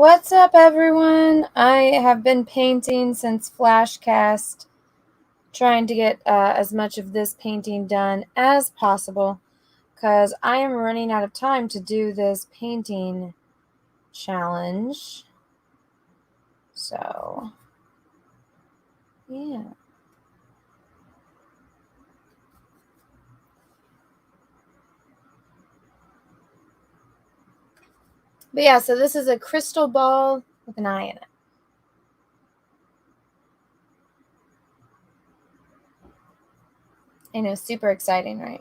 What's up, everyone? I have been painting since Flashcast, trying to get as much of this painting done as possible because I am running out of time to do this painting challenge. So, yeah. But yeah, so this is a crystal ball with an eye in it. I know, super exciting, right?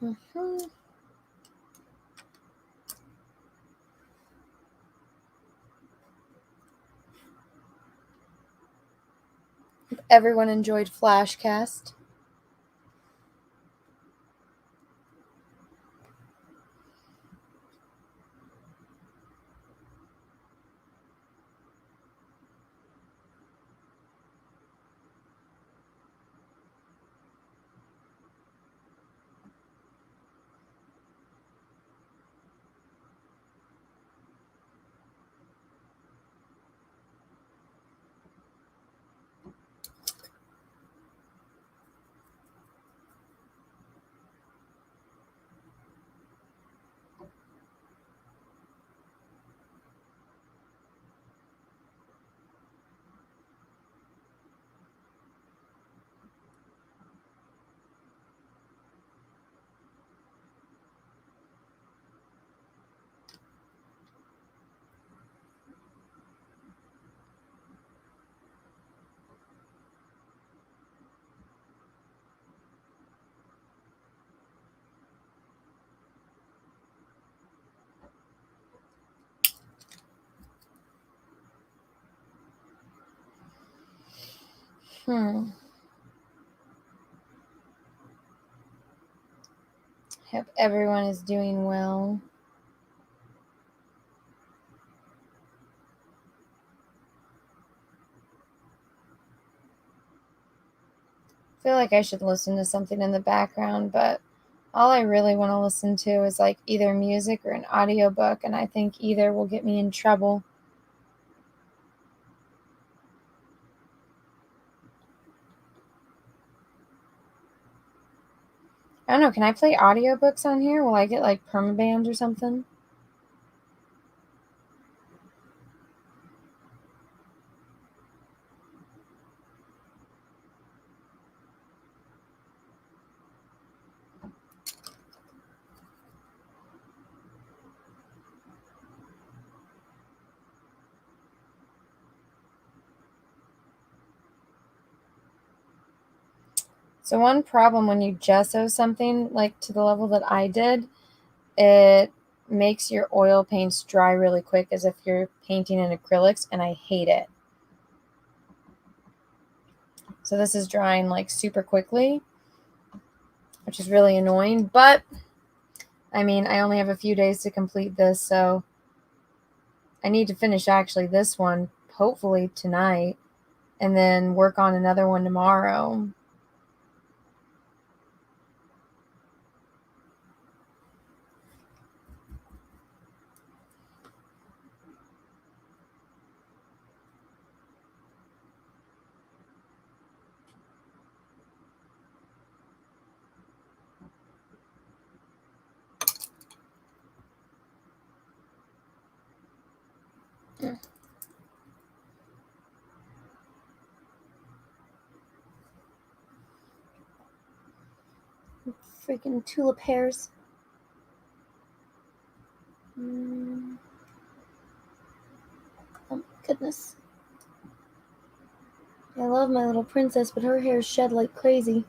Hope everyone enjoyed Flashcast. Hope everyone is doing well. I feel like I should listen to something in the background, but all I really want to listen to is like either music or an audiobook, and I think either will get me in trouble. I don't know, can I play audiobooks on here? Will I get like permabanned or something? So one problem when you gesso something like to the level that I did, it makes your oil paints dry really quick as if you're painting in acrylics, and I hate it. So this is drying like super quickly, which is really annoying, but I mean, I only have a few days to complete this, so I need to finish actually this one, hopefully tonight, and then work on another one tomorrow. Freaking tulip hairs. Oh my goodness. I love my little princess, but her hair shed like crazy.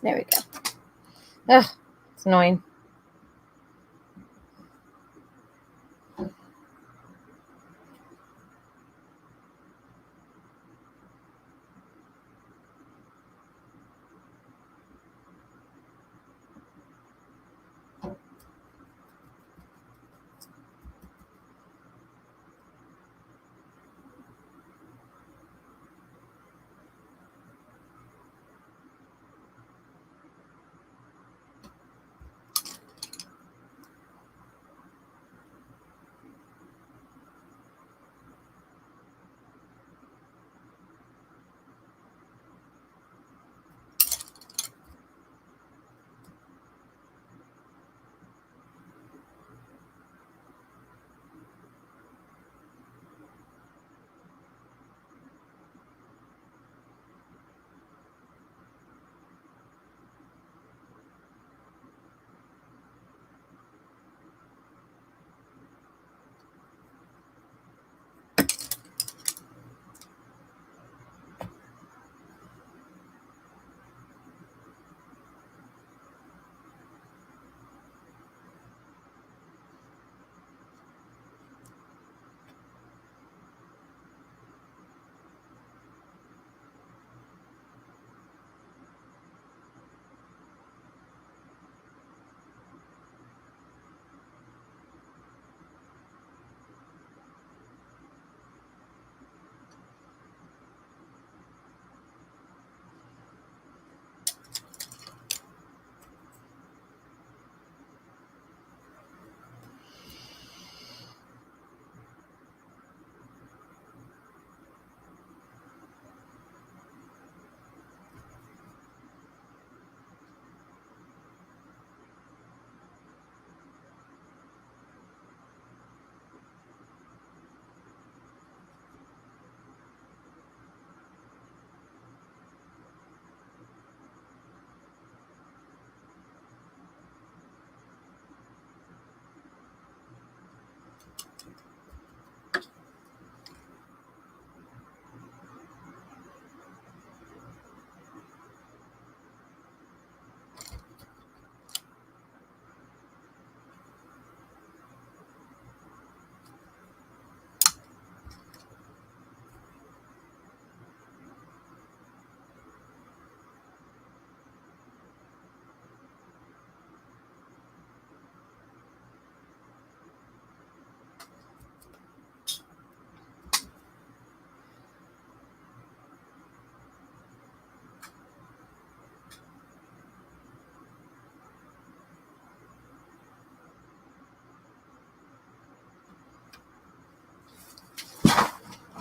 There we go. Ugh, it's annoying.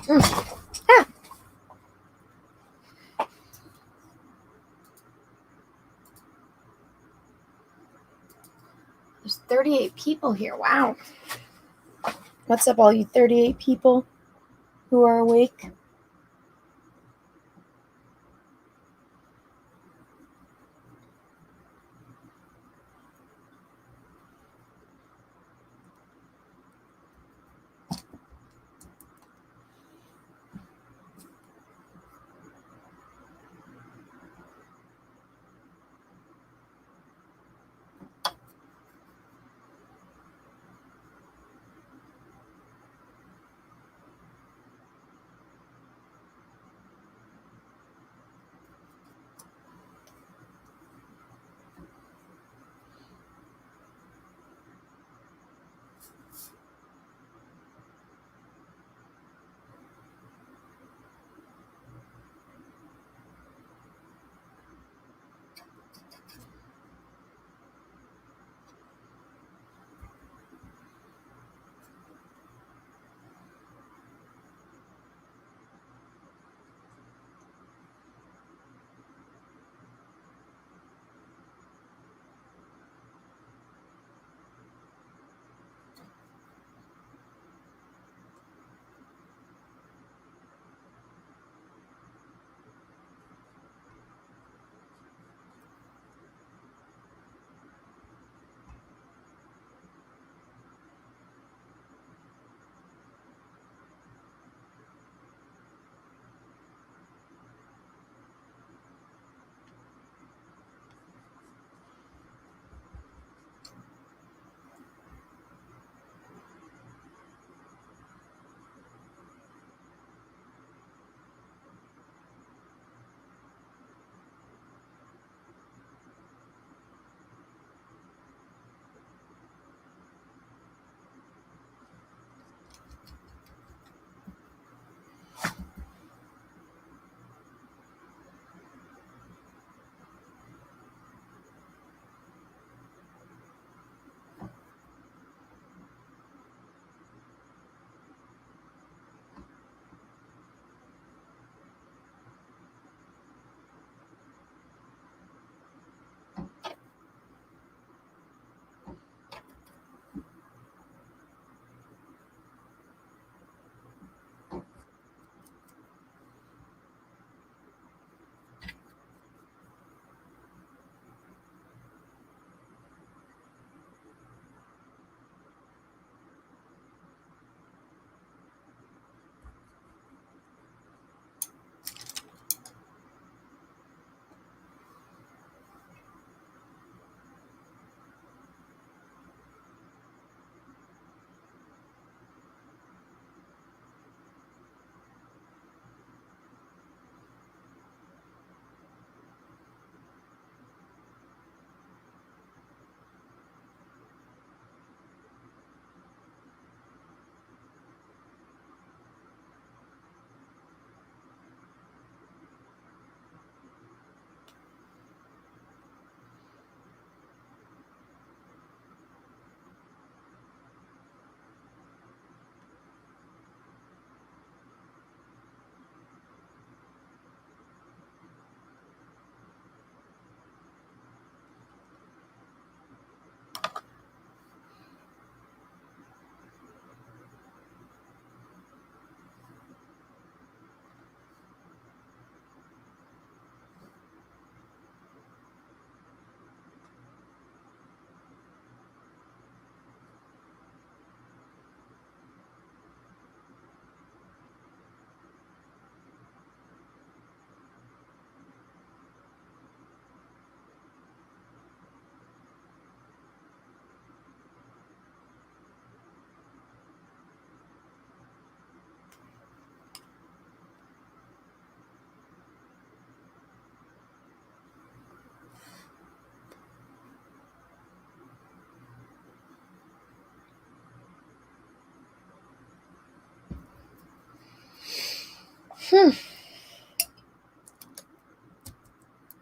Ah. There's 38 people here. Wow. What's up, all you 38 people who are awake?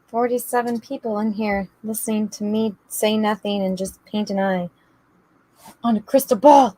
47 people in here listening to me say nothing and just paint an eye on a crystal ball.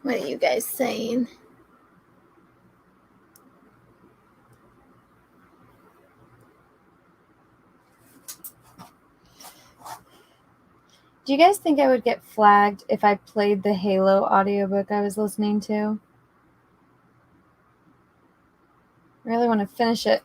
What are you guys saying? Do you guys think I would get flagged if I played the Halo audiobook I was listening to? I really want to finish it.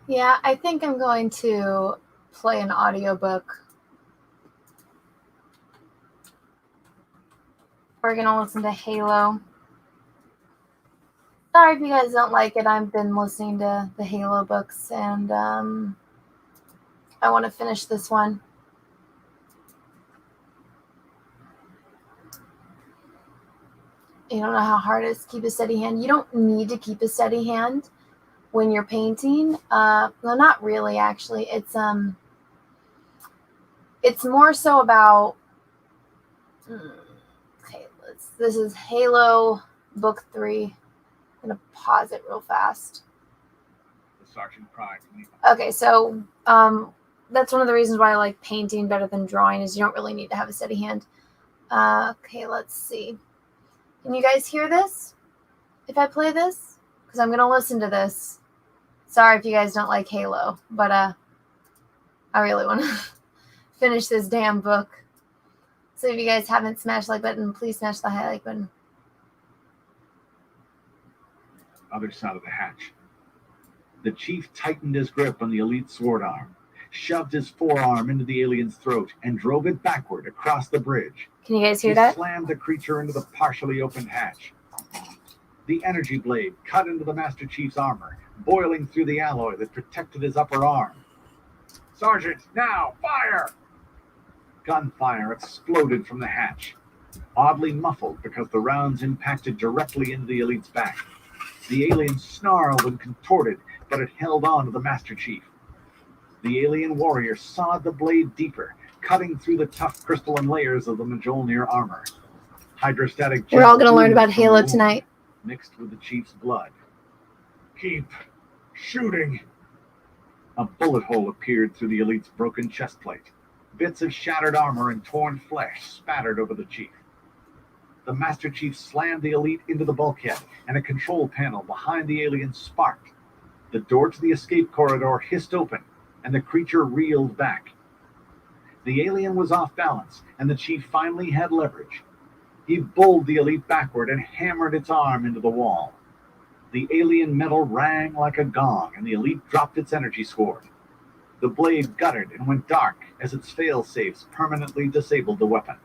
Yeah, I think I'm going to play an audiobook. We're going to listen to Halo. Sorry if you guys don't like it. I've been listening to the Halo books, and I want to finish this one. You don't know how hard it is to keep a steady hand. You don't need to keep a steady hand when you're painting. Well, not really, actually. It's more so about. Okay, this is Halo Book 3. I'm gonna pause it real fast. Okay, so that's one of the reasons why I like painting better than drawing, is you don't really need to have a steady hand. Okay, let's see. Can you guys hear this? if I play this, because I'm going to listen to this. Sorry if you guys don't like Halo, but I really want to finish this damn book. So if you guys haven't smashed the like button, please smash the like button. Other side of the hatch. The chief tightened his grip on the elite sword arm, shoved his forearm into the alien's throat, and drove it backward across the bridge. Can you guys hear that? He slammed the creature into the partially opened hatch. The energy blade cut into the Master Chief's armor, boiling through the alloy that protected his upper arm. Sergeant, now, fire! Gunfire exploded from the hatch, oddly muffled because the rounds impacted directly into the elite's back. The alien snarled and contorted, but it held on to the Master Chief. The alien warrior sawed the blade deeper, cutting through the tough crystalline layers of the Mjolnir armor. Hydrostatic. We're all going to learn about Halo tonight. Mixed with the Chief's blood. Keep shooting. A bullet hole appeared through the elite's broken chest plate. Bits of shattered armor and torn flesh spattered over the Chief. The Master Chief slammed the elite into the bulkhead, and a control panel behind the alien sparked. The door to the escape corridor hissed open, and the creature reeled back. The alien was off balance, and the Chief finally had leverage. He bowled the elite backward and hammered its arm into the wall. The alien metal rang like a gong, and the elite dropped its energy sword. The blade guttered and went dark as its fail-safes permanently disabled the weapon.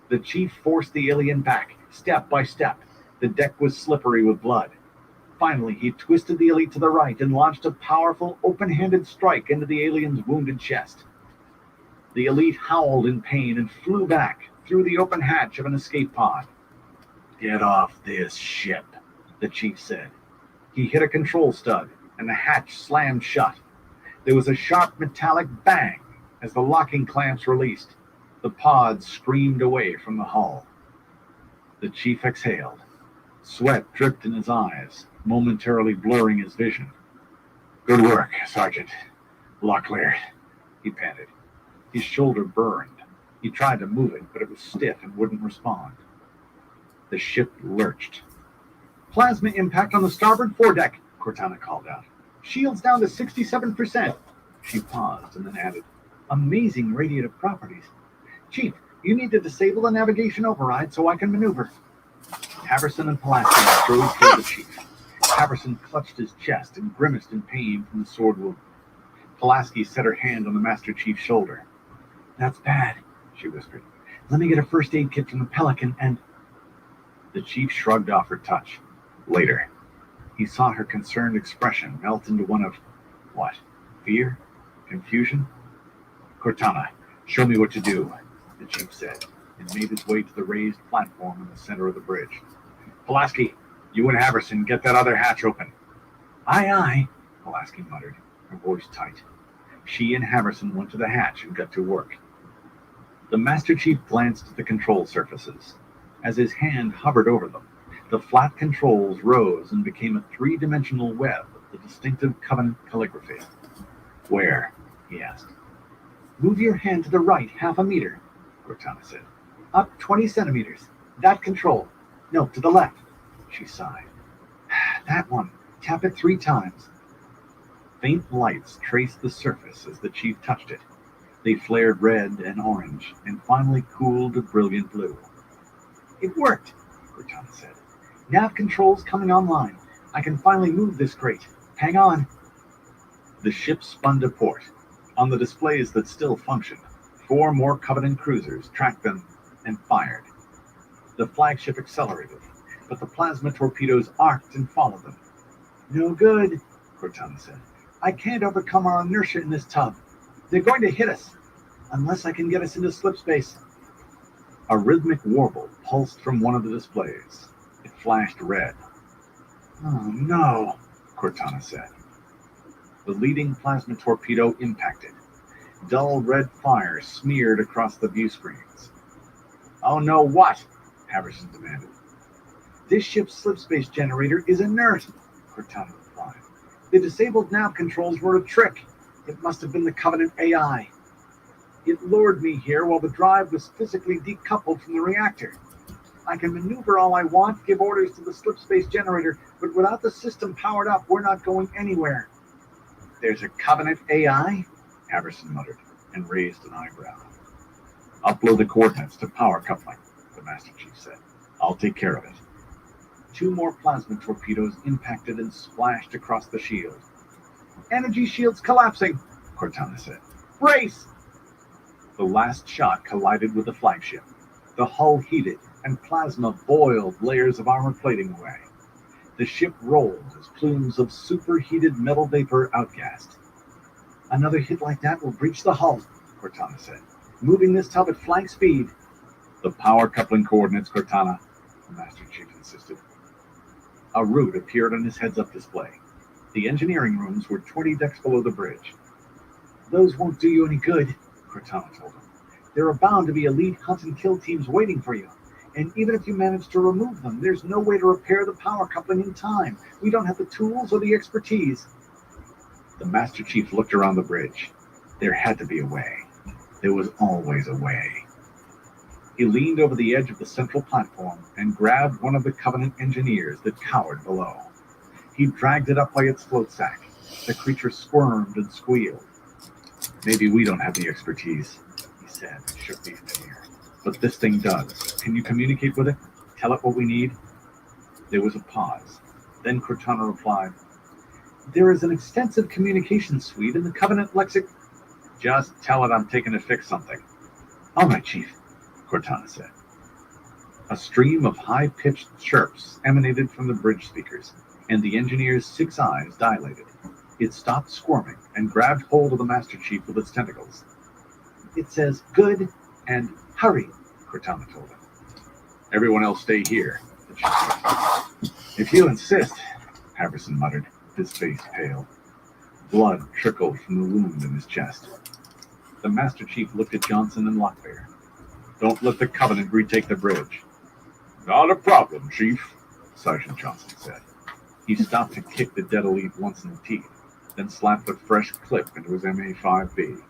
The Chief forced the alien back, step by step. The deck was slippery with blood. Finally, he twisted the elite to the right and launched a powerful, open-handed strike into the alien's wounded chest. The elite howled in pain and flew back through the open hatch of an escape pod. Get off this ship, the Chief said. He hit a control stud, and the hatch slammed shut. There was a sharp metallic bang as the locking clamps released. The pod screamed away from the hull. The Chief exhaled. Sweat dripped in his eyes, momentarily blurring his vision. Good work, Sergeant. Lock cleared, he panted. His shoulder burned. He tried to move it, but it was stiff and wouldn't respond. The ship lurched. Plasma impact on the starboard foredeck, Cortana called out. Shields down to 67%. She paused and then added, amazing radiative properties. Chief, you need to disable the navigation override so I can maneuver. Haverson and Pulaski strode toward the Chief. Haverson clutched his chest and grimaced in pain from the sword wound. Pulaski set her hand on the Master Chief's shoulder. That's bad, she whispered. Let me get a first aid kit from the Pelican and... The Chief shrugged off her touch. Later. He saw her concerned expression melt into one of... what? Fear? Confusion? Cortana, show me what to do, the Chief said, and made his way to the raised platform in the center of the bridge. Pulaski, you and Haverson get that other hatch open. Aye, aye, Pulaski muttered, her voice tight. She and Haverson went to the hatch and got to work. The Master Chief glanced at the control surfaces. As his hand hovered over them, the flat controls rose and became a three-dimensional web of the distinctive Covenant calligraphy. Where? He asked. Move your hand to the right 0.5 meter, Cortana said. Up 20 centimeters. That control. No, to the left. She sighed. That one. Tap it 3 times. Faint lights traced the surface as the Chief touched it. They flared red and orange, and finally cooled to brilliant blue. It worked, Cortana said. Nav controls coming online. I can finally move this crate. Hang on. The ship spun to port. On the displays that still functioned, 4 more Covenant cruisers tracked them and fired. The flagship accelerated, but the plasma torpedoes arced and followed them. No good, Cortana said. I can't overcome our inertia in this tub. They're going to hit us, unless I can get us into slip space. A rhythmic warble pulsed from one of the displays. It flashed red. Oh no, Cortana said. The leading plasma torpedo impacted. Dull red fire smeared across the view screens. Oh no, what? Haverson demanded. This ship's slipspace generator is inert, Cortana replied. The disabled nav controls were a trick. It must have been the Covenant AI. It lured me here while the drive was physically decoupled from the reactor. I can maneuver all I want, give orders to the slipspace generator, but without the system powered up, we're not going anywhere. There's a Covenant AI? Haverson muttered and raised an eyebrow. Upload the coordinates to power coupling, the Master Chief said. I'll take care of it. 2 more plasma torpedoes impacted and splashed across the shield. Energy shield's collapsing, Cortana said. Brace! The last shot collided with the flagship. The hull heated, and plasma boiled layers of armor plating away. The ship rolled as plumes of superheated metal vapor outgassed. Another hit like that will breach the hull, Cortana said. Moving this tub at flank speed. The power coupling coordinates, Cortana, the Master Chief insisted. A route appeared on his heads-up display. The engineering rooms were 20 decks below the bridge. Those won't do you any good, Cortana told him. There are bound to be elite hunt and kill teams waiting for you. And even if you manage to remove them, there's no way to repair the power coupling in time. We don't have the tools or the expertise. The Master Chief looked around the bridge. There had to be a way. There was always a way. He leaned over the edge of the central platform and grabbed one of the Covenant engineers that cowered below. He dragged it up by its float sack. The creature squirmed and squealed. Maybe we don't have the expertise, he said, and shook the engineer. But this thing does. Can you communicate with it? Tell it what we need? There was a pause. Then Cortana replied, There is an extensive communication suite in the Covenant lexic. Just tell it I'm taking to fix something. All right, Chief, Cortana said. A stream of high-pitched chirps emanated from the bridge speakers, and the engineer's 6 eyes dilated. It stopped squirming and grabbed hold of the Master Chief with its tentacles. It says, good, and hurry, Cortana told him. Everyone else stay here, the Chief said. If you insist, Haverson muttered, his face pale. Blood trickled from the wound in his chest. The Master Chief looked at Johnson and Lockbear. Don't let the Covenant retake the bridge. Not a problem, Chief, Sergeant Johnson said. He stopped to kick the dead elite once in the teeth, then slapped a fresh clip into his MA-5B.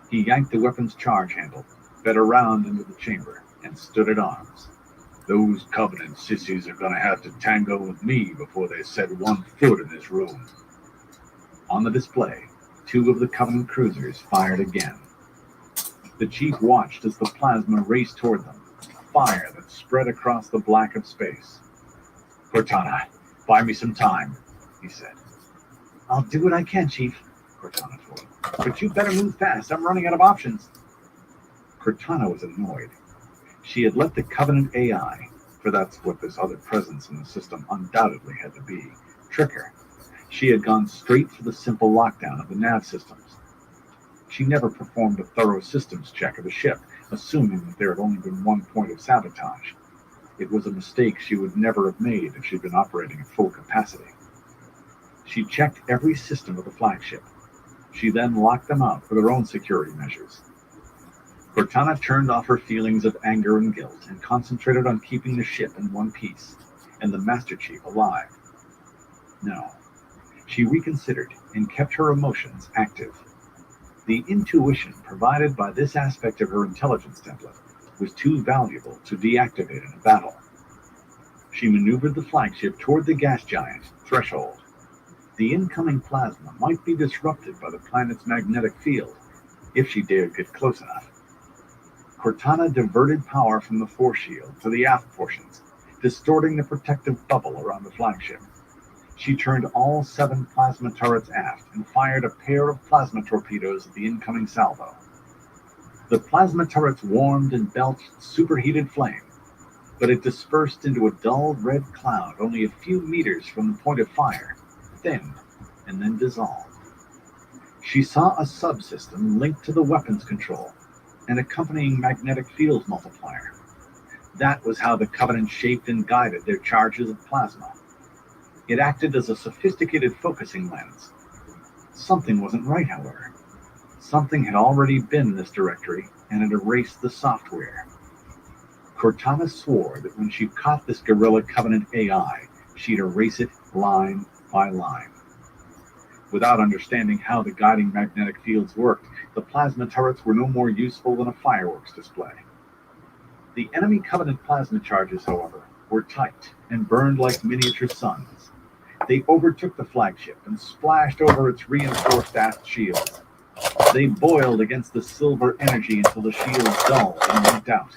He yanked the weapon's charge handle, fed around into the chamber, and stood at arms. Those Covenant sissies are going to have to tango with me before they set 1 foot in this room. On the display, 2 of the Covenant cruisers fired again. The Chief watched as the plasma raced toward them, fire that spread across the black of space. Cortana, buy me some time, he said. I'll do what I can, Chief, Cortana told him. But you better move fast. I'm running out of options. Cortana was annoyed. She had let the Covenant AI, for that's what this other presence in the system undoubtedly had to be, trick her. She had gone straight for the simple lockdown of the nav systems. She never performed a thorough systems check of the ship, assuming that there had only been 1 point of sabotage. It was a mistake she would never have made if she'd been operating at full capacity. She checked every system of the flagship. She then locked them out for their own security measures. Cortana turned off her feelings of anger and guilt and concentrated on keeping the ship in one piece, and the Master Chief alive. No. She reconsidered and kept her emotions active. The intuition provided by this aspect of her intelligence template was too valuable to deactivate in a battle. She maneuvered the flagship toward the gas giant, Threshold. The incoming plasma might be disrupted by the planet's magnetic field, if she dared get close enough. Cortana diverted power from the force shield to the aft portions, distorting the protective bubble around the flagship. She turned all 7 plasma turrets aft and fired a pair of plasma torpedoes at the incoming salvo. The plasma turrets warmed and belched superheated flame, but it dispersed into a dull red cloud only a few meters from the point of fire, thinned, and then dissolved. She saw a subsystem linked to the weapons control, an accompanying magnetic field multiplier. That was how the Covenant shaped and guided their charges of plasma. It acted as a sophisticated focusing lens. Something wasn't right, however. Something had already been in this directory and had erased the software. Cortana swore that when she caught this guerrilla Covenant AI, she'd erase it line by line. Without understanding how the guiding magnetic fields worked, the plasma turrets were no more useful than a fireworks display. The enemy Covenant plasma charges, however, were tight and burned like miniature suns. They overtook the flagship and splashed over its reinforced aft shields. They boiled against the silver energy until the shields dulled and went out.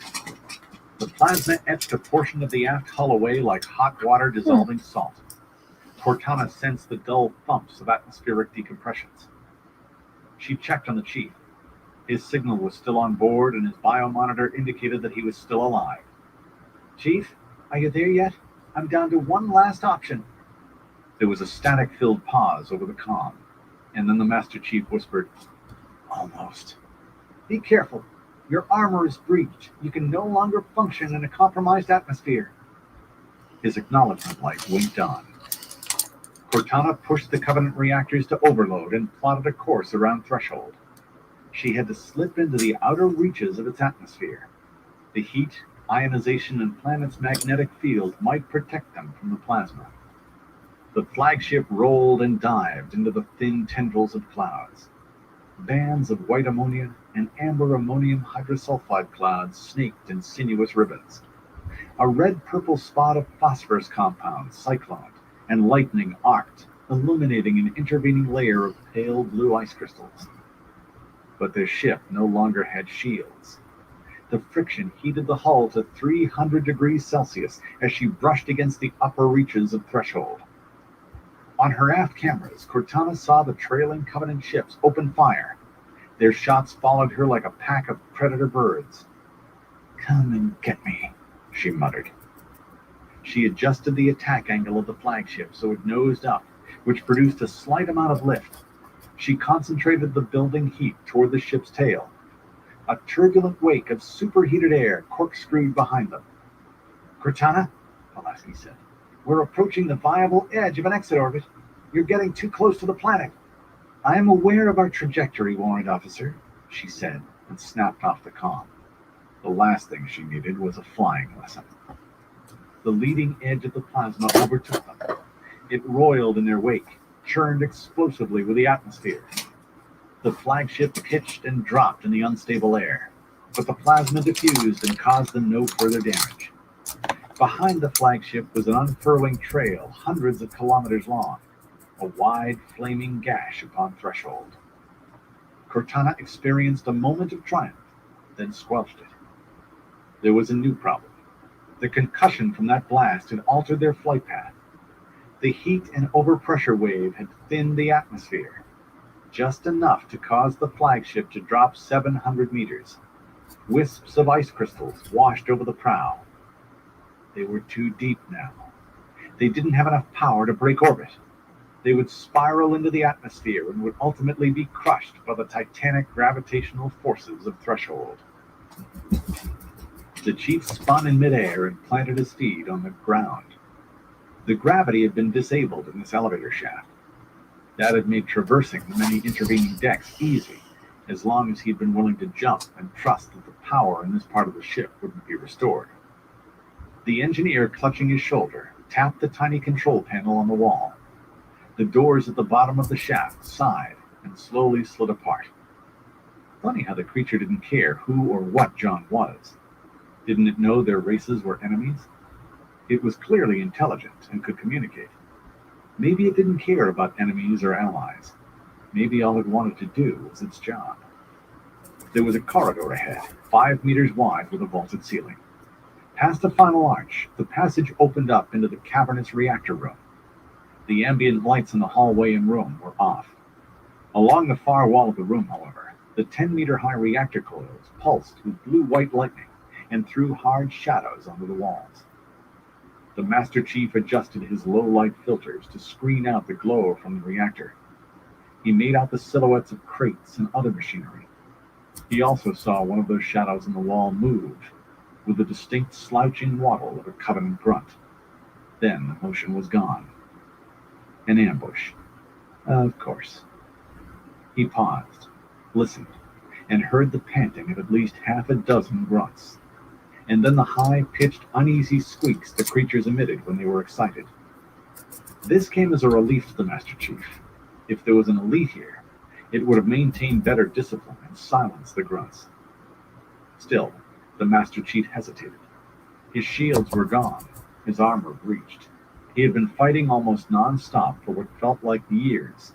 The plasma etched a portion of the aft hull away like hot water dissolving salt. Cortana sensed the dull thumps of atmospheric decompressions. She checked on the chief. His signal was still on board, and his biomonitor indicated that he was still alive. "Chief, are you there yet? I'm down to one last option." There was a static-filled pause over the comm, and then the Master Chief whispered, "Almost. Be careful. Your armor is breached. You can no longer function in a compromised atmosphere." His acknowledgement light winked on. Cortana pushed the Covenant reactors to overload and plotted a course around Threshold. She had to slip into the outer reaches of its atmosphere. The heat, ionization, and planet's magnetic field might protect them from the plasma. The flagship rolled and dived into the thin tendrils of clouds. Bands of white ammonia and amber ammonium hydrosulfide clouds snaked in sinuous ribbons. A red-purple spot of phosphorus compounds cycloned, and lightning arced, illuminating an intervening layer of pale blue ice crystals. But their ship no longer had shields. The friction heated the hull to 300 degrees Celsius as she brushed against the upper reaches of Threshold. On her aft cameras, Cortana saw the trailing Covenant ships open fire. Their shots followed her like a pack of predator birds. "Come and get me," she muttered. She adjusted the attack angle of the flagship so it nosed up, which produced a slight amount of lift. She concentrated the building heat toward the ship's tail. A turbulent wake of superheated air corkscrewed behind them. "Cortana," Pulaski said, "we're approaching the viable edge of an exit orbit. You're getting too close to the planet." "I am aware of our trajectory, Warrant Officer," she said, and snapped off the comm. The last thing she needed was a flying lesson. The leading edge of the plasma overtook them. It roiled in their wake, churned explosively with the atmosphere. The flagship pitched and dropped in the unstable air, but the plasma diffused and caused them no further damage. Behind the flagship was an unfurling trail hundreds of kilometers long, a wide, flaming gash upon Threshold. Cortana experienced a moment of triumph, then squelched it. There was a new problem. The concussion from that blast had altered their flight path. The heat and overpressure wave had thinned the atmosphere, just enough to cause the flagship to drop 700 meters. Wisps of ice crystals washed over the prow. They were too deep now. They didn't have enough power to break orbit. They would spiral into the atmosphere and would ultimately be crushed by the titanic gravitational forces of Threshold. The chief spun in midair and planted his feet on the ground. The gravity had been disabled in this elevator shaft. That had made traversing the many intervening decks easy, as long as he'd been willing to jump and trust that the power in this part of the ship wouldn't be restored. The engineer, clutching his shoulder, tapped the tiny control panel on the wall. The doors at the bottom of the shaft sighed and slowly slid apart. Funny how the creature didn't care who or what John was. Didn't it know their races were enemies? It was clearly intelligent and could communicate. Maybe it didn't care about enemies or allies. Maybe all it wanted to do was its job. There was a corridor ahead, 5 meters wide with a vaulted ceiling. Past the final arch, the passage opened up into the cavernous reactor room. The ambient lights in the hallway and room were off. Along the far wall of the room, however, the 10-meter-high reactor coils pulsed with blue-white lightning and threw hard shadows onto the walls. The Master Chief adjusted his low-light filters to screen out the glow from the reactor. He made out the silhouettes of crates and other machinery. He also saw one of those shadows on the wall move, with the distinct slouching waddle of a Covenant grunt. Then the motion was gone. An ambush. Of course. He paused, listened, and heard the panting of at least half a dozen grunts, and then the high-pitched, uneasy squeaks the creatures emitted when they were excited. This came as a relief to the Master Chief. If there was an elite here, it would have maintained better discipline and silenced the grunts. Still, The Master Chief hesitated. His shields were gone, his armor breached. He had been fighting almost non-stop for what felt like years.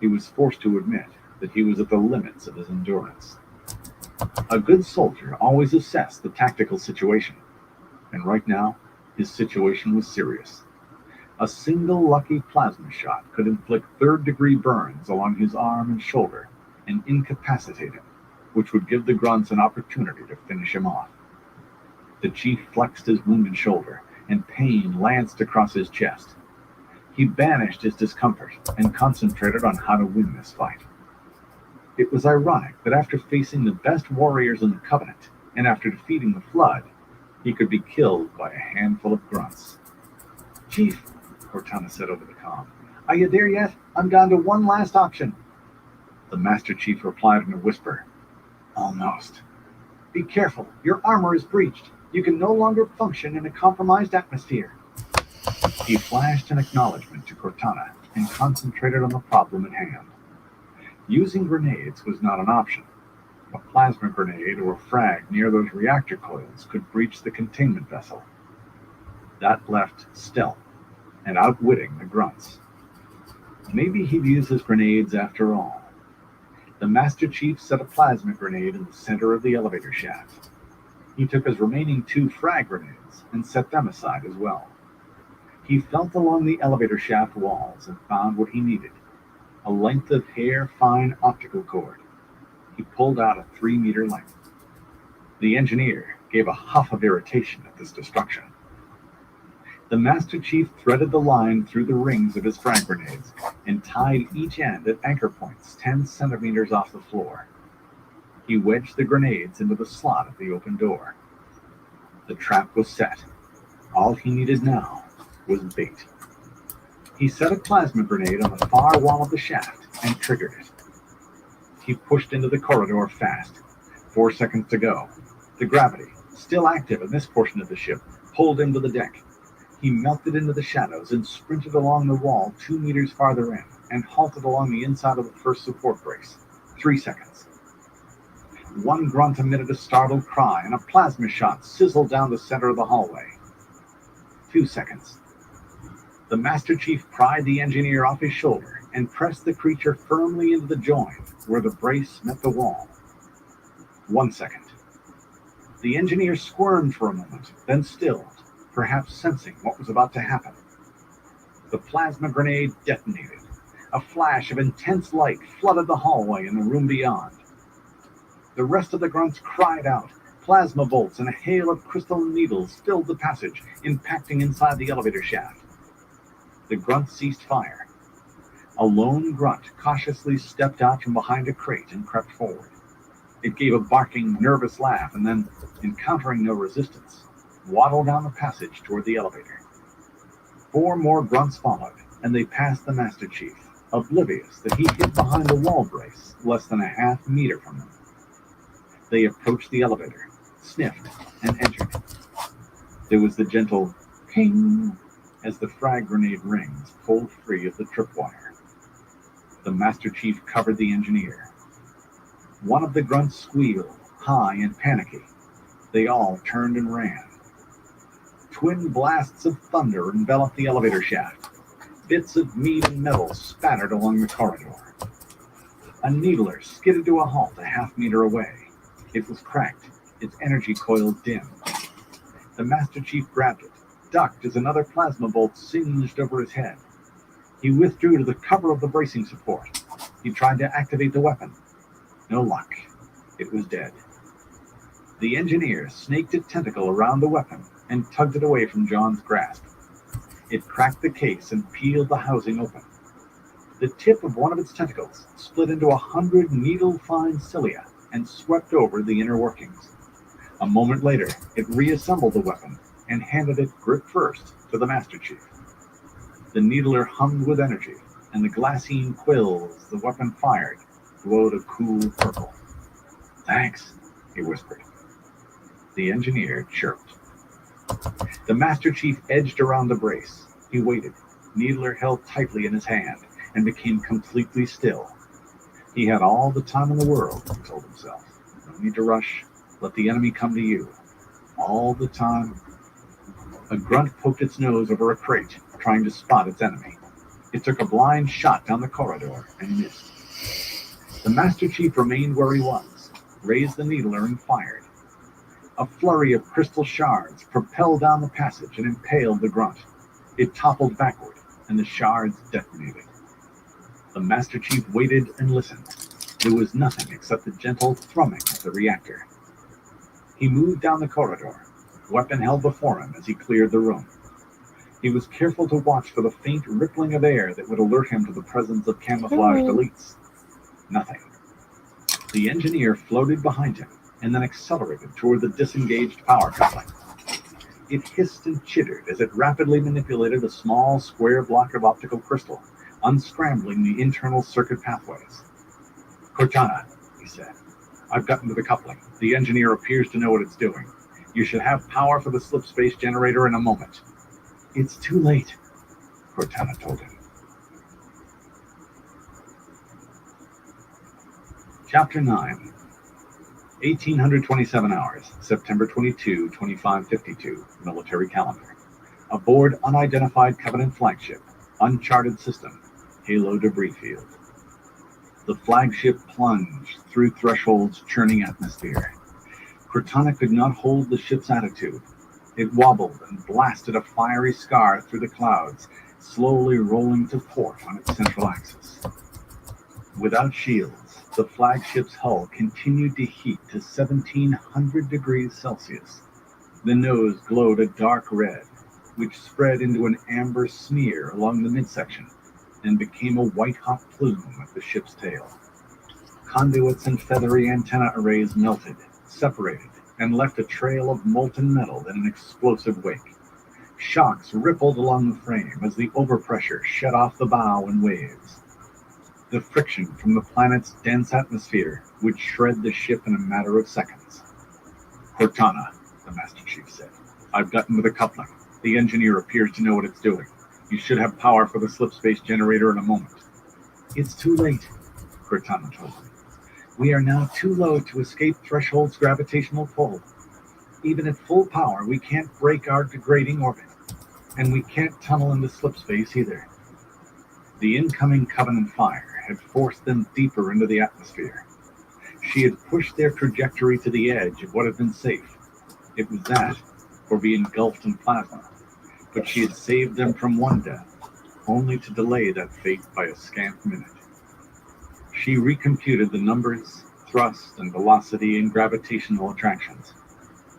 He was forced to admit that he was at the limits of his endurance. A good soldier always assessed the tactical situation, and right now, his situation was serious. A single lucky plasma shot could inflict third-degree burns along his arm and shoulder and incapacitate him, which would give the grunts an opportunity to finish him off. The chief flexed his wounded shoulder, and pain lanced across his chest. He banished his discomfort and concentrated on how to win this fight. It was ironic that after facing the best warriors in the Covenant, and after defeating the Flood, he could be killed by a handful of grunts. "Chief," Cortana said over the comm, "are you there yet? I'm down to one last option." The Master Chief replied in a whisper, "Almost. Be careful, your armor is breached. You can no longer function in a compromised atmosphere." He flashed an acknowledgement to Cortana and concentrated on the problem at hand. Using grenades was not an option. A plasma grenade or a frag near those reactor coils could breach the containment vessel. That left stealth and outwitting the grunts. Maybe he'd use his grenades after all. The Master Chief set a plasma grenade in the center of the elevator shaft. He took his remaining 2 frag grenades and set them aside as well. He felt along the elevator shaft walls and found what he needed, a length of hair-fine optical cord. He pulled out a 3-meter length. The engineer gave a huff of irritation at this destruction. The Master Chief threaded the line through the rings of his frag grenades and tied each end at anchor points 10 centimeters off the floor. He wedged the grenades into the slot of the open door. The trap was set. All he needed now was bait. He set a plasma grenade on the far wall of the shaft and triggered it. He pushed into the corridor fast. 4 seconds to go. The gravity, still active in this portion of the ship, pulled him to the deck. He melted into the shadows and sprinted along the wall 2 meters farther in and halted along the inside of the first support brace. 3 seconds. One grunt emitted a startled cry, and a plasma shot sizzled down the center of the hallway. 2 seconds. The Master Chief pried the engineer off his shoulder and pressed the creature firmly into the joint where the brace met the wall. 1 second. The engineer squirmed for a moment, then stilled, perhaps sensing what was about to happen. The plasma grenade detonated. A flash of intense light flooded the hallway and the room beyond. The rest of the grunts cried out. Plasma bolts and a hail of crystal needles filled the passage, impacting inside the elevator shaft. The grunts ceased fire. A lone grunt cautiously stepped out from behind a crate and crept forward. It gave a barking, nervous laugh and then, encountering no resistance, waddled down the passage toward the elevator. 4 more grunts followed, and they passed the Master Chief, oblivious that he hid behind the wall brace less than a half meter from them. They approached the elevator, sniffed, and entered. There was the gentle ping as the frag grenade rings pulled free of the tripwire. The Master Chief covered the engineer. One of the grunts squealed, high and panicky. They all turned and ran. Twin blasts of thunder enveloped the elevator shaft. Bits of meat and metal spattered along the corridor. A needler skidded to a halt a half-meter away. It was cracked, its energy coil dimmed. The Master Chief grabbed it, ducked as another plasma bolt singed over his head. He withdrew to the cover of the bracing support. He tried to activate the weapon. No luck. It was dead. The engineer snaked a tentacle around the weapon and tugged it away from John's grasp. It cracked the case and peeled the housing open. The tip of one of its tentacles split into 100 needle-fine cilia and swept over the inner workings. A moment later, it reassembled the weapon and handed it grip first to the Master Chief. The needler hummed with energy, and the glassine quills the weapon fired glowed a cool purple. "Thanks," he whispered. The engineer chirped. The Master Chief edged around the brace. He waited, needler held tightly in his hand, and became completely still. He had all the time in the world, he told himself. No need to rush. Let the enemy come to you. all the time. A grunt poked its nose over a crate, trying to spot its enemy. It took a blind shot down the corridor and missed. The Master Chief remained where he was, raised the needler and fired. A flurry of crystal shards propelled down the passage and impaled the grunt. It toppled backward, and the shards detonated. The Master Chief waited and listened. There was nothing except the gentle thrumming of the reactor. He moved down the corridor, weapon held before him as he cleared the room. He was careful to watch for the faint rippling of air that would alert him to the presence of camouflaged elites. Nothing. The engineer floated behind him and then accelerated toward the disengaged power coupling. It hissed and chittered as it rapidly manipulated a small square block of optical crystal, unscrambling the internal circuit pathways. "Cortana," he said, "I've gotten to the coupling. The engineer appears to know what it's doing. You should have power for the slip-space generator in a moment." "It's too late," Cortana told him. Chapter 9. 1827 hours, September 22, 2552, military calendar. Aboard unidentified Covenant flagship, uncharted system, Halo debris field. The flagship plunged through Threshold's churning atmosphere. Cortana could not hold the ship's attitude. It wobbled and blasted a fiery scar through the clouds, slowly rolling to port on its central axis. Without shields, the flagship's hull continued to heat to 1,700 degrees Celsius. The nose glowed a dark red, which spread into an amber smear along the midsection and became a white-hot plume at the ship's tail. Conduits and feathery antenna arrays melted, separated, and left a trail of molten metal in an explosive wake. Shocks rippled along the frame as the overpressure shed off the bow in waves. The friction from the planet's dense atmosphere would shred the ship in a matter of seconds. "Cortana," the Master Chief said, "I've gotten to the coupling. The engineer appears to know what it's doing. You should have power for the slip-space generator in a moment." "It's too late," Cortana told him. "We are now too low to escape Threshold's gravitational pull. Even at full power, we can't break our degrading orbit. And we can't tunnel into slipspace either." The incoming Covenant fire had forced them deeper into the atmosphere. She had pushed their trajectory to the edge of what had been safe. It was that, or be engulfed in plasma. But she had saved them from one death, only to delay that fate by a scant minute. She recomputed the numbers, thrust, and velocity and gravitational attractions.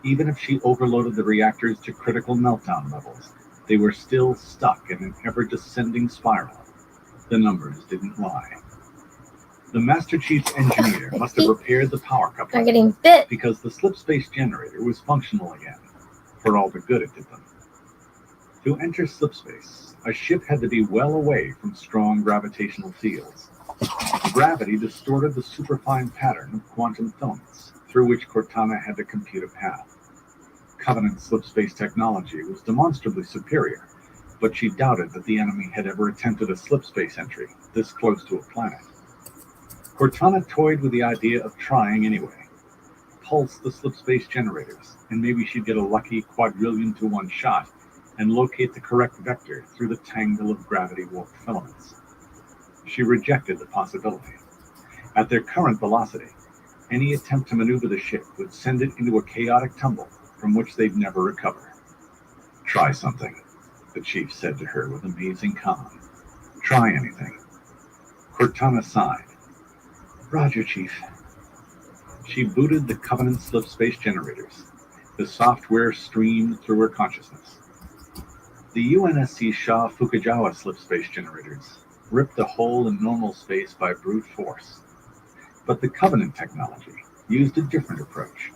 Even if she overloaded the reactors to critical meltdown levels, they were still stuck in an ever-descending spiral. The numbers didn't lie. The Master Chief's engineer must have repaired the power coupling. I'm getting bit. Because the slipspace generator was functional again, for all the good it did them. To enter slipspace, a ship had to be well away from strong gravitational fields. Gravity distorted the superfine pattern of quantum filaments, through which Cortana had to compute a path. Covenant slipspace technology was demonstrably superior, but she doubted that the enemy had ever attempted a slipspace entry this close to a planet. Cortana toyed with the idea of trying anyway. Pulse the slipspace generators, and maybe she'd get a lucky quadrillion to one shot and locate the correct vector through the tangle of gravity-warped filaments. She rejected the possibility. At their current velocity, any attempt to maneuver the ship would send it into a chaotic tumble from which they'd never recover. "Try something," the chief said to her with amazing calm. "Try anything." Cortana sighed. "Roger, Chief." She booted the Covenant slipspace generators. The software streamed through her consciousness. The UNSC Shah Fukujawa slipspace generators ripped a hole in normal space by brute force. But the Covenant technology used a different approach.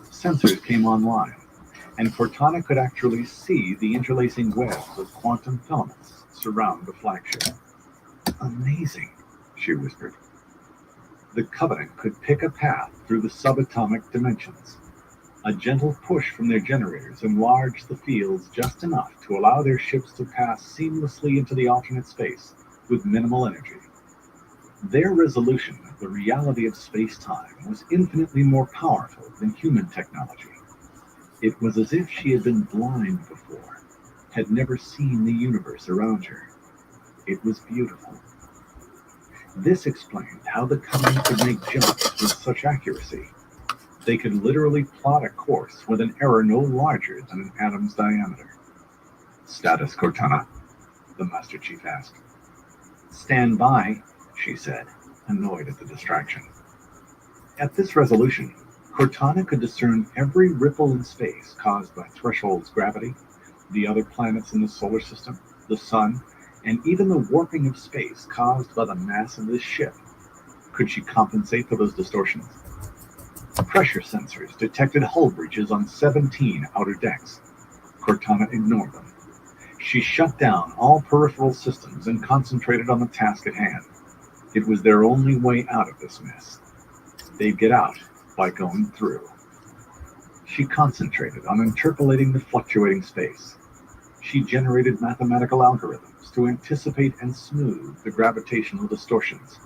Sensors came online, and Cortana could actually see the interlacing webs of quantum filaments surround the flagship. "Amazing," she whispered. The Covenant could pick a path through the subatomic dimensions. A gentle push from their generators enlarged the fields just enough to allow their ships to pass seamlessly into the alternate space with minimal energy. Their resolution of the reality of space-time was infinitely more powerful than human technology. It was as if she had been blind before, had never seen the universe around her. It was beautiful. This explained how the Covenant could make jumps with such accuracy. They could literally plot a course with an error no larger than an atom's diameter. "Status, Cortana?" the Master Chief asked. "Stand by," she said, annoyed at the distraction. At this resolution, Cortana could discern every ripple in space caused by Threshold's gravity, the other planets in the solar system, the sun, and even the warping of space caused by the mass of this ship. Could she compensate for those distortions? Pressure sensors detected hull breaches on 17 outer decks. Cortana ignored them. She shut down all peripheral systems and concentrated on the task at hand. It was their only way out of this mess. They'd get out by going through. She concentrated on interpolating the fluctuating space. She generated mathematical algorithms to anticipate and smooth the gravitational distortions.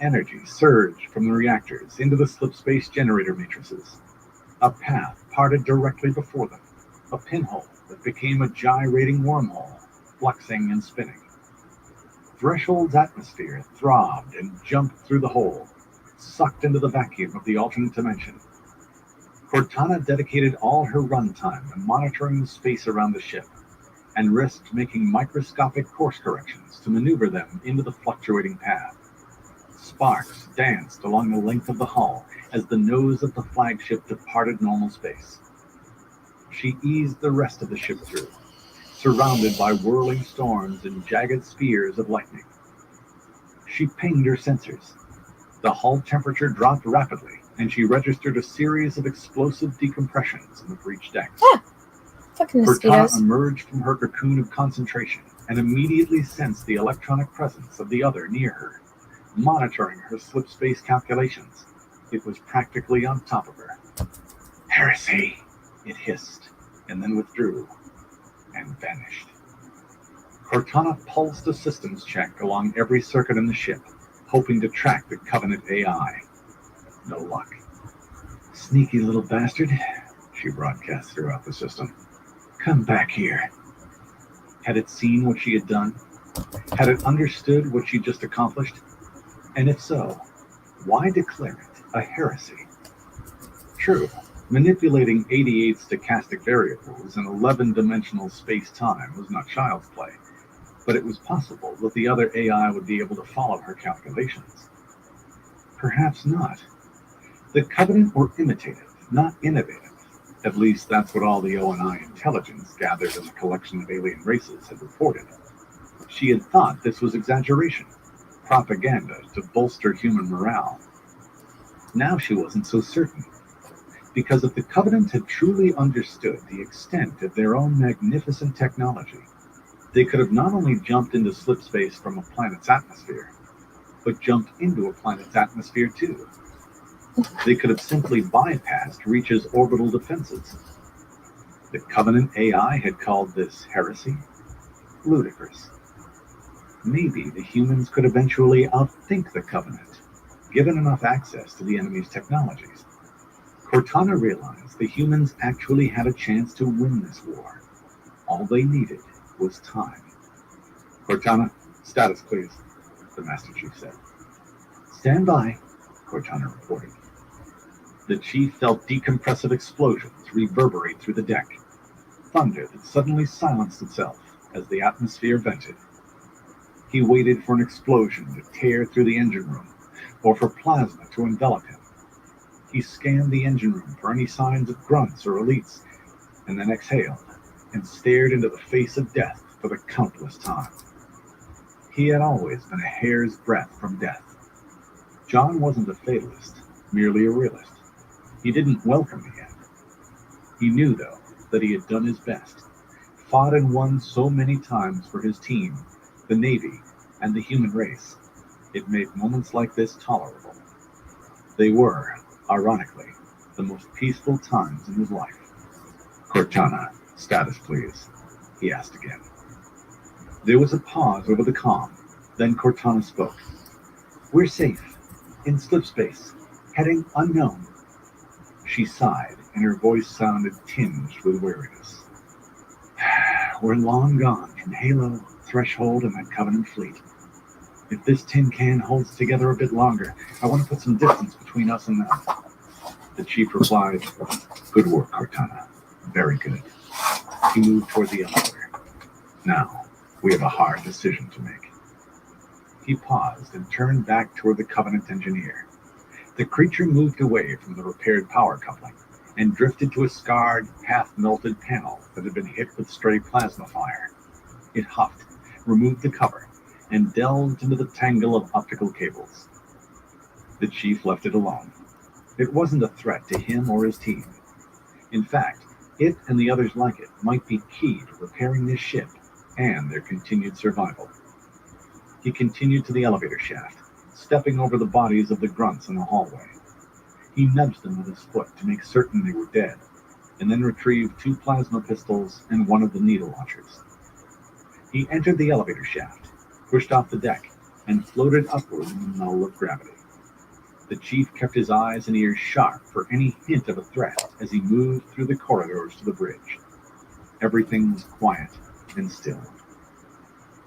Energy surged from the reactors into the slip-space generator matrices. A path parted directly before them, a pinhole that became a gyrating wormhole, flexing and spinning. Threshold's atmosphere throbbed and jumped through the hole, sucked into the vacuum of the alternate dimension. Cortana dedicated all her runtime to monitoring the space around the ship, and risked making microscopic course corrections to maneuver them into the fluctuating path. Sparks danced along the length of the hull as the nose of the flagship departed normal space. She eased the rest of the ship through, surrounded by whirling storms and jagged spears of lightning. She pinged her sensors. The hull temperature dropped rapidly, and she registered a series of explosive decompressions in the breached decks. Fucking mosquitoes. Cortana emerged from her cocoon of concentration and immediately sensed the electronic presence of the other near her, monitoring her slip-space calculations. It was practically on top of her. "Heresy!" it hissed, and then withdrew and vanished. Cortana pulsed a systems check along every circuit in the ship, hoping to track the Covenant AI. No luck. "Sneaky little bastard," she broadcast throughout the system. "Come back here." Had it seen what she had done? Had it understood what she just accomplished? And if so, why declare it a heresy? True, manipulating 88 stochastic variables in 11-dimensional space-time was not child's play, but it was possible that the other AI would be able to follow her calculations. Perhaps not. The Covenant were imitative, not innovative. At least that's what all the O&I intelligence gathered in the collection of alien races had reported. She had thought this was exaggeration, propaganda to bolster human morale. Now she wasn't so certain, because if the Covenant had truly understood the extent of their own magnificent technology, they could have not only jumped into slipspace from a planet's atmosphere, but jumped into a planet's atmosphere too. They could have simply bypassed Reach's orbital defenses. The Covenant AI had called this heresy? Ludicrous. Maybe the humans could eventually outthink the Covenant, given enough access to the enemy's technologies. Cortana realized the humans actually had a chance to win this war. All they needed was time. "Cortana, status please," the Master Chief said. "Stand by," Cortana reported. The Chief felt decompressive explosions reverberate through the deck, thunder that suddenly silenced itself as the atmosphere vented. He waited for an explosion to tear through the engine room, or for plasma to envelop him. He scanned the engine room for any signs of grunts or elites, and then exhaled and stared into the face of death for the countless time. He had always been a hair's breadth from death. John wasn't a fatalist, merely a realist. He didn't welcome the end. He knew, though, that he had done his best, fought and won so many times for his team, the Navy, and the human race. It made moments like this tolerable. They were, ironically, the most peaceful times in his life. "Cortana, status please," he asked again. There was a pause over the comm, then Cortana spoke. "We're safe, in slipspace, heading unknown." She sighed and her voice sounded tinged with weariness. We're long gone from Halo, Threshold, and that Covenant fleet. If this tin can holds together a bit longer, I want to put some distance between us and them. The chief replied, Good work, Cortana. Very good. He moved toward the elevator. Now, we have a hard decision to make. He paused and turned back toward the Covenant engineer. The creature moved away from the repaired power coupling and drifted to a scarred, half-melted panel that had been hit with stray plasma fire. It huffed, removed the cover, and delved into the tangle of optical cables. The chief left it alone. It wasn't a threat to him or his team. In fact, it and the others like it might be key to repairing this ship and their continued survival. He continued to the elevator shaft, stepping over the bodies of the grunts in the hallway. He nudged them with his foot to make certain they were dead, and then retrieved 2 plasma pistols and 1 of the needle launchers. He entered the elevator shaft, pushed off the deck, and floated upward in the null of gravity. The chief kept his eyes and ears sharp for any hint of a threat as he moved through the corridors to the bridge. Everything was quiet and still.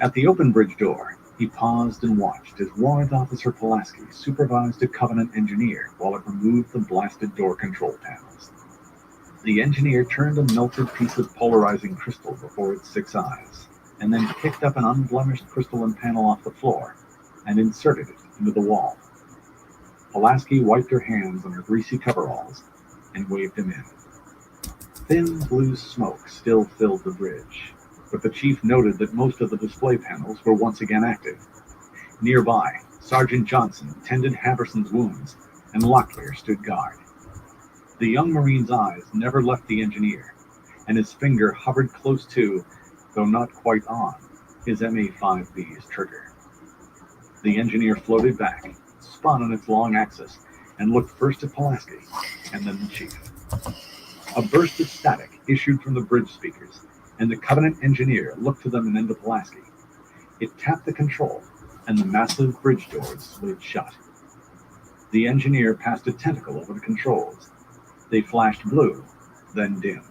At the open bridge door, he paused and watched as Warrant Officer Pulaski supervised a Covenant engineer while it removed the blasted door control panels. The engineer turned a melted piece of polarizing crystal before its 6 eyes, and then picked up an unblemished crystalline panel off the floor and inserted it into the wall. Pulaski wiped her hands on her greasy coveralls and waved him in. Thin blue smoke still filled the bridge, but the chief noted that most of the display panels were once again active. Nearby, Sergeant Johnson tended Haverson's wounds, and Locklear stood guard. The young Marine's eyes never left the engineer, and his finger hovered close to, though not quite on, his MA-5B's trigger. The engineer floated back, spun on its long axis, and looked first at Pulaski, and then the chief. A burst of static issued from the bridge speakers, and the Covenant engineer looked to them and then to Pulaski. It tapped the control, and the massive bridge doors slid shut. The engineer passed a tentacle over the controls. They flashed blue, then dimmed.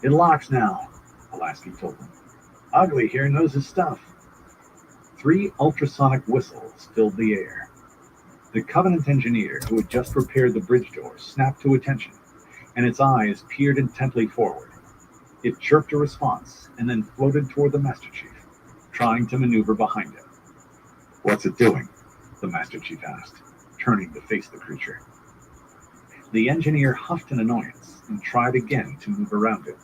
It locks now, Pulaski told them. Ugly here knows his stuff. 3 ultrasonic whistles filled the air. The Covenant engineer, who had just repaired the bridge door, snapped to attention, and its eyes peered intently forward. It chirped a response, and then floated toward the Master Chief, trying to maneuver behind him. What's it doing? The Master Chief asked, turning to face the creature. The engineer huffed in annoyance and tried again to move around it.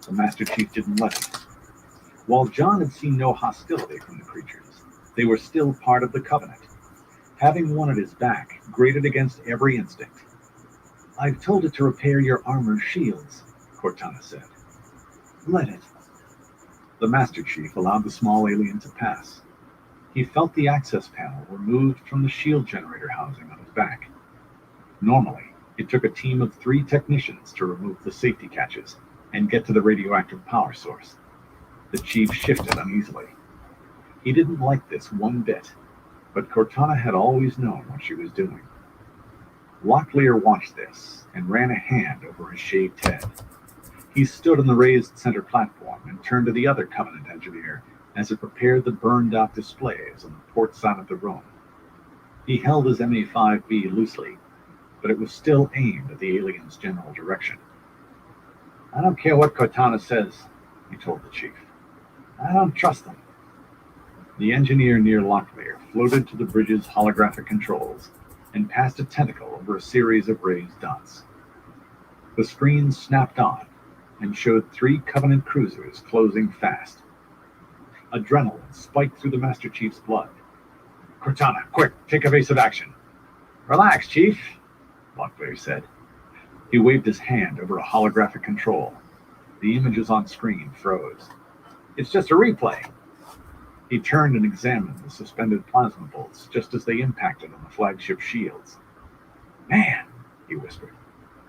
The Master Chief didn't let him. While John had seen no hostility from the creatures, they were still part of the Covenant. Having one at his back grated against every instinct. I've told it to repair your armor shields, Cortana said. Let it. The Master Chief allowed the small alien to pass. He felt the access panel removed from the shield generator housing on his back. Normally, it took a team of 3 technicians to remove the safety catches and get to the radioactive power source. The chief shifted uneasily. He didn't like this one bit, but Cortana had always known what she was doing. Locklear watched this and ran a hand over his shaved head. He stood on the raised center platform and turned to the other Covenant engineer as it repaired the burned-out displays on the port side of the room. He held his MA-5B loosely, but it was still aimed at the alien's general direction. I don't care what Cortana says, he told the chief. I don't trust them. The engineer near Locklear floated to the bridge's holographic controls and passed a tentacle over a series of raised dots. The screen snapped on and showed 3 Covenant cruisers closing fast. Adrenaline spiked through the Master Chief's blood. Cortana, quick, take evasive action. Relax, Chief, Locklear said. He waved his hand over a holographic control. The images on screen froze. It's just a replay. He turned and examined the suspended plasma bolts just as they impacted on the flagship shields. Man, he whispered,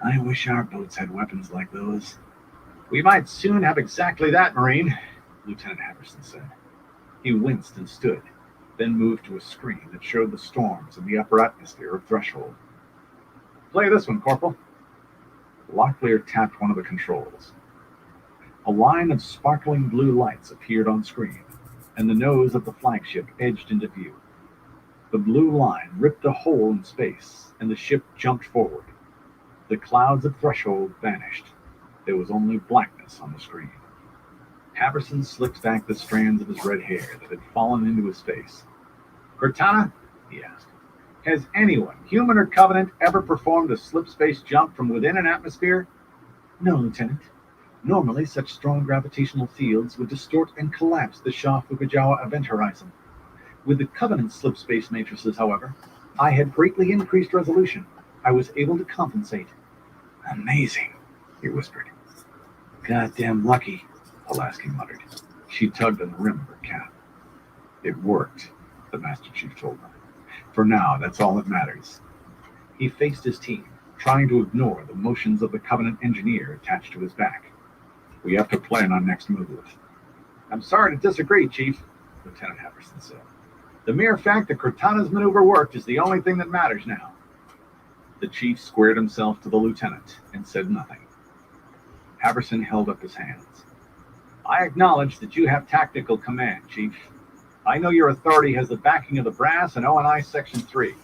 I wish our boats had weapons like those. We might soon have exactly that, Marine, Lieutenant Haverson said. He winced and stood, then moved to a screen that showed the storms in the upper atmosphere of Threshold. Play this one, Corporal. Locklear tapped one of the controls. A line of sparkling blue lights appeared on screen, and the nose of the flagship edged into view. The blue line ripped a hole in space, and the ship jumped forward. The clouds of threshold vanished. There was only blackness on the screen. Haverson slicked back the strands of his red hair that had fallen into his face. "Cortana," he asked, "has anyone, human or Covenant, ever performed a slip-space jump from within an atmosphere?" "No, Lieutenant. Normally, such strong gravitational fields would distort and collapse the Shaw-Fukugawa event horizon. With the Covenant slip-space matrices, however, I had greatly increased resolution. I was able to compensate." "Amazing," he whispered. "Goddamn lucky," Pulaski muttered. She tugged on the rim of her cap. "It worked," the Master Chief told her. "For now, that's all that matters." He faced his team, trying to ignore the motions of the Covenant engineer attached to his back. "We have to plan our next move." "I'm sorry to disagree, Chief," Lieutenant Haverson said. "The mere fact that Cortana's maneuver worked is the only thing that matters now." The Chief squared himself to the lieutenant and said nothing. Haverson held up his hands. "I acknowledge that you have tactical command, Chief. I know your authority has the backing of the brass and O&I Section 3.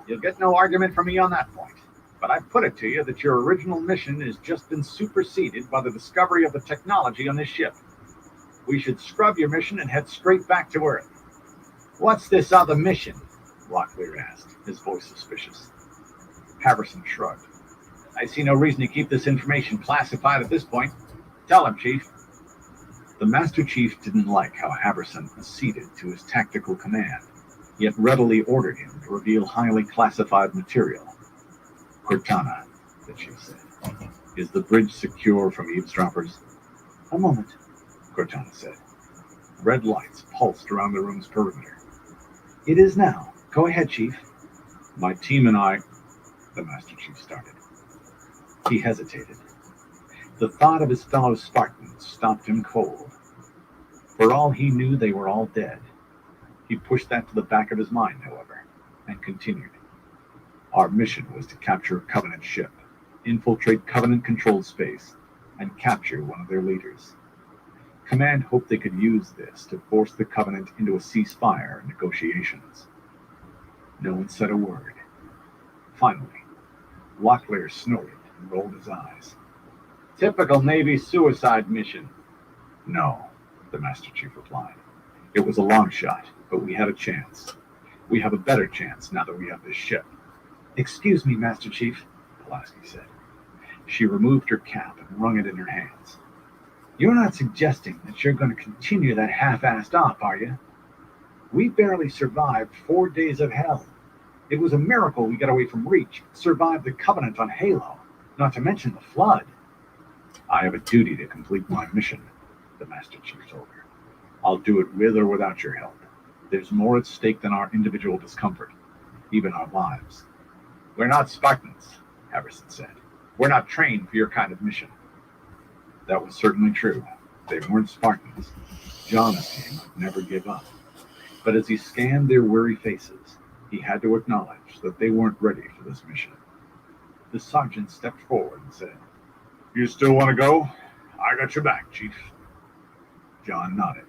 You'll get no argument from me on that point. But I put it to you that your original mission has just been superseded by the discovery of the technology on this ship. We should scrub your mission and head straight back to Earth." "What's this other mission?" Locklear asked, his voice suspicious. Haverson shrugged. "I see no reason to keep this information classified at this point. Tell him, Chief." The Master Chief didn't like how Haverson acceded to his tactical command, yet readily ordered him to reveal highly classified material. "Cortana," the Chief said, "is the bridge secure from eavesdroppers?" "A moment," Cortana said. Red lights pulsed around the room's perimeter. "It is now. Go ahead, Chief." "My team and I," the Master Chief started. He hesitated. The thought of his fellow Spartans stopped him cold. For all he knew, they were all dead. He pushed that to the back of his mind, however, and continued. "Our mission was to capture a Covenant ship, infiltrate Covenant-controlled space, and capture one of their leaders. Command hoped they could use this to force the Covenant into a ceasefire and negotiations." No one said a word. Finally, Locklear snorted and rolled his eyes. "Typical Navy suicide mission." "No," the Master Chief replied. "It was a long shot, but we had a chance. We have a better chance now that we have this ship." "Excuse me, Master Chief," Pulaski said. She removed her cap and wrung it in her hands. "You're not suggesting that you're going to continue that half-assed op, are you? We barely survived 4 days of hell. It was a miracle we got away from Reach, survived the Covenant on Halo, not to mention the Flood." "I have a duty to complete my mission," the Master Chief told her. "I'll do it with or without your help. There's more at stake than our individual discomfort, even our lives." "We're not Spartans," Haverson said. "We're not trained for your kind of mission." That was certainly true. They weren't Spartans. John's team would never give up. But as he scanned their weary faces, he had to acknowledge that they weren't ready for this mission. The sergeant stepped forward and said, "You still want to go? I got your back, Chief." John nodded,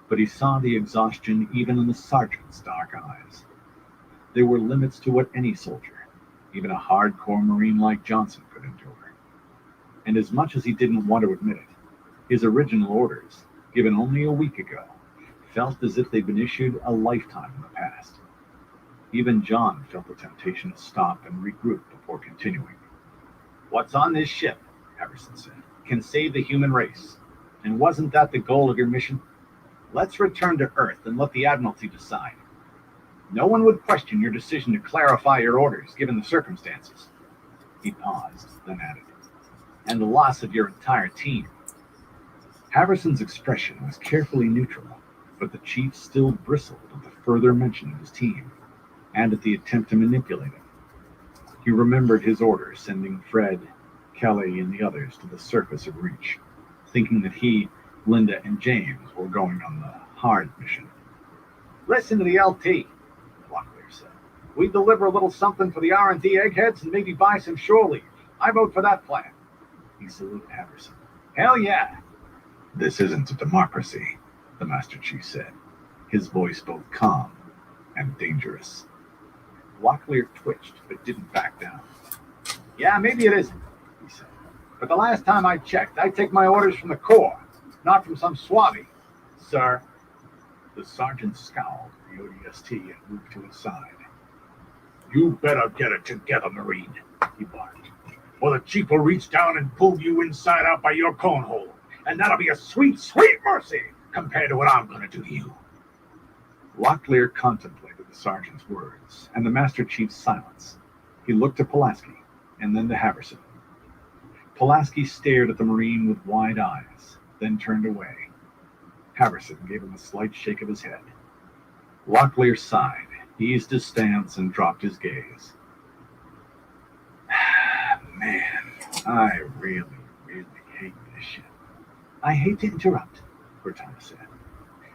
but he saw the exhaustion even in the sergeant's dark eyes. There were limits to what any soldier, even a hardcore Marine like Johnson, could endure. And as much as he didn't want to admit it, his original orders, given only a week ago, felt as if they'd been issued a lifetime in the past. Even John felt the temptation to stop and regroup before continuing. "What's on this ship," Haverson said, "can save the human race. And wasn't that the goal of your mission? Let's return to Earth and let the Admiralty decide. No one would question your decision to clarify your orders, given the circumstances." He paused, then added, "And the loss of your entire team." Haverson's expression was carefully neutral, but the Chief still bristled at the further mention of his team, and at the attempt to manipulate him. He remembered his order sending Fred, Kelly, and the others to the surface of Reach, thinking that he, Linda, and James were going on the hard mission. "Listen to the LT," Locklear said. "We deliver a little something for the R&D eggheads and maybe buy some shore leave. I vote for that plan. He saluted Harrison. Hell yeah. This isn't a democracy, the Master Chief said, his voice both calm and dangerous. Locklear twitched, but didn't back down. Yeah, maybe it isn't, he said. But the last time I checked, I take my orders from the Corps, not from some swabby. Sir. The sergeant scowled at the ODST and moved to his side. You better get it together, Marine, he barked. Or the chief will reach down and pull you inside out by your cornhole. And that'll be a sweet, sweet mercy compared to what I'm going to do to you. Locklear contemplated the sergeant's words and the Master Chief's silence. He looked at Pulaski and then to Harrison. Pulaski stared at the Marine with wide eyes, then turned away. Harrison gave him a slight shake of his head. Locklear sighed, eased his stance, and dropped his gaze. Man, I really, really hate this shit. I hate to interrupt, Cortana said,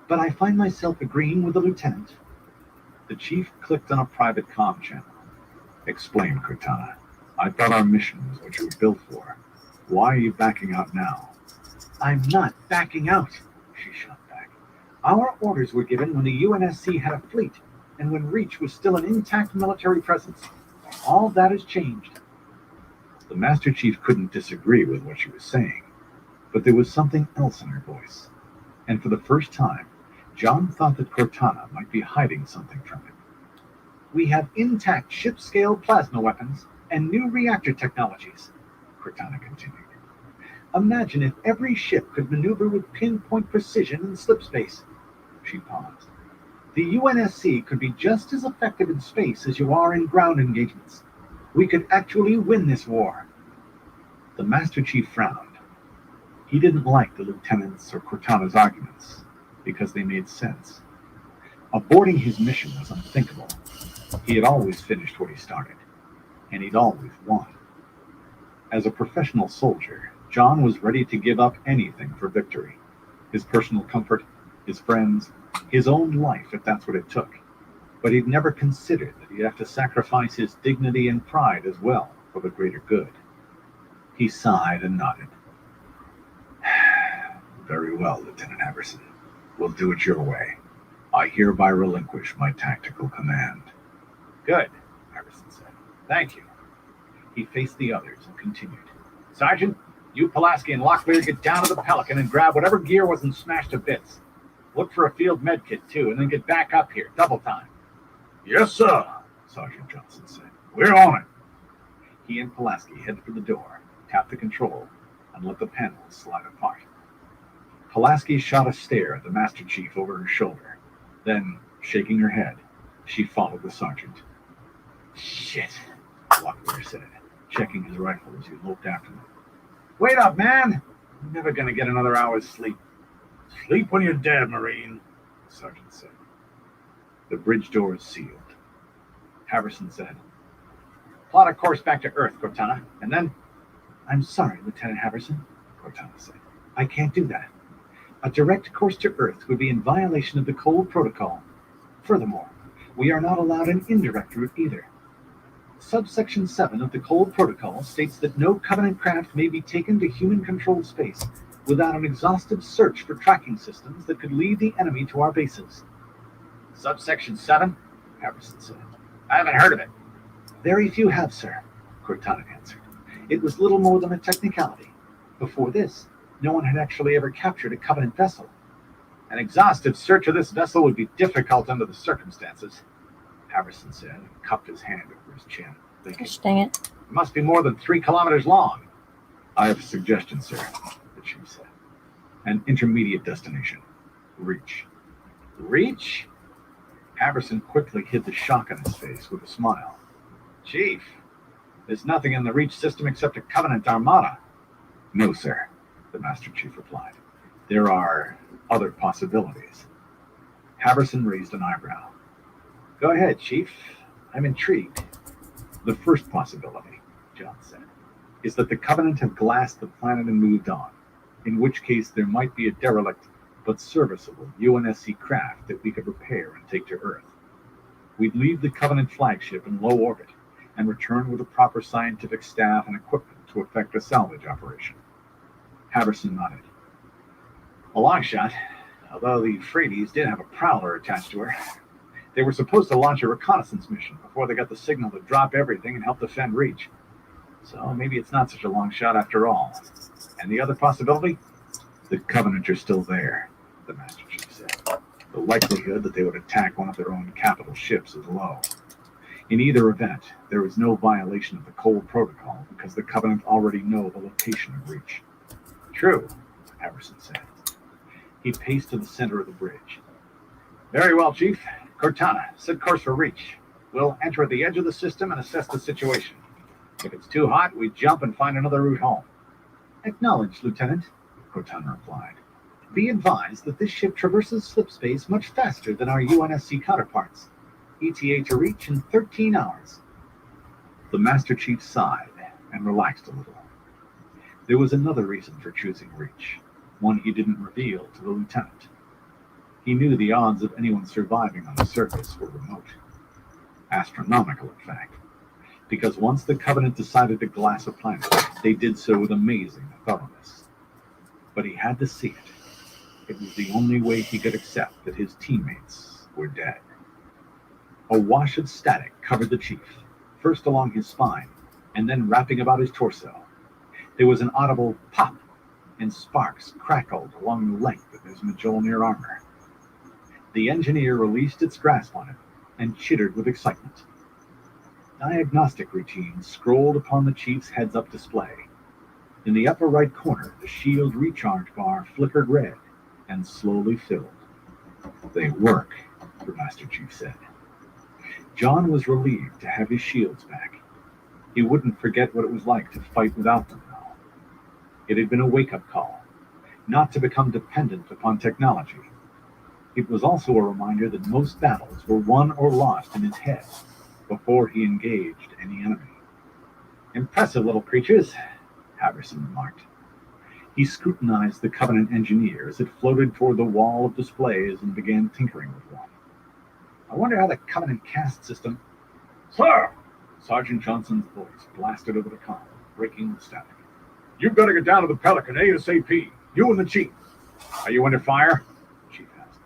but I find myself agreeing with the lieutenant. The chief clicked on a private comm channel. Explain, Cortana. I thought our mission was what you were built for. Why are you backing out now? I'm not backing out, she shot back. Our orders were given when the UNSC had a fleet, and when Reach was still an intact military presence. All that has changed. The Master Chief couldn't disagree with what she was saying, but there was something else in her voice. And for the first time, John thought that Cortana might be hiding something from him. We have intact ship-scale plasma weapons and new reactor technologies, Cortana continued. Imagine if every ship could maneuver with pinpoint precision in slip space. She paused. The UNSC could be just as effective in space as you are in ground engagements. We could actually win this war. The Master Chief frowned. He didn't like the lieutenant's or Cortana's arguments because they made sense. Aborting his mission was unthinkable. He had always finished what he started, and he'd always won. As a professional soldier, John was ready to give up anything for victory. His personal comfort, his friends, his own life, if that's what it took. But he'd never considered that he'd have to sacrifice his dignity and pride as well for the greater good. He sighed and nodded. Very well, Lieutenant Harrison. We'll do it your way. I hereby relinquish my tactical command. Good, Harrison said. Thank you. He faced the others and continued. Sergeant, you, Pulaski, and Locklear get down to the Pelican and grab whatever gear wasn't smashed to bits. Look for a field med kit, too, and then get back up here, double time. Yes, sir, Sergeant Johnson said. We're on it. He and Pulaski headed for the door, tapped the control, and let the panels slide apart. Pulaski shot a stare at the Master Chief over her shoulder. Then, shaking her head, she followed the sergeant. Shit, Locklear said, checking his rifle as he loped after them. Wait up, man! I'm never going to get another hour's sleep. Sleep when you're dead, Marine, the sergeant said. The bridge doors sealed. Harrison said, plot a course back to Earth, Cortana, and then... I'm sorry, Lieutenant Harrison, Cortana said. I can't do that. A direct course to Earth would be in violation of the Cold Protocol. Furthermore, we are not allowed an indirect route either. Subsection 7 of the Cold Protocol states that no Covenant craft may be taken to human-controlled space without an exhaustive search for tracking systems that could lead the enemy to our bases. Subsection 7? Harrison said. I haven't heard of it. Very few have, sir, Cortana answered. It was little more than a technicality. Before this, no one had actually ever captured a Covenant vessel. An exhaustive search of this vessel would be difficult under the circumstances, Harrison said, and cupped his hand over his chin, thinking, Gosh, dang it. It must be more than 3 kilometers long. I have a suggestion, sir, the chief said. An intermediate destination. Reach. Reach? Harrison quickly hid the shock on his face with a smile. Chief, there's nothing in the Reach system except a Covenant armada. No, sir, the Master Chief replied. There are other possibilities. Harrison raised an eyebrow. Go ahead, Chief. I'm intrigued. The first possibility, John said, is that the Covenant have glassed the planet and moved on, in which case there might be a derelict but serviceable UNSC craft that we could repair and take to Earth. We'd leave the Covenant flagship in low orbit and return with the proper scientific staff and equipment to effect a salvage operation. Haverson nodded. A long shot, although the Frades did have a prowler attached to her. They were supposed to launch a reconnaissance mission before they got the signal to drop everything and help defend Reach. So maybe it's not such a long shot after all. And the other possibility? The Covenant are still there, the Master Chief said. The likelihood that they would attack one of their own capital ships is low. In either event, there is no violation of the Cold Protocol because the Covenant already know the location of Reach. True, Haverson said. He paced to the center of the bridge. Very well, Chief. Cortana, set course for Reach. We'll enter at the edge of the system and assess the situation. If it's too hot, we jump and find another route home. Acknowledged, Lieutenant, Cortana replied. Be advised that this ship traverses slipspace much faster than our UNSC counterparts. ETA to Reach in 13 hours. The Master Chief sighed and relaxed a little. There was another reason for choosing Reach, one he didn't reveal to the lieutenant. He knew the odds of anyone surviving on the surface were remote. Astronomical, in fact. Because once the Covenant decided to glass a planet, they did so with amazing thoroughness. But he had to see it. It was the only way he could accept that his teammates were dead. A wash of static covered the Chief, first along his spine, and then wrapping about his torso. There was an audible pop, and sparks crackled along the length of his Mjolnir armor. The engineer released its grasp on it and chittered with excitement. Diagnostic routines scrolled upon the Chief's heads-up display. In the upper right corner, the shield recharge bar flickered red and slowly filled. They work, the Master Chief said. John was relieved to have his shields back. He wouldn't forget what it was like to fight without them now. It had been a wake-up call, not to become dependent upon technology. It was also a reminder that most battles were won or lost in his head before he engaged any enemy. Impressive little creatures, Haverson remarked. He scrutinized the Covenant engineer as it floated toward the wall of displays and began tinkering with one. I wonder how the Covenant caste system... Sir! Sergeant Johnson's voice blasted over the comm, breaking the static. You've got to get down to the Pelican ASAP. You and the Chief. Are you under fire? The Chief asked.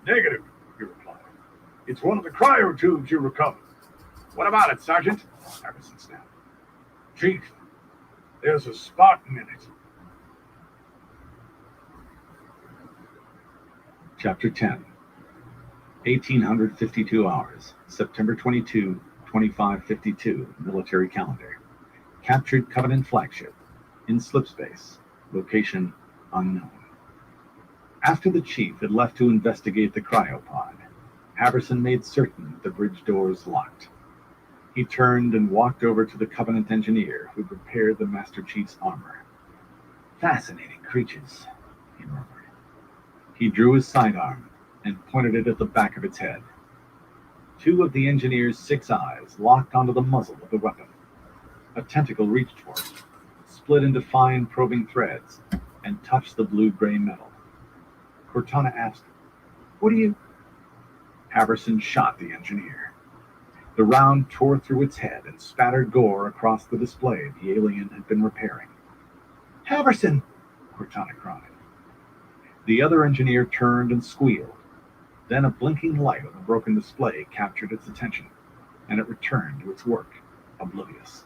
Negative, he replied. It's one of the cryo tubes you recovered. What about it, Sergeant? Haverson snapped. Chief, there's a Spartan in it. Chapter 10. 1852 hours, September 22, 2552, military calendar. Captured Covenant flagship. In slipspace. Location unknown. After the Chief had left to investigate the cryopod, Haverson made certain the bridge doors locked. He turned and walked over to the Covenant engineer who'd repaired the Master Chief's armor. Fascinating creatures, he murmured. He drew his sidearm and pointed it at the back of its head. Two of the engineer's 6 eyes locked onto the muzzle of the weapon. A tentacle reached for it, split into fine probing threads, and touched the blue-gray metal. Cortana asked, What are you... Haverson shot the engineer. The round tore through its head and spattered gore across the display the alien had been repairing. Haverson! Cortana cried. The other engineer turned and squealed. Then a blinking light on the broken display captured its attention, and it returned to its work, oblivious.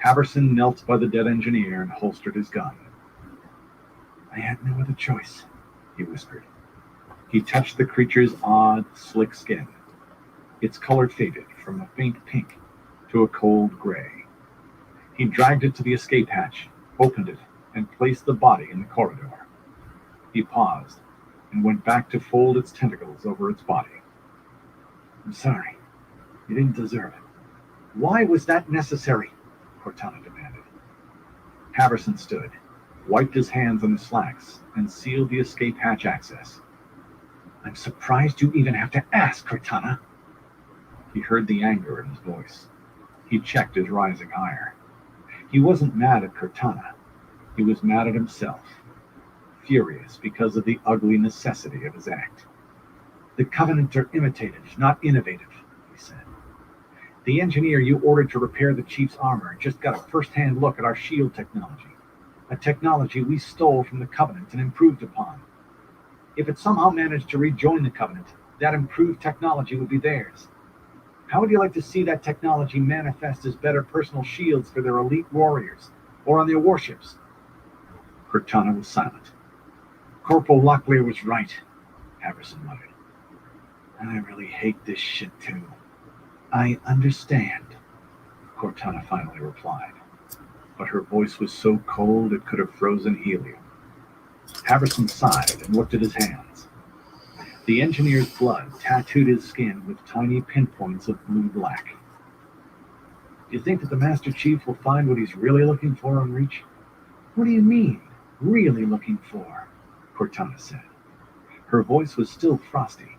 Haverson knelt by the dead engineer and holstered his gun. I had no other choice, he whispered. He touched the creature's odd, slick skin. Its color faded from a faint pink to a cold gray. He dragged it to the escape hatch, opened it, and placed the body in the corridor. He paused and went back to fold its tentacles over its body. I'm sorry. You didn't deserve it. Why was that necessary? Cortana demanded. Haverson stood, wiped his hands on the slacks, and sealed the escape hatch access. I'm surprised you even have to ask, Cortana. He heard the anger in his voice. He checked his rising ire. He wasn't mad at Cortana. He was mad at himself, furious because of the ugly necessity of his act. The Covenant are imitative, not innovative, he said. The engineer you ordered to repair the Chief's armor just got a first-hand look at our shield technology, a technology we stole from the Covenant and improved upon. If it somehow managed to rejoin the Covenant, that improved technology would be theirs. How would you like to see that technology manifest as better personal shields for their elite warriors, or on their warships? Cortana was silent. Corporal Locklear was right, Harrison muttered. I really hate this shit too. I understand, Cortana finally replied, but her voice was so cold it could have frozen helium. Harrison sighed and looked at his hands. The engineer's blood tattooed his skin with tiny pinpoints of blue-black. Do you think that the Master Chief will find what he's really looking for on Reach? What do you mean, really looking for? Cortana said. Her voice was still frosty,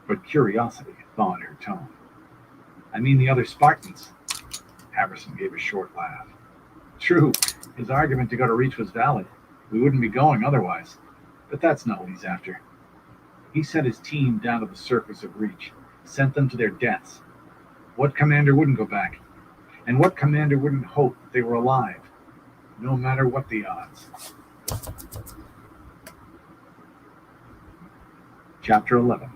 but curiosity thawed her tone. I mean the other Spartans. Harrison gave a short laugh. True, his argument to go to Reach was valid. We wouldn't be going otherwise. But that's not what he's after. He sent his team down to the surface of Reach, sent them to their deaths. What commander wouldn't go back? And what commander wouldn't hope that they were alive, no matter what the odds? Chapter 11.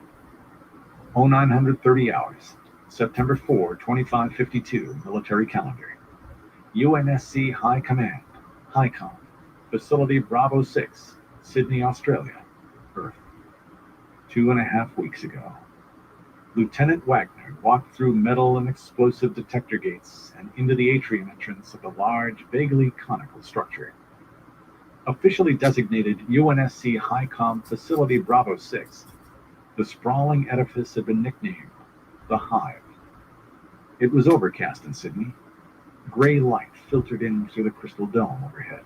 0930 hours, September 4, 2552, military calendar. UNSC High Command, HICOM, Facility Bravo 6, Sydney, Australia, Earth. 2.5 weeks ago. Lieutenant Wagner walked through metal and explosive detector gates and into the atrium entrance of the large, vaguely conical structure. Officially designated UNSC HICOM Facility Bravo 6, the sprawling edifice had been nicknamed the Hive. It was overcast in Sydney. Gray light filtered in through the crystal dome overhead.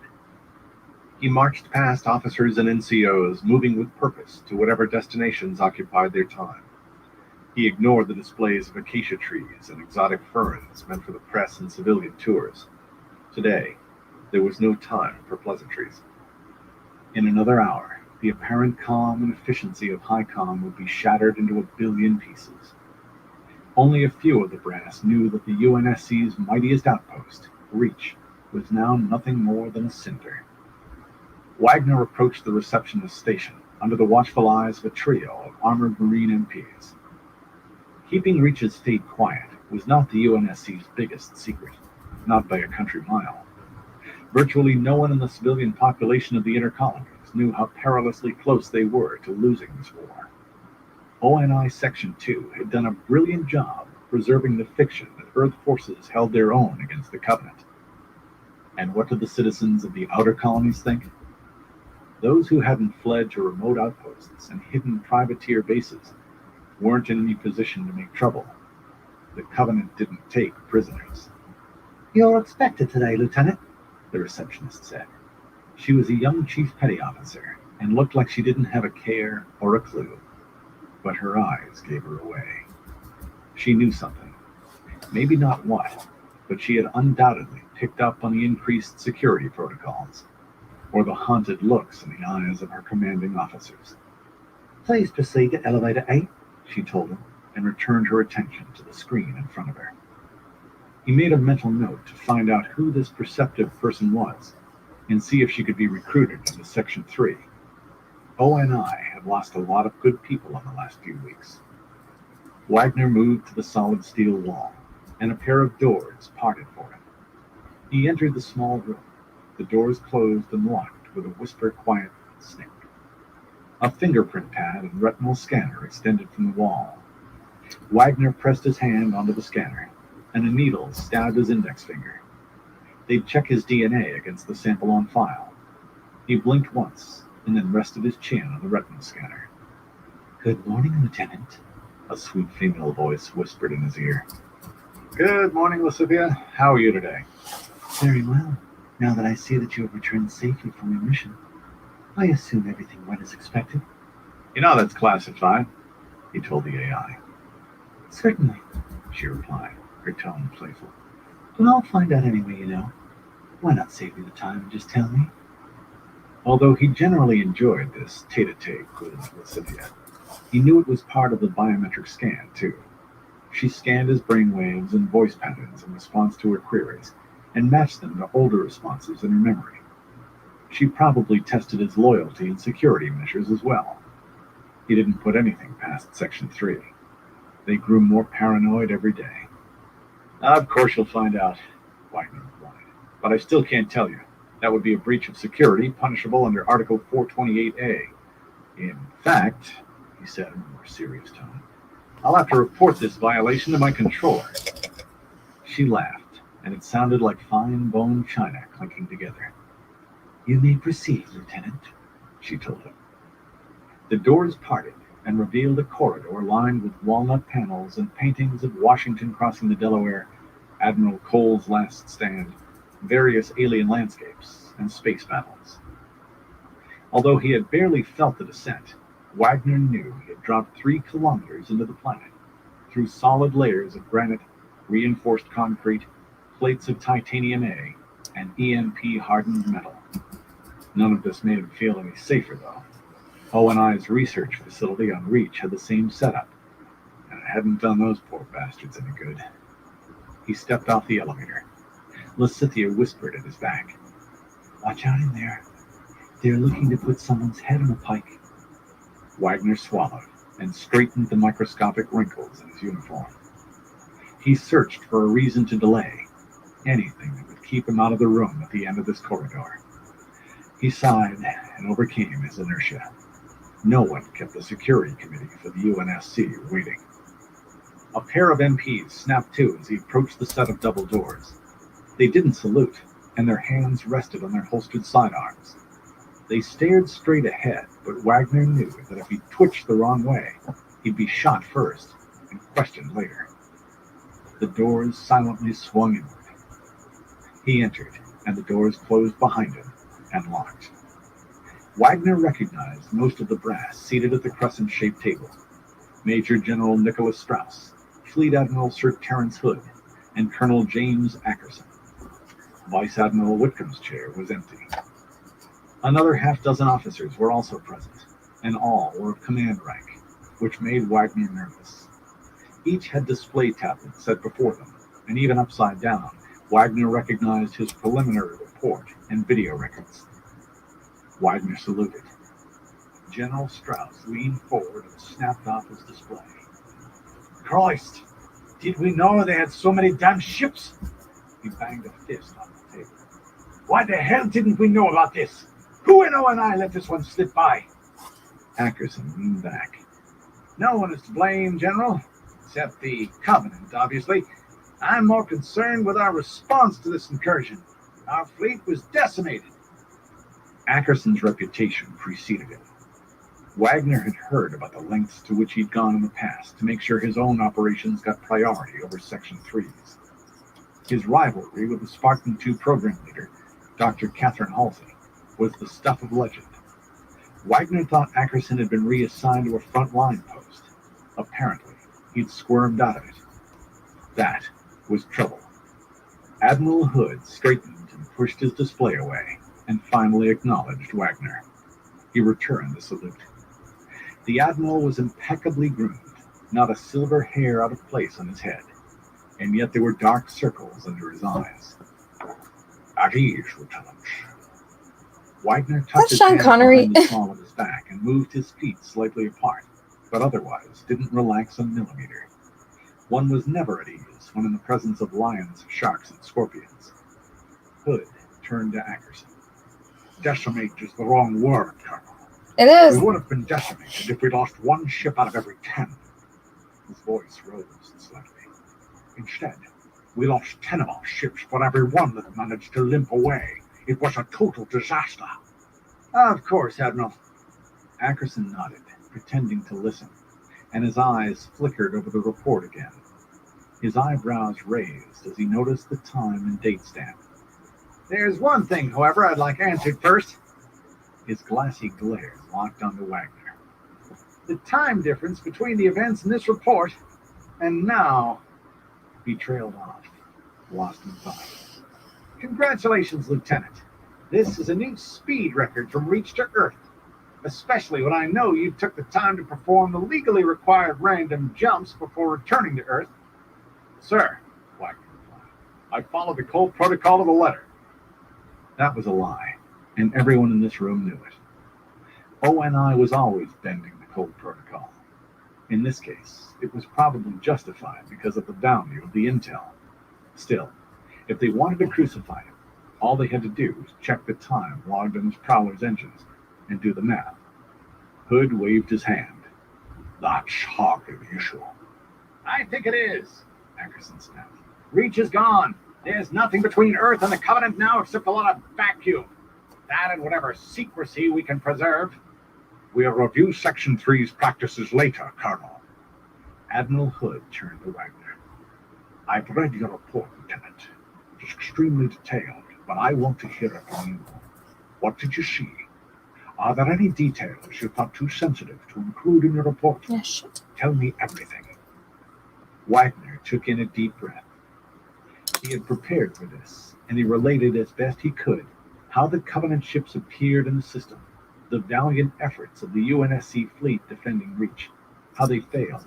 He marched past officers and NCOs, moving with purpose to whatever destinations occupied their time. He ignored the displays of acacia trees and exotic ferns meant for the press and civilian tours. Today, there was no time for pleasantries. In another hour, the apparent calm and efficiency of HICOM would be shattered into a billion pieces. Only a few of the brass knew that the UNSC's mightiest outpost, Reach, was now nothing more than a cinder. Wagner approached the receptionist station under the watchful eyes of a trio of armored Marine MPs. Keeping Reach's fate quiet was not the UNSC's biggest secret, not by a country mile. Virtually no one in the civilian population of the inner colonies knew how perilously close they were to losing this war. ONI Section 2 had done a brilliant job preserving the fiction that Earth forces held their own against the Covenant. And what did the citizens of the outer colonies think? Those who hadn't fled to remote outposts and hidden privateer bases weren't in any position to make trouble. The Covenant didn't take prisoners. You're expected today, Lieutenant, the receptionist said. She was a young chief petty officer and looked like she didn't have a care or a clue. But her eyes gave her away. She knew something. Maybe not what, but she had undoubtedly picked up on the increased security protocols, or the haunted looks in the eyes of her commanding officers. Please proceed to Elevator 8, she told him, and returned her attention to the screen in front of her. He made a mental note to find out who this perceptive person was, and see if she could be recruited into Section 3. ONI had lost a lot of good people in the last few weeks. Wagner moved to the solid steel wall, and a pair of doors parted for him. He entered the small room. The doors closed and locked with a whisper-quiet snick. A fingerprint pad and retinal scanner extended from the wall. Wagner pressed his hand onto the scanner, and a needle stabbed his index finger. They'd check his DNA against the sample on file. He blinked once, and then rested his chin on the retinal scanner. Good morning, Lieutenant, a sweet female voice whispered in his ear. Good morning, Lasithia. How are you today? Very well, now that I see that you have returned safely from your mission. I assume everything went as expected. You know that's classified, he told the AI. Certainly, she replied, her tone playful. But I'll find out anyway, you know. Why not save me the time and just tell me? Although he generally enjoyed this tete-a-tete with Lasithia, he knew it was part of the biometric scan, too. She scanned his brainwaves and voice patterns in response to her queries, and matched them to older responses in her memory. She probably tested his loyalty and security measures as well. He didn't put anything past Section 3. They grew more paranoid every day. Of course you'll find out, Wagner replied. But I still can't tell you. That would be a breach of security, punishable under Article 428A. In fact, he said in a more serious tone, I'll have to report this violation to my controller. She laughed, and it sounded like fine bone china clinking together. You may proceed, Lieutenant, she told him. The doors parted and revealed a corridor lined with walnut panels and paintings of Washington crossing the Delaware, Admiral Cole's last stand, various alien landscapes, and space battles. Although he had barely felt the descent, Wagner knew he had dropped 3 kilometers into the planet, through solid layers of granite, reinforced concrete, plates of titanium A, and EMP-hardened metal. None of this made him feel any safer, though. O&I's research facility on Reach had the same setup, and it hadn't done those poor bastards any good. He stepped off the elevator. Lysithea whispered at his back, Watch out in there. They're looking to put someone's head on a pike. Wagner swallowed and straightened the microscopic wrinkles in his uniform. He searched for a reason to delay, anything that would keep him out of the room at the end of this corridor. He sighed and overcame his inertia. No one kept the security committee for the UNSC waiting. A pair of MPs snapped to as he approached the set of double doors. They didn't salute, and their hands rested on their holstered sidearms. They stared straight ahead, but Wagner knew that if he twitched the wrong way, he'd be shot first and questioned later. The doors silently swung inward. He entered, and the doors closed behind him and locked. Wagner recognized most of the brass seated at the crescent-shaped table. Major General Nicholas Strauss, Fleet Admiral Sir Terence Hood, and Colonel James Ackerson. Vice Admiral Whitcomb's chair was empty. Another half-dozen officers were also present, and all were of command rank, which made Wagner nervous. Each had display tablets set before them, and even upside down, Wagner recognized his preliminary report and video records. Wagner saluted. General Strauss leaned forward and snapped off his display. Christ! Did we know they had so many damn ships? He banged a fist on the table. Why the hell didn't we know about this? Who in O&I let this one slip by? Ackerson leaned back. No one is to blame, General, except the Covenant, obviously. I'm more concerned with our response to this incursion. Our fleet was decimated. Ackerson's reputation preceded him. Wagner had heard about the lengths to which he'd gone in the past to make sure his own operations got priority over Section 3's. His rivalry with the Spartan 2 program leader, Dr. Catherine Halsey, was the stuff of legend. Wagner thought Ackerson had been reassigned to a front-line post. Apparently, he'd squirmed out of it. That was trouble. Admiral Hood straightened and pushed his display away, and finally acknowledged Wagner. He returned the salute. The Admiral was impeccably groomed, not a silver hair out of place on his head, and yet there were dark circles under his eyes. At ease, Lieutenant. Wagner tucked his hands behind the small of his back and moved his feet slightly apart, but otherwise didn't relax a millimeter. One was never at ease when in the presence of lions, sharks, and scorpions. Hood turned to Ackerson. Decimate is the wrong word, Colonel. It is. We would have been decimated if we lost 1 ship out of every 10. His voice rose slightly. Instead, we lost 10 of our ships for every one that managed to limp away. It was a total disaster. Of course, Admiral. Ackerson nodded, pretending to listen, and his eyes flickered over the report again. His eyebrows raised as he noticed the time and date stamp. There's one thing, however, I'd like answered first. His glassy glare locked onto Wagner. The time difference between the events in this report and now. He trailed off, lost in thought. Congratulations, Lieutenant. This is a new speed record from Reach to Earth, especially when I know you took the time to perform the legally required random jumps before returning to Earth Sir, Wagner replied, I followed the cold protocol to the letter. That was a lie, and everyone in this room knew it. ONI was always bending the cold protocol. In this case, it was probably justified because of the value of the intel. Still, if they wanted to crucify him, all they had to do was check the time logged on his Prowler's engines and do the math. Hood waved his hand. That's hardly the issue. I think it is, Ackerson snapped. Reach is gone. There's nothing between Earth and the Covenant now except a lot of vacuum. That and whatever secrecy we can preserve. We'll review Section 3's practices later, Colonel. Admiral Hood turned to Wagner. I've read your report, Lieutenant. It's extremely detailed, but I want to hear it from you. What did you see? Are there any details you thought too sensitive to include in your report? Yeah, shit. Tell me everything. Wagner took in a deep breath. He had prepared for this, and he related as best he could how the Covenant ships appeared in the system, the valiant efforts of the UNSC fleet defending Reach, how they failed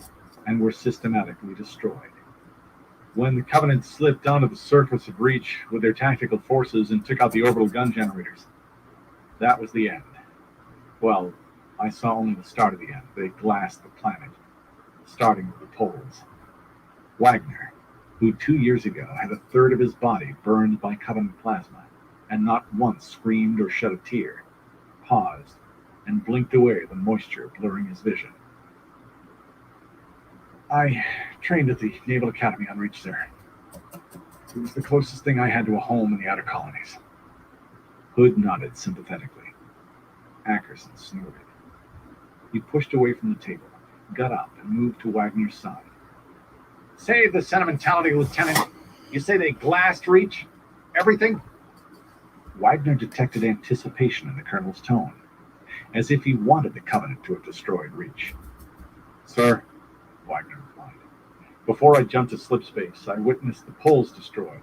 and were systematically destroyed. When the Covenant slipped onto the surface of Reach with their tactical forces and took out the orbital gun generators, that was the end. Well, I saw only the start of the end. They glassed the planet, starting with the poles. Wagner, who 2 years ago had a third of his body burned by Covenant plasma and not once screamed or shed a tear, paused and blinked away the moisture blurring his vision. I trained at the Naval Academy on Reach, sir. It was the closest thing I had to a home in the outer colonies. Hood nodded sympathetically. Ackerson snorted. He pushed away from the table, got up, and moved to Wagner's side. Save the sentimentality, Lieutenant. You say they glassed Reach? Everything? Wagner detected anticipation in the Colonel's tone, as if he wanted the Covenant to have destroyed Reach. Sir, Wagner replied, before I jumped to slipspace, I witnessed the poles destroyed,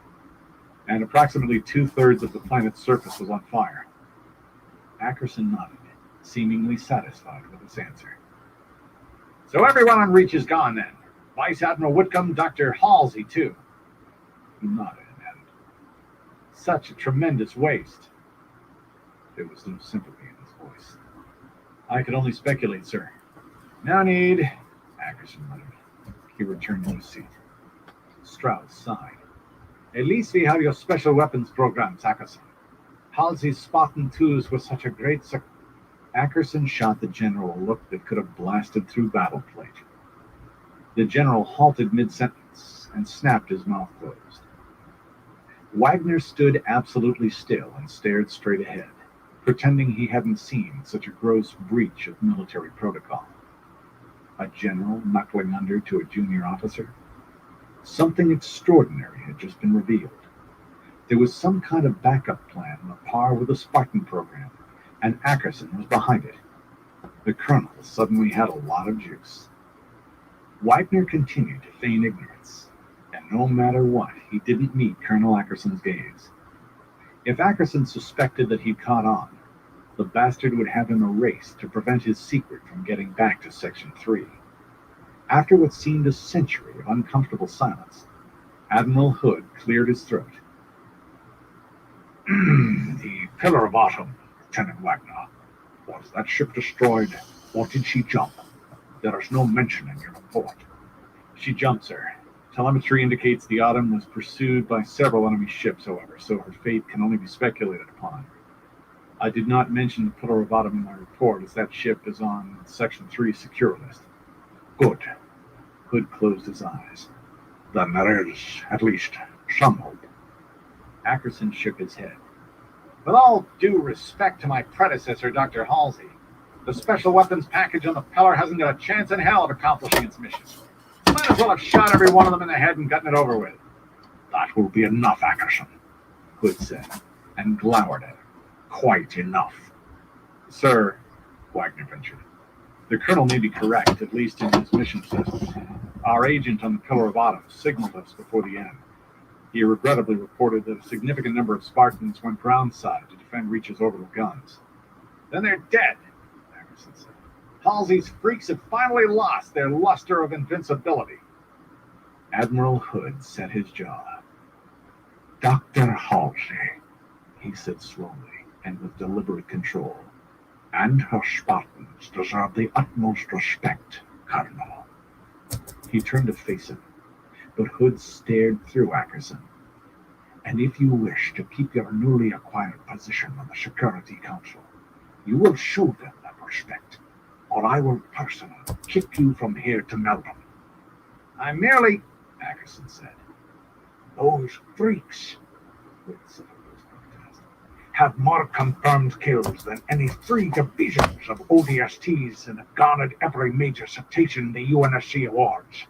and approximately 2/3 of the planet's surface was on fire. Ackerson nodded, seemingly satisfied with his answer. So everyone on Reach is gone then? Vice Admiral Whitcomb, Dr. Halsey, too. He nodded and added, such a tremendous waste. There was no sympathy in his voice. I could only speculate, sir. No need, Ackerson muttered. He returned to his seat. Strauss sighed. At least we have your special weapons programs, Ackerson. Halsey's Spartan 2s were such a great Ackerson shot the general a look that could have blasted through battle plate. The general halted mid-sentence and snapped his mouth closed. Wagner stood absolutely still and stared straight ahead, pretending he hadn't seen such a gross breach of military protocol. A general knuckling under to a junior officer? Something extraordinary had just been revealed. There was some kind of backup plan on par with the Spartan program, and Ackerson was behind it. The colonel suddenly had a lot of juice. Wagner continued to feign ignorance, and no matter what, he didn't meet Colonel Ackerson's gaze. If Ackerson suspected that he'd caught on, the bastard would have him erased to prevent his secret from getting back to Section 3. After what seemed a century of uncomfortable silence, Admiral Hood cleared his throat. The Pillar of Autumn, Lieutenant Wagner. Was that ship destroyed, or did she jump? There is no mention in your report. She jumped, sir. Telemetry indicates the Autumn was pursued by several enemy ships, however, so her fate can only be speculated upon. I did not mention the Pillar of Autumn in my report, as that ship is on Section 3 secure list. Good. Hood closed his eyes. Then there is, at least, some hope. Ackerson shook his head. With all due respect to my predecessor, Dr. Halsey, the special weapons package on the Pillar hasn't got a chance in hell of accomplishing its mission. Might as well have shot every one of them in the head and gotten it over with. That will be enough, Ackerson, Hood said, and glowered at him. Quite enough. Sir, Wagner ventured, the colonel may be correct, at least in his mission assessment. Our agent on the Pillar of Autumn signaled us before the end. He regrettably reported that a significant number of Spartans went groundside to defend Reach's orbital guns. Then they're dead, Ackerson said. Halsey's freaks have finally lost their luster of invincibility. Admiral Hood set his jaw. Dr. Halsey, he said slowly and with deliberate control, and her Spartans deserve the utmost respect, Colonel. He turned to face him, but Hood stared through Ackerson. And if you wish to keep your newly acquired position on the Security Council, you will show them that respect, or I will personally kick you from here to Melbourne. I merely, Ackerson said. Those freaks, Hood said with protest, have more confirmed kills than any 3 divisions of ODSTs and have garnered every major citation in the UNSC awards.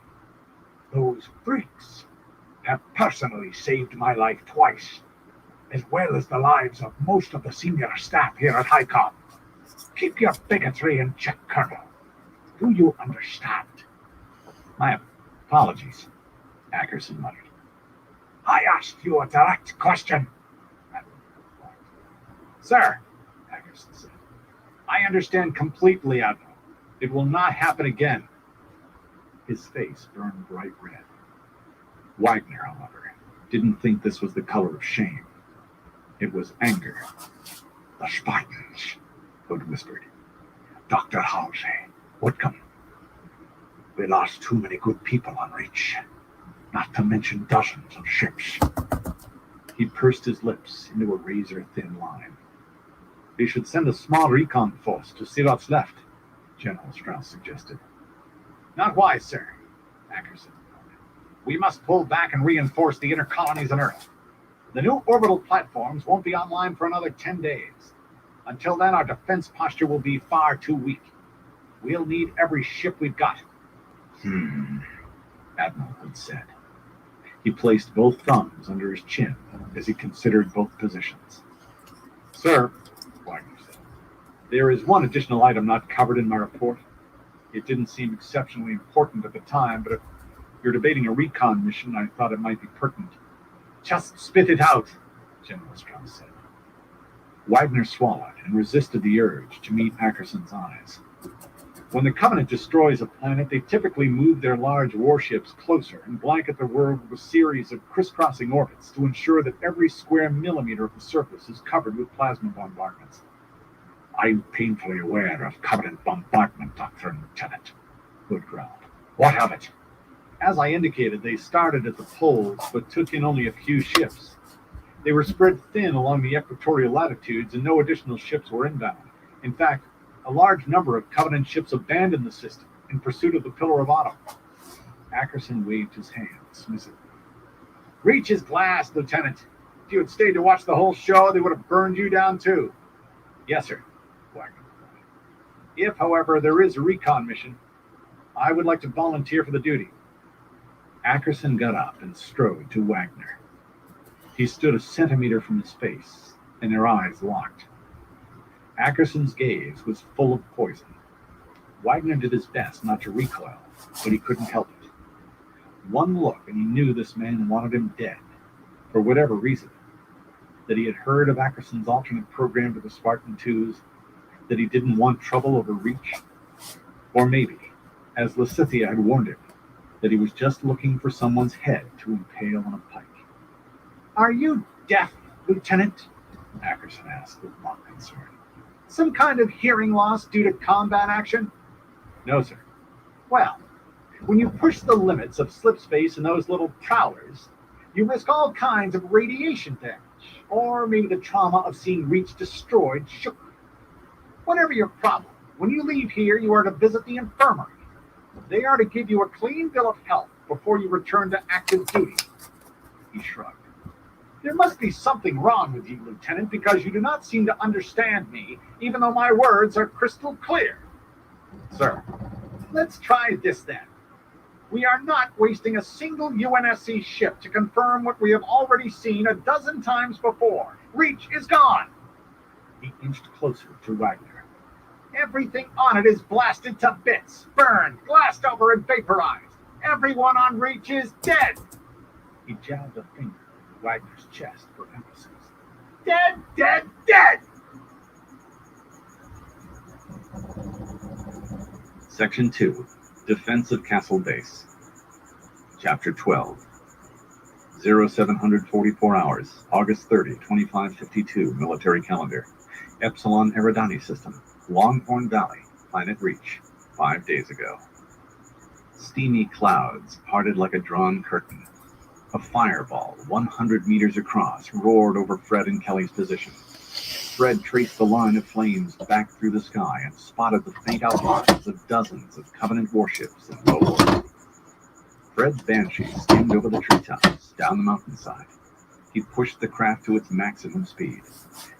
Those freaks have personally saved my life twice, as well as the lives of most of the senior staff here at HICOM. Keep your bigotry in check, Colonel. Do you understand? My apologies, Ackerson muttered. I asked you a direct question. Sir, Ackerson said, I understand completely, Admiral. It will not happen again. His face burned bright red. Wagner, however, didn't think this was the color of shame. It was anger. The Spartans, Hood whispered. Dr. Halsey, Whitcomb. We lost too many good people on Reach, not to mention dozens of ships. He pursed his lips into a razor-thin line. We should send a small recon force to see what's left, General Strauss suggested. Not wise, sir, Ackerson. We must pull back and reinforce the inner colonies on Earth. The new orbital platforms won't be online for another 10 days. Until then, our defense posture will be far too weak. We'll need every ship we've got. Admiral Hood said. He placed both thumbs under his chin as he considered both positions. Sir, Wagner said, there is one additional item not covered in my report. It didn't seem exceptionally important at the time, but if you're debating a recon mission, I thought it might be pertinent. Just spit it out, General Strauss said. Wagner swallowed and resisted the urge to meet Ackerson's eyes. When the Covenant destroys a planet, they typically move their large warships closer and blanket the world with a series of crisscrossing orbits to ensure that every square millimeter of the surface is covered with plasma bombardments. I'm painfully aware of Covenant bombardment doctrine, Lieutenant, Hood growled. What of it? As I indicated, they started at the poles, but took in only a few ships. They were spread thin along the equatorial latitudes, and no additional ships were inbound. In fact, a large number of Covenant ships abandoned the system in pursuit of the Pillar of Autumn. Ackerson waved his hand dismissively. Reach is glass, Lieutenant. If you had stayed to watch the whole show, they would have burned you down too. Yes, sir, Wagner replied. If, however, there is a recon mission, I would like to volunteer for the duty. Ackerson got up and strode to Wagner. He stood a centimeter from his face, and their eyes locked. Ackerson's gaze was full of poison. Wagner did his best not to recoil, but he couldn't help it. One look, and he knew this man wanted him dead, for whatever reason. That he had heard of Ackerson's alternate program to the Spartan IIs, that he didn't want trouble over Reach, or maybe, as Lysithea had warned him, that he was just looking for someone's head to impale on a pike. Are you deaf, Lieutenant? Ackerson asked with mock concern. Some kind of hearing loss due to combat action? No, sir. Well, when you push the limits of slipspace in those little prowlers, you risk all kinds of radiation damage, or maybe the trauma of seeing Reach destroyed shook. Whatever your problem, when you leave here, you are to visit the infirmary. They are to give you a clean bill of health before you return to active duty. He shrugged. There must be something wrong with you, Lieutenant, because you do not seem to understand me, even though my words are crystal clear. Sir, let's try this then. We are not wasting a single UNSC ship to confirm what we have already seen a dozen times before. Reach is gone. He inched closer to Wagner. Everything on it is blasted to bits, burned, glassed over, and vaporized. Everyone on Reach is dead. He jabbed a finger into Wagner's chest for emphasis. Dead, dead, dead! Section 2. Defense of Castle Base. Chapter 12. 0744 hours, August 30, 2552, military calendar. Epsilon Eridani system, Longhorn Valley, planet Reach, 5 days ago. Steamy clouds parted like a drawn curtain. A fireball, 100 meters across, roared over Fred and Kelly's position. Fred traced the line of flames back through the sky and spotted the faint outlines of dozens of Covenant warships in low orbit. Fred's Banshee skimmed over the treetops, down the mountainside. He pushed the craft to its maximum speed.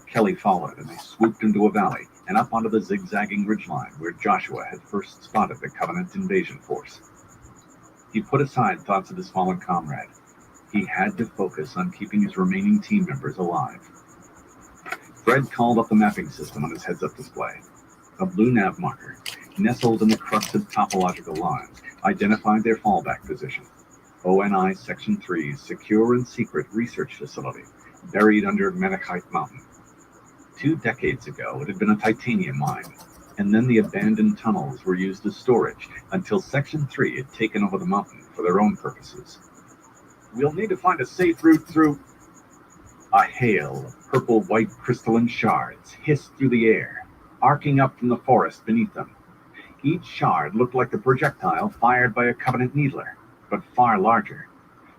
Kelly followed, and they swooped into a valley and up onto the zigzagging ridgeline where Joshua had first spotted the Covenant invasion force. He put aside thoughts of his fallen comrade. He had to focus on keeping his remaining team members alive. Fred called up the mapping system on his heads-up display. A blue nav marker, nestled in the crusted topological lines, identified their fallback position. ONI Section 3's secure and secret research facility, buried under Menachite Mountain. 2 decades ago, it had been a titanium mine, and then the abandoned tunnels were used as storage until Section 3 had taken over the mountain for their own purposes. We'll need to find a safe route through... A hail of purple-white crystalline shards hissed through the air, arcing up from the forest beneath them. Each shard looked like the projectile fired by a Covenant needler, but far larger.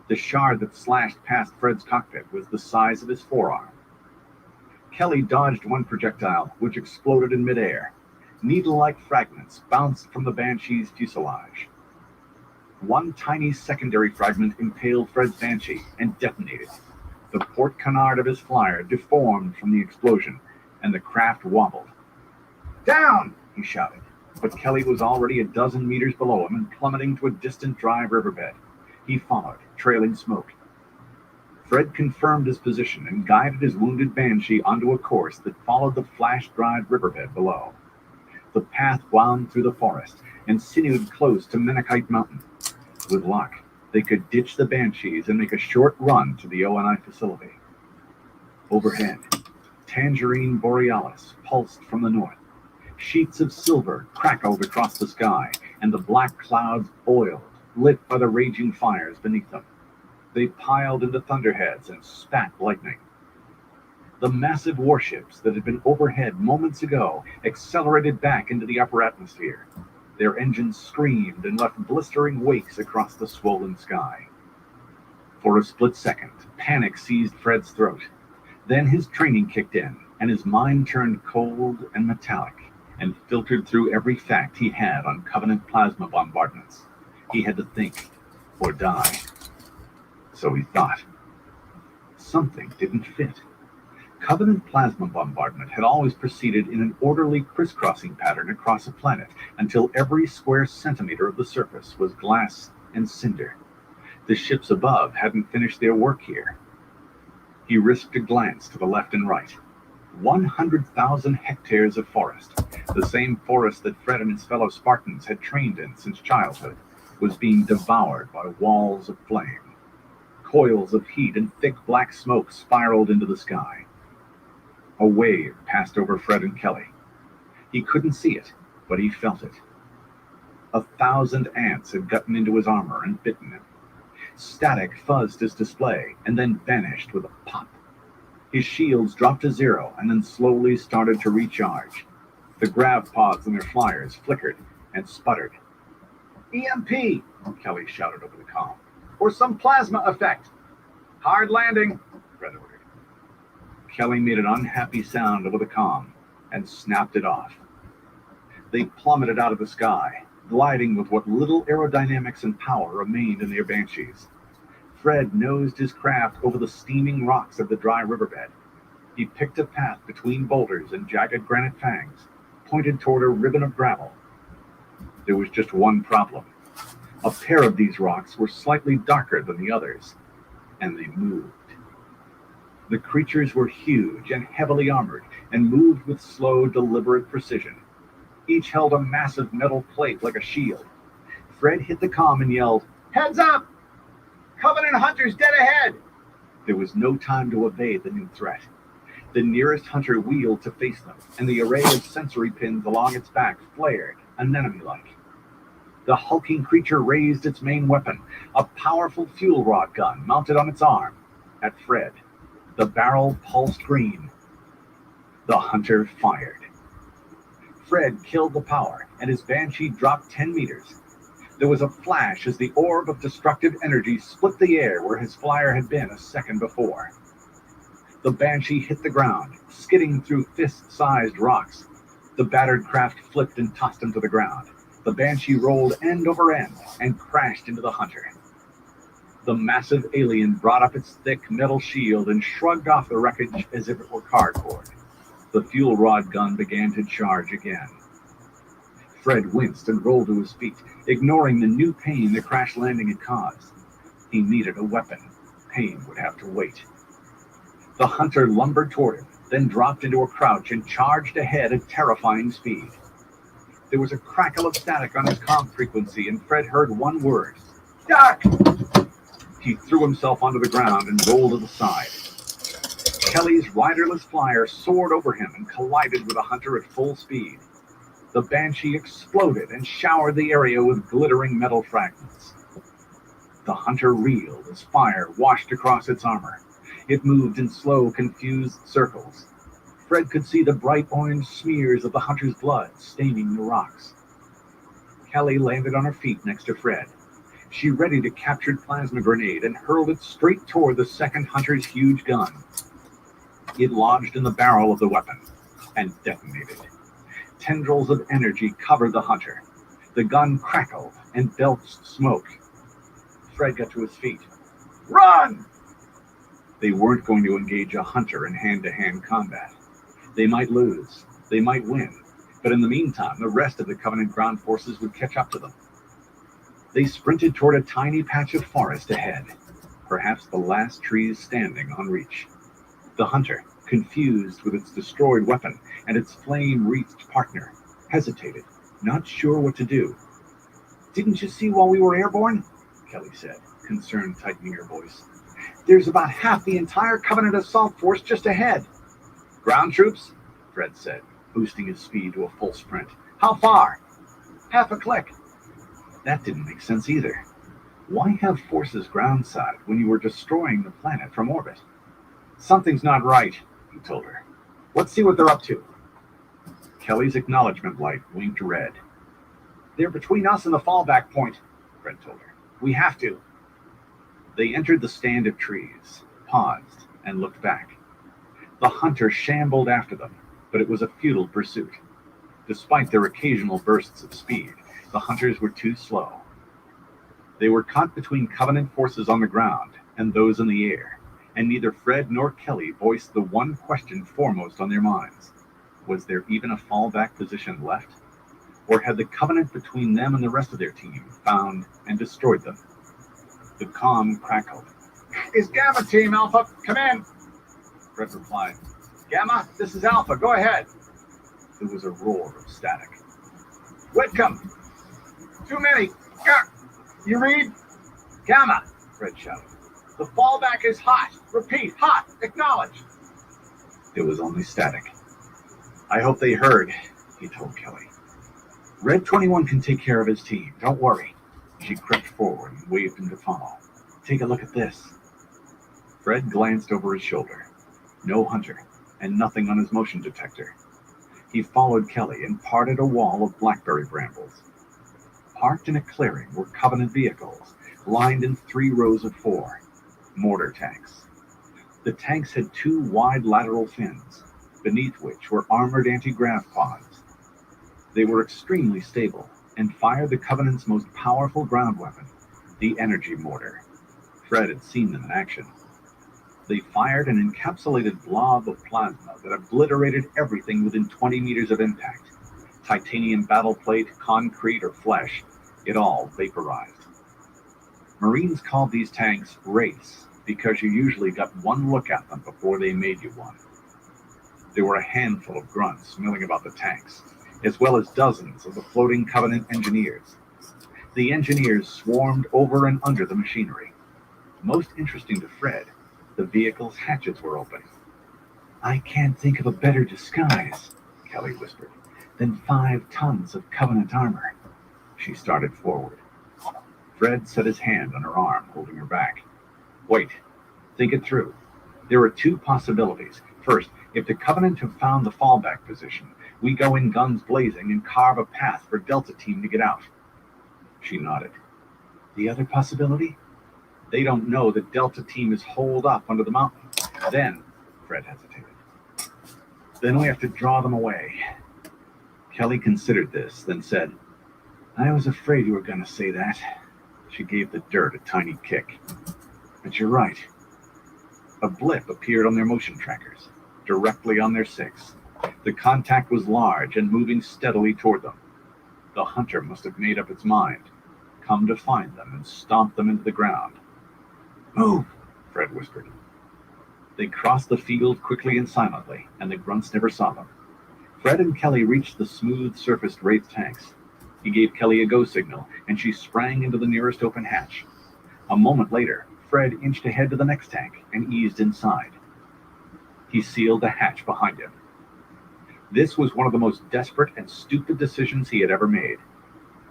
The shard that slashed past Fred's cockpit was the size of his forearm. Kelly dodged one projectile, which exploded in midair. Needle-like fragments bounced from the Banshee's fuselage. One tiny secondary fragment impaled Fred's Banshee and detonated. The port canard of his flyer deformed from the explosion, and the craft wobbled. "Down!" he shouted, but Kelly was already a dozen meters below him and plummeting to a distant dry riverbed. He followed, trailing smoke. Fred confirmed his position and guided his wounded Banshee onto a course that followed the flash-dried riverbed below. The path wound through the forest and sinued close to Menachite Mountain. With luck, they could ditch the Banshees and make a short run to the ONI facility. Overhead, Tangerine Borealis pulsed from the north. Sheets of silver crackled across the sky, and the black clouds boiled, lit by the raging fires beneath them. They piled into thunderheads and spat lightning. The massive warships that had been overhead moments ago accelerated back into the upper atmosphere. Their engines screamed and left blistering wakes across the swollen sky. For a split second, panic seized Fred's throat. Then his training kicked in, and his mind turned cold and metallic, and filtered through every fact he had on Covenant plasma bombardments. He had to think, or die. So he thought. Something didn't fit. Covenant plasma bombardment had always proceeded in an orderly crisscrossing pattern across a planet until every square centimeter of the surface was glass and cinder. The ships above hadn't finished their work here. He risked a glance to the left and right. 100,000 hectares of forest, the same forest that Fred and his fellow Spartans had trained in since childhood, was being devoured by walls of flame. Coils of heat and thick black smoke spiraled into the sky. A wave passed over Fred and Kelly. He couldn't see it, but he felt it. 1,000 ants had gotten into his armor and bitten him. Static fuzzed his display and then vanished with a pop. His shields dropped to zero and then slowly started to recharge. The grav pods in their flyers flickered and sputtered. "EMP!" Kelly shouted over the comm. "Or some plasma effect!" "Hard landing!" Fred ordered. Kelly made an unhappy sound over the comm and snapped it off. They plummeted out of the sky, gliding with what little aerodynamics and power remained in their Banshees. Fred nosed his craft over the steaming rocks of the dry riverbed. He picked a path between boulders and jagged granite fangs, pointed toward a ribbon of gravel. There was just one problem. A pair of these rocks were slightly darker than the others, and they moved. The creatures were huge and heavily armored and moved with slow, deliberate precision. Each held a massive metal plate like a shield. Fred hit the comm and yelled, "Heads up! Covenant hunters dead ahead!" There was no time to evade the new threat. The nearest hunter wheeled to face them, and the array of sensory pins along its back flared, anemone-like. The hulking creature raised its main weapon, a powerful fuel rod gun mounted on its arm, at Fred. The barrel pulsed green. The hunter fired. Fred killed the power, and his Banshee dropped 10 meters. There was a flash as the orb of destructive energy split the air where his flyer had been a second before. The Banshee hit the ground, skidding through fist-sized rocks. The battered craft flipped and tossed him to the ground. The Banshee rolled end over end and crashed into the hunter. The massive alien brought up its thick metal shield and shrugged off the wreckage as if it were cardboard. The fuel rod gun began to charge again. Fred winced and rolled to his feet, ignoring the new pain the crash landing had caused. He needed a weapon. Pain would have to wait. The hunter lumbered toward him, then dropped into a crouch and charged ahead at terrifying speed. There was a crackle of static on his comm frequency, and Fred heard one word. Duck! He threw himself onto the ground and rolled to the side. Kelly's riderless flyer soared over him and collided with the hunter at full speed. The Banshee exploded and showered the area with glittering metal fragments. The hunter reeled as fire washed across its armor. It moved in slow, confused circles. Fred could see the bright orange smears of the hunter's blood staining the rocks. Kelly landed on her feet next to Fred. She readied a captured plasma grenade and hurled it straight toward the second hunter's huge gun. It lodged in the barrel of the weapon and detonated. Tendrils of energy covered the hunter. The gun crackled and belched smoke. Fred got to his feet. Run! They weren't going to engage a hunter in hand-to-hand combat. They might lose. They might win. But in the meantime, the rest of the Covenant ground forces would catch up to them. They sprinted toward a tiny patch of forest ahead, perhaps the last trees standing on reach. The hunter, confused with its destroyed weapon and its flame-wreathed partner, hesitated, not sure what to do. Didn't you see while we were airborne? Kelly said, concern tightening her voice. There's about half the entire Covenant assault force just ahead. Ground troops? Fred said, boosting his speed to a full sprint. How far? Half a click. That didn't make sense either. Why have forces groundside when you were destroying the planet from orbit? Something's not right, he told her. Let's see what they're up to. Kelly's acknowledgement light winked red. They're between us and the fallback point, Fred told her. We have to. They entered the stand of trees, paused, and looked back. The hunter shambled after them, but it was a futile pursuit. Despite their occasional bursts of speed, the hunters were too slow. They were caught between Covenant forces on the ground and those in the air, and neither Fred nor Kelly voiced the one question foremost on their minds. Was there even a fallback position left? Or had the Covenant between them and the rest of their team found and destroyed them? The comm crackled. Is Gamma Team Alpha? Come in! Fred replied. Gamma, this is Alpha. Go ahead. There was a roar of static. Whitcomb! Too many! You read? Gamma! Fred shouted. The fallback is hot. Repeat, hot. Acknowledge. It was only static. I hope they heard, he told Kelly. Red 21 can take care of his team. Don't worry. She crept forward and waved him to follow. Take a look at this. Fred glanced over his shoulder. No hunter, and nothing on his motion detector. He followed Kelly and parted a wall of blackberry brambles. Parked in a clearing were Covenant vehicles, lined in 3 rows of 4. Mortar tanks. The tanks had 2 wide lateral fins, beneath which were armored anti-grav pods. They were extremely stable and fired the Covenant's most powerful ground weapon, the energy mortar. Fred had seen them in action. They fired an encapsulated blob of plasma that obliterated everything within 20 meters of impact. Titanium battle plate, concrete, or flesh, it all vaporized. Marines called these tanks Wraiths because you usually got one look at them before they made you one. There were a handful of grunts milling about the tanks, as well as dozens of the floating Covenant engineers. The engineers swarmed over and under the machinery. Most interesting to Fred, the vehicle's hatches were open. I can't think of a better disguise, Kelly whispered, than 5 tons of Covenant armor. She started forward. Fred set his hand on her arm, holding her back. Wait. Think it through. There are two possibilities. First, if the Covenant have found the fallback position, we go in guns blazing and carve a path for Delta Team to get out. She nodded. The other possibility? They don't know that Delta Team is holed up under the mountain. Then, Fred hesitated. Then we have to draw them away. Kelly considered this, then said, I was afraid you were going to say that. She gave the dirt a tiny kick. But you're right. A blip appeared on their motion trackers, directly on their 6. The contact was large and moving steadily toward them. The hunter must have made up its mind, come to find them and stomp them into the ground. Move, Fred whispered. They crossed the field quickly and silently, and the grunts never saw them. Fred and Kelly reached the smooth-surfaced Wraith tanks. He gave Kelly a go signal, and she sprang into the nearest open hatch. A moment later, Fred inched ahead to the next tank and eased inside. He sealed the hatch behind him. This was one of the most desperate and stupid decisions he had ever made.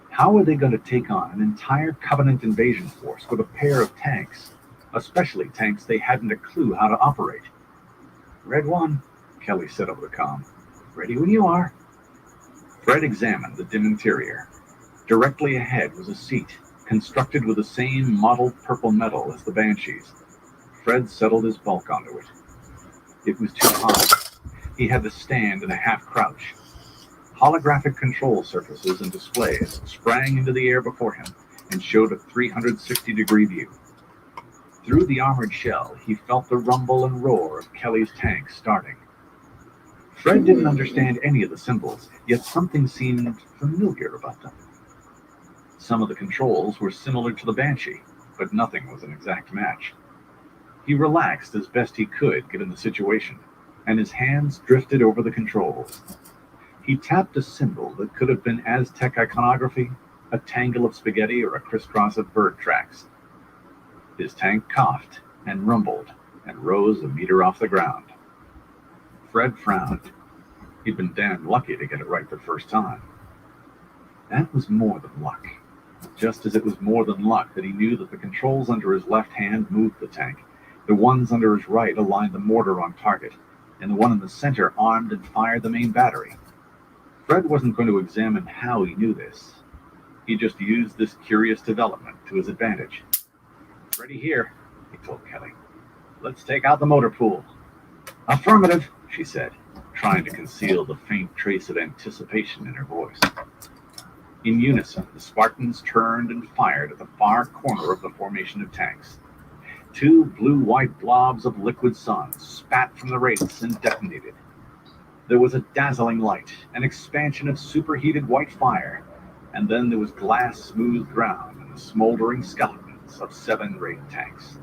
How were they going to take on an entire Covenant invasion force with a pair of tanks, especially tanks they hadn't a clue how to operate? Red 1, Kelly said over the comm. Ready when you are. Fred examined the dim interior. Directly ahead was a seat, constructed with the same mottled purple metal as the Banshees. Fred settled his bulk onto it. It was too high. He had to stand in a half-crouch. Holographic control surfaces and displays sprang into the air before him and showed a 360-degree view. Through the armored shell, he felt the rumble and roar of Kelly's tank starting. Fred didn't understand any of the symbols, yet something seemed familiar about them. Some of the controls were similar to the Banshee, but nothing was an exact match. He relaxed as best he could given the situation, and his hands drifted over the controls. He tapped a symbol that could have been Aztec iconography, a tangle of spaghetti, or a crisscross of bird tracks. His tank coughed and rumbled and rose a meter off the ground. Fred frowned. He'd been damn lucky to get it right the first time. That was more than luck. Just as it was more than luck that he knew that the controls under his left hand moved the tank. The ones under his right aligned the mortar on target, and the one in the center armed and fired the main battery. Fred wasn't going to examine how he knew this. He just used this curious development to his advantage. Ready here, he told Kelly. Let's take out the motor pool. Affirmative, she said, trying to conceal the faint trace of anticipation in her voice. In unison, the Spartans turned and fired at the far corner of the formation of tanks. 2 blue-white blobs of liquid sun spat from the wraiths and detonated. There was a dazzling light, an expansion of superheated white fire, and then there was glass-smooth ground and the smoldering skeletons of 7 Wraith tanks.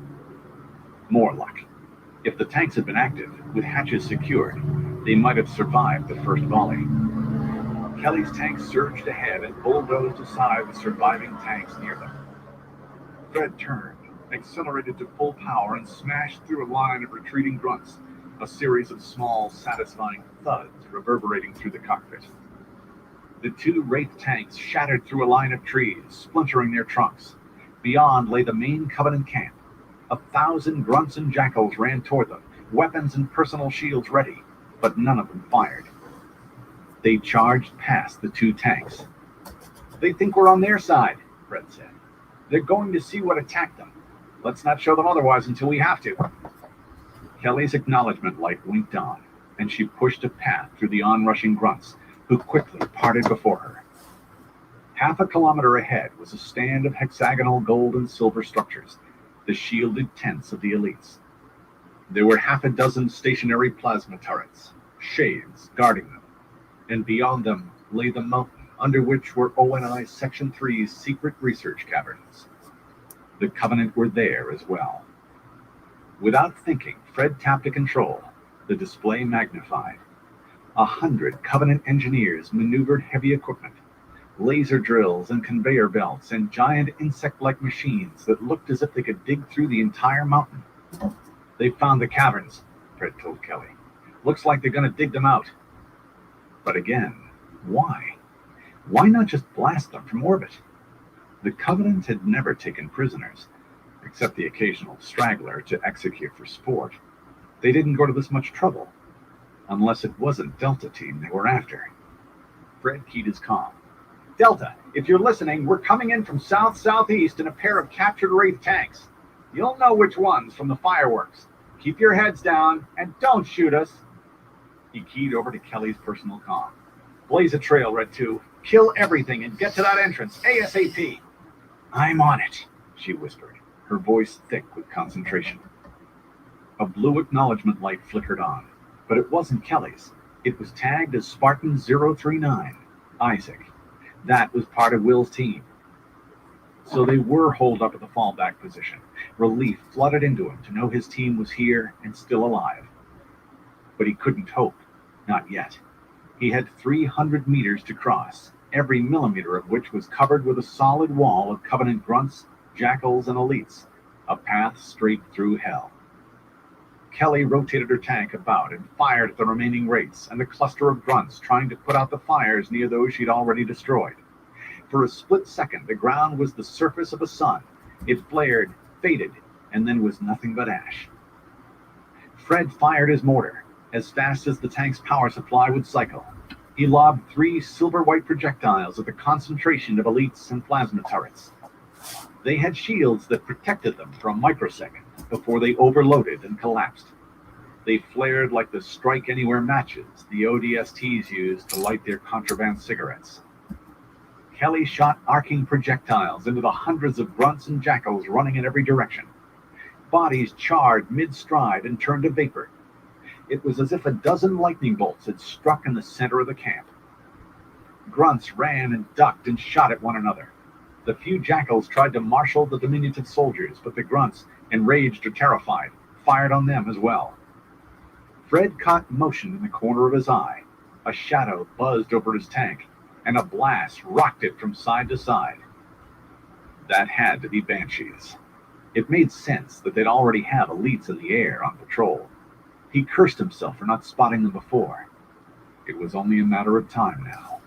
More luck. If the tanks had been active, with hatches secured, they might have survived the first volley. Kelly's tank surged ahead and bulldozed aside the surviving tanks near them. Fred turned, accelerated to full power, and smashed through a line of retreating grunts, a series of small, satisfying thuds reverberating through the cockpit. The 2 Wraith tanks shattered through a line of trees, splintering their trunks. Beyond lay the main Covenant camp. 1,000 grunts and jackals ran toward them, weapons and personal shields ready, but none of them fired. They charged past the 2 tanks. They think we're on their side, Fred said. They're going to see what attacked them. Let's not show them otherwise until we have to. Kelly's acknowledgement light winked on, and she pushed a path through the onrushing grunts, who quickly parted before her. Half a kilometer ahead was a stand of hexagonal gold and silver structures, the shielded tents of the elites. There were half a dozen stationary plasma turrets, shades guarding them, and beyond them lay the mountain under which were ONI Section 3's secret research caverns. The Covenant were there as well. Without thinking, Fred tapped a control. The display magnified. 100 Covenant engineers maneuvered heavy equipment, laser drills and conveyor belts and giant insect-like machines that looked as if they could dig through the entire mountain. They found the caverns, Fred told Kelly. Looks like they're going to dig them out. But again, why? Why not just blast them from orbit? The Covenant had never taken prisoners, except the occasional straggler to execute for sport. They didn't go to this much trouble, unless it wasn't Delta Team they were after. Fred keyed his comm. Delta, if you're listening, we're coming in from south-southeast in a pair of captured Wraith tanks. You'll know which ones from the fireworks. Keep your heads down and don't shoot us. He keyed over to Kelly's personal comm. Blaze a trail, Red 2. Kill everything and get to that entrance ASAP. I'm on it, she whispered, her voice thick with concentration. A blue acknowledgement light flickered on, but it wasn't Kelly's. It was tagged as Spartan 039, Isaac. That was part of Will's team. So they were holed up at the fallback position. Relief flooded into him to know his team was here and still alive. But he couldn't hope, not yet. He had 300 meters to cross, every millimeter of which was covered with a solid wall of Covenant grunts, jackals, and elites, a path straight through hell. Kelly rotated her tank about and fired at the remaining wraiths and the cluster of grunts trying to put out the fires near those she'd already destroyed. For a split second, the ground was the surface of a sun. It flared, faded, and then was nothing but ash. Fred fired his mortar, as fast as the tank's power supply would cycle. He lobbed 3 silver-white projectiles at the concentration of elites and plasma turrets. They had shields that protected them for a microsecond before they overloaded and collapsed. They flared like the strike-anywhere matches the ODSTs used to light their contraband cigarettes. Kelly shot arcing projectiles into the hundreds of grunts and jackals running in every direction. Bodies charred mid-stride and turned to vapor. It was as if a dozen lightning bolts had struck in the center of the camp. Grunts ran and ducked and shot at one another. The few jackals tried to marshal the diminutive soldiers, but the grunts, enraged or terrified, fired on them as well. Fred caught motion in the corner of his eye. A shadow buzzed over his tank, and a blast rocked it from side to side. That had to be Banshees. It made sense that they'd already have elites in the air on patrol. He cursed himself for not spotting them before. It was only a matter of time now.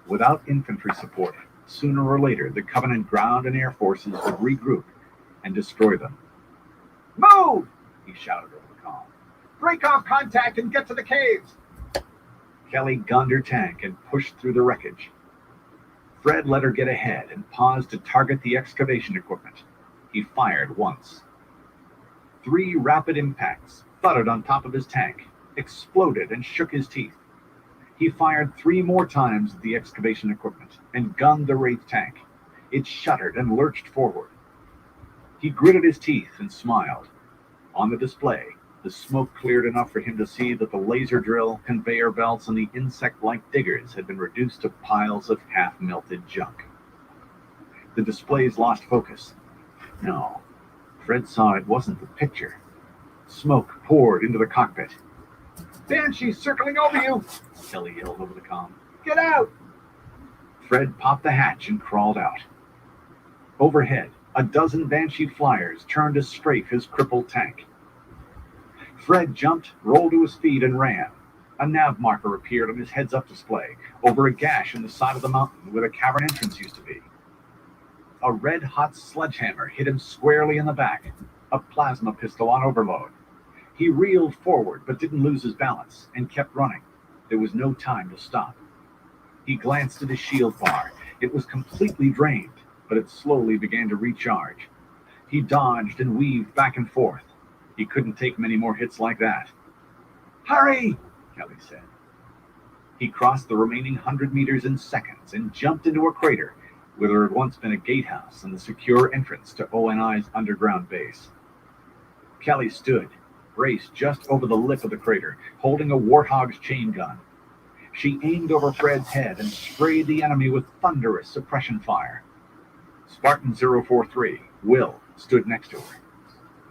Without infantry support, sooner or later the Covenant ground and air forces would regroup and destroy them. Move! He shouted over the comm. Break off contact and get to the caves! Kelly gunned her tank and pushed through the wreckage. Fred let her get ahead and paused to target the excavation equipment. He fired once. 3 rapid impacts thudded on top of his tank, exploded, and shook his teeth. He fired 3 more times at the excavation equipment and gunned the Wraith tank. It shuddered and lurched forward. He gritted his teeth and smiled. On the display, the smoke cleared enough for him to see that the laser drill, conveyor belts, and the insect-like diggers had been reduced to piles of half-melted junk. The displays lost focus. No, Fred saw it wasn't the picture. Smoke poured into the cockpit. Banshee's circling over you, Kelly yelled over the comm. Get out! Fred popped the hatch and crawled out. Overhead, a dozen Banshee flyers turned to strafe his crippled tank. Fred jumped, rolled to his feet, and ran. A nav marker appeared on his heads-up display, over a gash in the side of the mountain where the cavern entrance used to be. A red-hot sledgehammer hit him squarely in the back, a plasma pistol on overload. He reeled forward, but didn't lose his balance, and kept running. There was no time to stop. He glanced at his shield bar. It was completely drained, but it slowly began to recharge. He dodged and weaved back and forth. He couldn't take many more hits like that. Hurry, Kelly said. He crossed the remaining 100 meters in seconds and jumped into a crater where there had once been a gatehouse and the secure entrance to ONI's underground base. Kelly stood, braced just over the lip of the crater, holding a Warthog's chain gun. She aimed over Fred's head and sprayed the enemy with thunderous suppression fire. Spartan 043, Will, stood next to her.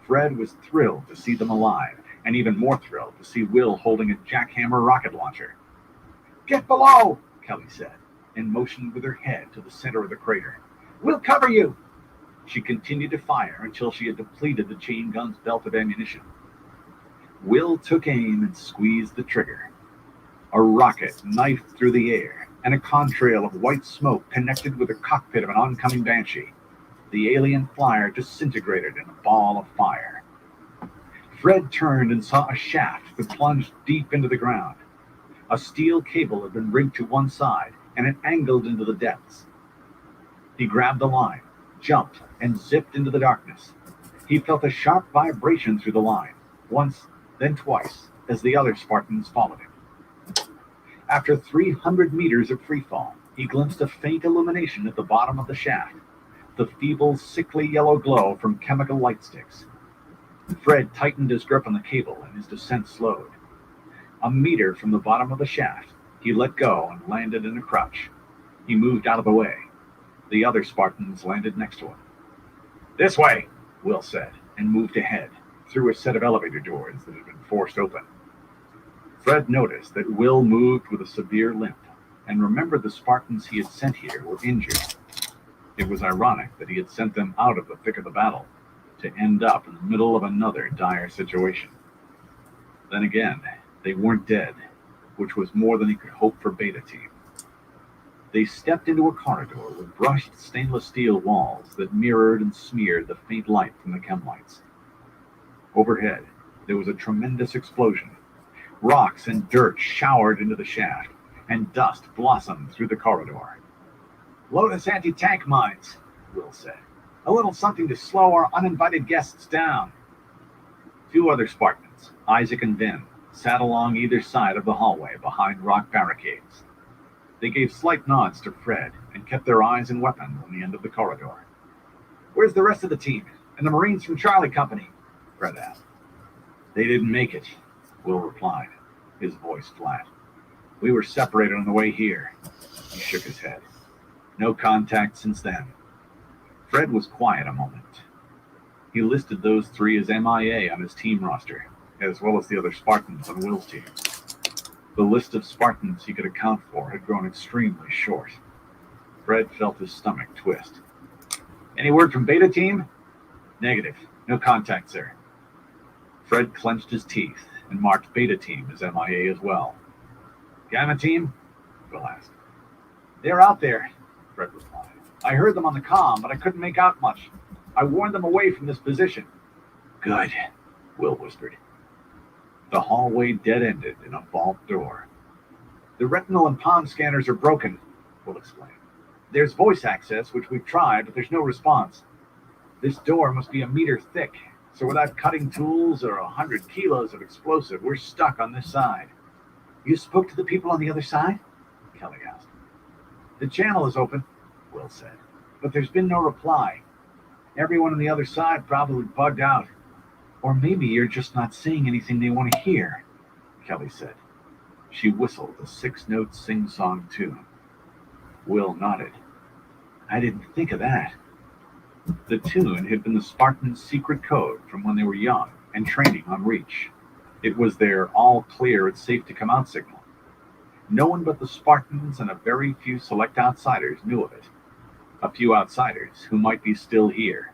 Fred was thrilled to see them alive, and even more thrilled to see Will holding a jackhammer rocket launcher. Get below, Kelly said, and motioned with her head to the center of the crater. We'll cover you. She continued to fire until she had depleted the chain gun's belt of ammunition. Will took aim and squeezed the trigger. A rocket knifed through the air, and a contrail of white smoke connected with the cockpit of an oncoming Banshee. The alien flyer disintegrated in a ball of fire. Fred turned and saw a shaft that plunged deep into the ground. A steel cable had been rigged to one side, and it angled into the depths. He grabbed the line, jumped, and zipped into the darkness. He felt a sharp vibration through the line, once, then twice, as the other Spartans followed him. After 300 meters of freefall, he glimpsed a faint illumination at the bottom of the shaft, the feeble, sickly yellow glow from chemical light sticks. Fred tightened his grip on the cable, and his descent slowed. A meter from the bottom of the shaft, he let go and landed in a crouch. He moved out of the way. The other Spartans landed next to him. "This way," Will said, and moved ahead, through a set of elevator doors that had been forced open. Fred noticed that Will moved with a severe limp, and remembered the Spartans he had sent here were injured. It was ironic that he had sent them out of the thick of the battle, to end up in the middle of another dire situation. Then again, they weren't dead, which was more than he could hope for Beta Team. They stepped into a corridor with brushed stainless steel walls that mirrored and smeared the faint light from the chem lights. Overhead, there was a tremendous explosion. Rocks and dirt showered into the shaft, and dust blossomed through the corridor. "Lotus anti-tank mines," Will said. "A little something to slow our uninvited guests down." Two other Spartans, Isaac and Ben, sat along either side of the hallway behind rock barricades. They gave slight nods to Fred and kept their eyes and weapons on the end of the corridor. "Where's the rest of the team, and the Marines from Charlie Company?" Fred asked. "They didn't make it," Will replied, his voice flat. "We were separated on the way here." He shook his head. "No contact since then." Fred was quiet a moment. He listed those three as MIA on his team roster, as well as the other Spartans on Will's team. The list of Spartans he could account for had grown extremely short. Fred felt his stomach twist. "Any word from Beta Team?" "Negative. No contact, sir." Fred clenched his teeth and marked Beta Team as MIA as well. "Gamma Team?" Will asked. "They're out there," Fred replied. "I heard them on the comm, but I couldn't make out much. I warned them away from this position." "Good," Will whispered. The hallway dead-ended in a vault door. "The retinal and palm scanners are broken," Will explained. "There's voice access, which we've tried, but there's no response. This door must be a meter thick, so without cutting tools or 100 kilos of explosive, we're stuck on this side." "You spoke to the people on the other side?" Kelly asked. "The channel is open," Will said, "but there's been no reply. Everyone on the other side probably bugged out. Or maybe you're just not saying anything they want to hear," Kelly said. She whistled a 6-note sing-song tune. Will nodded. "I didn't think of that." The tune had been the Spartans' secret code from when they were young and training on Reach. It was their all clear, it's safe to come out signal. No one but the Spartans and a very few select outsiders knew of it. A few outsiders who might be still here.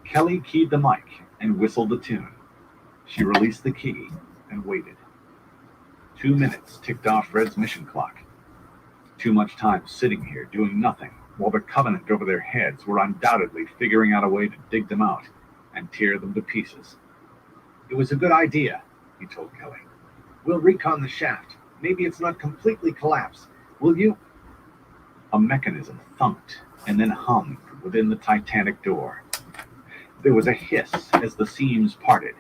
Kelly keyed the mic and whistled the tune. She released the key and waited. 2 minutes ticked off Fred's mission clock. Too much time sitting here doing nothing, while the Covenant over their heads were undoubtedly figuring out a way to dig them out and tear them to pieces. "It was a good idea," he told Kelly. "We'll recon the shaft. Maybe it's not completely collapsed. Will you—" A mechanism thumped and then hummed within the titanic door. There was a hiss as the seams parted,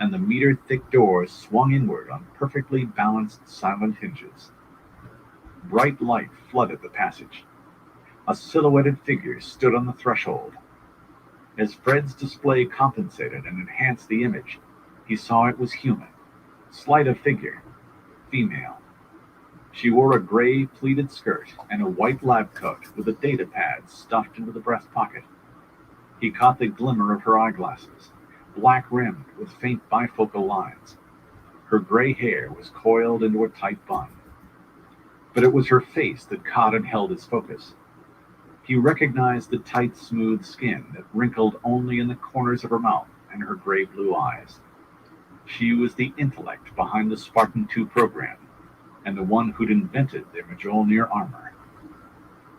and the meter-thick doors swung inward on perfectly balanced, silent hinges. Bright light flooded the passage. A silhouetted figure stood on the threshold. As Fred's display compensated and enhanced the image, he saw it was human, slight of figure, female. She wore a gray pleated skirt and a white lab coat with a data pad stuffed into the breast pocket. He caught the glimmer of her eyeglasses, black-rimmed with faint bifocal lines. Her gray hair was coiled into a tight bun. But it was her face that caught and held his focus. He recognized the tight, smooth skin that wrinkled only in the corners of her mouth and her gray-blue eyes. She was the intellect behind the Spartan 2 program, and the one who'd invented their Mjolnir armor.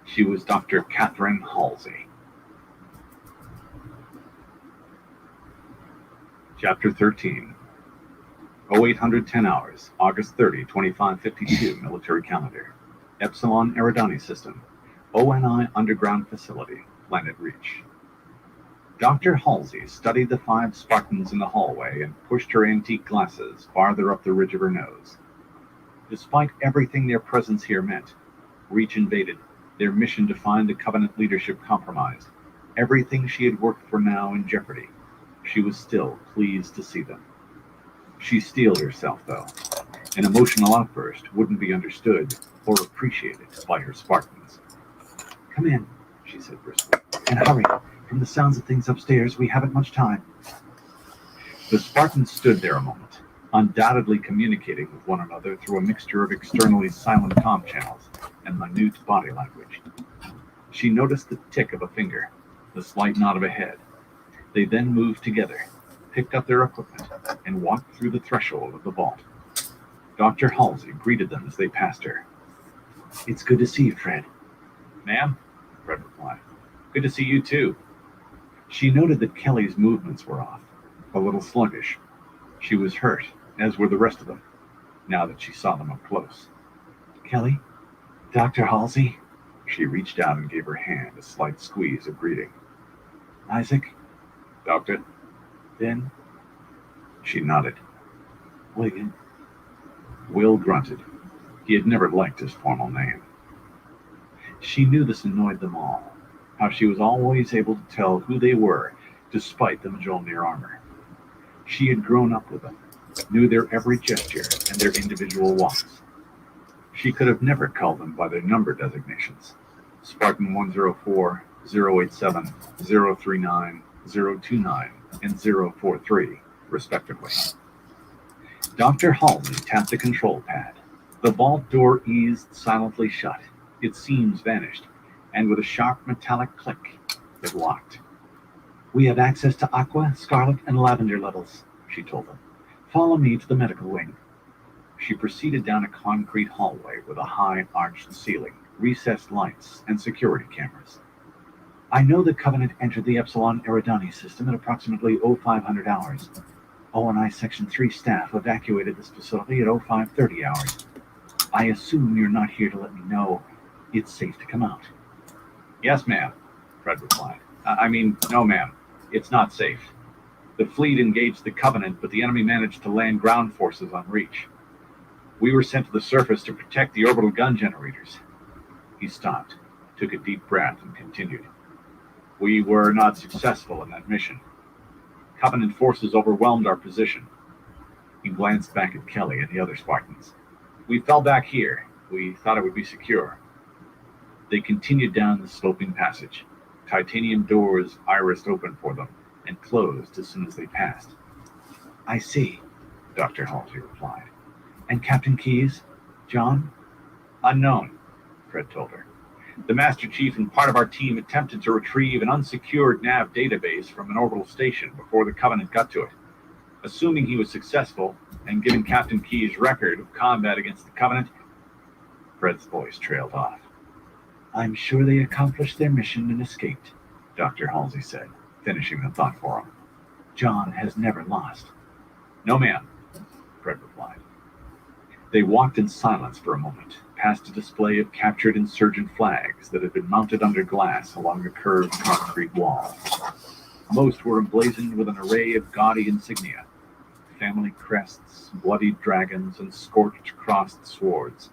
She was Dr. Catherine Halsey. Chapter 13. 0810 hours, August 30, 2552, military calendar. Epsilon Eridani System, ONI Underground Facility, Planet Reach. Dr. Halsey studied the 5 Spartans in the hallway and pushed her antique glasses farther up the ridge of her nose. Despite everything their presence here meant, Reach invaded, their mission to find the Covenant leadership compromised, everything she had worked for now in jeopardy. She was still pleased to see them. She steeled herself, though. An emotional outburst wouldn't be understood or appreciated by her Spartans. "Come in," she said briskly, "and hurry. From the sounds of things upstairs, we haven't much time." The Spartans stood there a moment, undoubtedly communicating with one another through a mixture of externally silent comm channels and minute body language. She noticed the tick of a finger, the slight nod of a head. They then moved together, picked up their equipment, and walked through the threshold of the vault. Dr. Halsey greeted them as they passed her. "It's good to see you, Fred." "Ma'am," Fred replied. "Good to see you, too." She noted that Kelly's movements were off, a little sluggish. She was hurt, as were the rest of them, now that she saw them up close. "Kelly? Dr. Halsey?" She reached out and gave her hand a slight squeeze of greeting. "Isaac?" "Doctor?" "Then?" She nodded. "William?" Will grunted. He had never liked his formal name. She knew this annoyed them all, how she was always able to tell who they were despite the Mjolnir armor. She had grown up with them, knew their every gesture and their individual walks. She could have never called them by their number designations: Spartan 104, 087, 039, 029, and 043, respectively. Dr. Halsey tapped the control pad. The vault door eased silently shut. Its seams vanished, and with a sharp metallic click, it locked. "We have access to aqua, scarlet, and lavender levels," she told them. "Follow me to the medical wing." She proceeded down a concrete hallway with a high arched ceiling, recessed lights, and security cameras. "I know the Covenant entered the Epsilon Eridani system at approximately 0500 hours. ONI Section 3 staff evacuated this facility at 0530 hours. I assume you're not here to let me know it's safe to come out." "Yes, ma'am," Fred replied. No, ma'am. It's not safe. The fleet engaged the Covenant, but the enemy managed to land ground forces on Reach. We were sent to the surface to protect the orbital gun generators." He stopped, took a deep breath, and continued. "We were not successful in that mission. Covenant forces overwhelmed our position." He glanced back at Kelly and the other Spartans. "We fell back here. We thought it would be secure." They continued down the sloping passage. Titanium doors irised open for them and closed as soon as they passed. "I see," Dr. Halsey replied. "And Captain Keyes? John?" "Unknown," Fred told her. "The Master Chief and part of our team attempted to retrieve an unsecured nav database from an orbital station before the Covenant got to it. Assuming he was successful, and given Captain Keyes' record of combat against the Covenant..." Fred's voice trailed off. "I'm sure they accomplished their mission and escaped," Dr. Halsey said, finishing the thought for him. "John has never lost." "No, ma'am," Fred replied. They walked in silence for a moment, past a display of captured insurgent flags that had been mounted under glass along the curved concrete wall. Most were emblazoned with an array of gaudy insignia: family crests, bloodied dragons, and scorched crossed swords.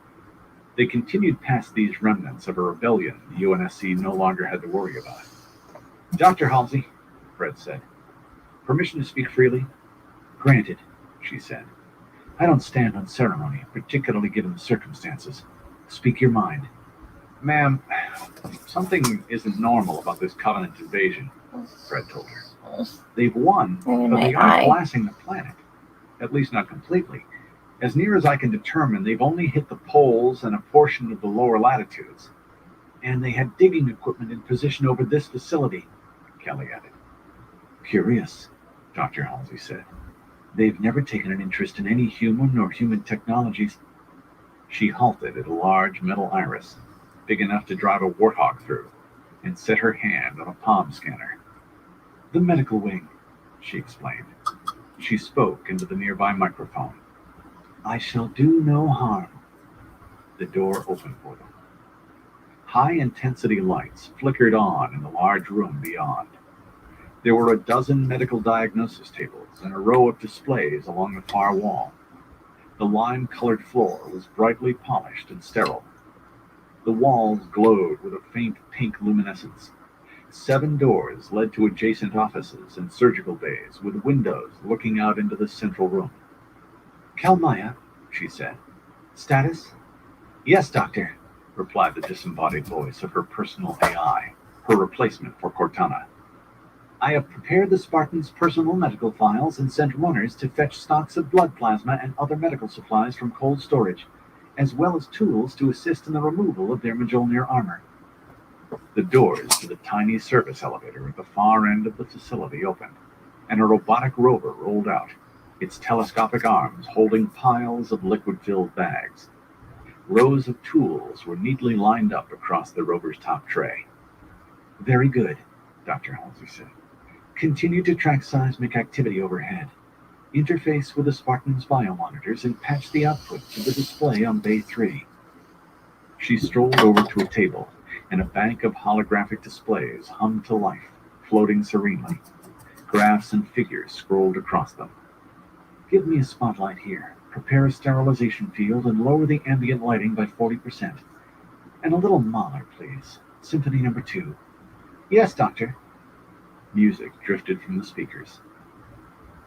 They continued past these remnants of a rebellion the UNSC no longer had to worry about. "Dr. Halsey," Fred said, "permission to speak freely?" "Granted," she said. "I don't stand on ceremony, particularly given the circumstances. Speak your mind." "Ma'am, something isn't normal about this Covenant invasion," Fred told her. "They've won, but they aren't blasting the planet. At least not completely. As near as I can determine, they've only hit the poles and a portion of the lower latitudes. And they had digging equipment in position over this facility," Kelly added. "Curious," Dr. Halsey said. "They've never taken an interest in any human or human technologies." She halted at a large metal iris, big enough to drive a warthog through, and set her hand on a palm scanner. "The medical wing," she explained. She spoke into the nearby microphone. "I shall do no harm." The door opened for them. High-intensity lights flickered on in the large room beyond. There were a dozen medical diagnosis tables and a row of displays along the far wall. The lime-colored floor was brightly polished and sterile. The walls glowed with a faint pink luminescence. 7 doors led to adjacent offices and surgical bays with windows looking out into the central room. "Kalmaya," she said. "Status?" "Yes, doctor," replied the disembodied voice of her personal AI, her replacement for Cortana. "I have prepared the Spartans' personal medical files and sent runners to fetch stocks of blood plasma and other medical supplies from cold storage, as well as tools to assist in the removal of their Mjolnir armor." The doors to the tiny service elevator at the far end of the facility opened, and a robotic rover rolled out, its telescopic arms holding piles of liquid-filled bags. Rows of tools were neatly lined up across the rover's top tray. "Very good," Dr. Halsey said. "Continue to track seismic activity overhead. Interface with the Spartan's biomonitors and patch the output to the display on Bay 3. She strolled over to a table, and a bank of holographic displays hummed to life, floating serenely. Graphs and figures scrolled across them. "Give me a spotlight here. Prepare a sterilization field and lower the ambient lighting by 40%. And a little Mahler, please. Symphony number 2. "Yes, doctor." Music drifted from the speakers.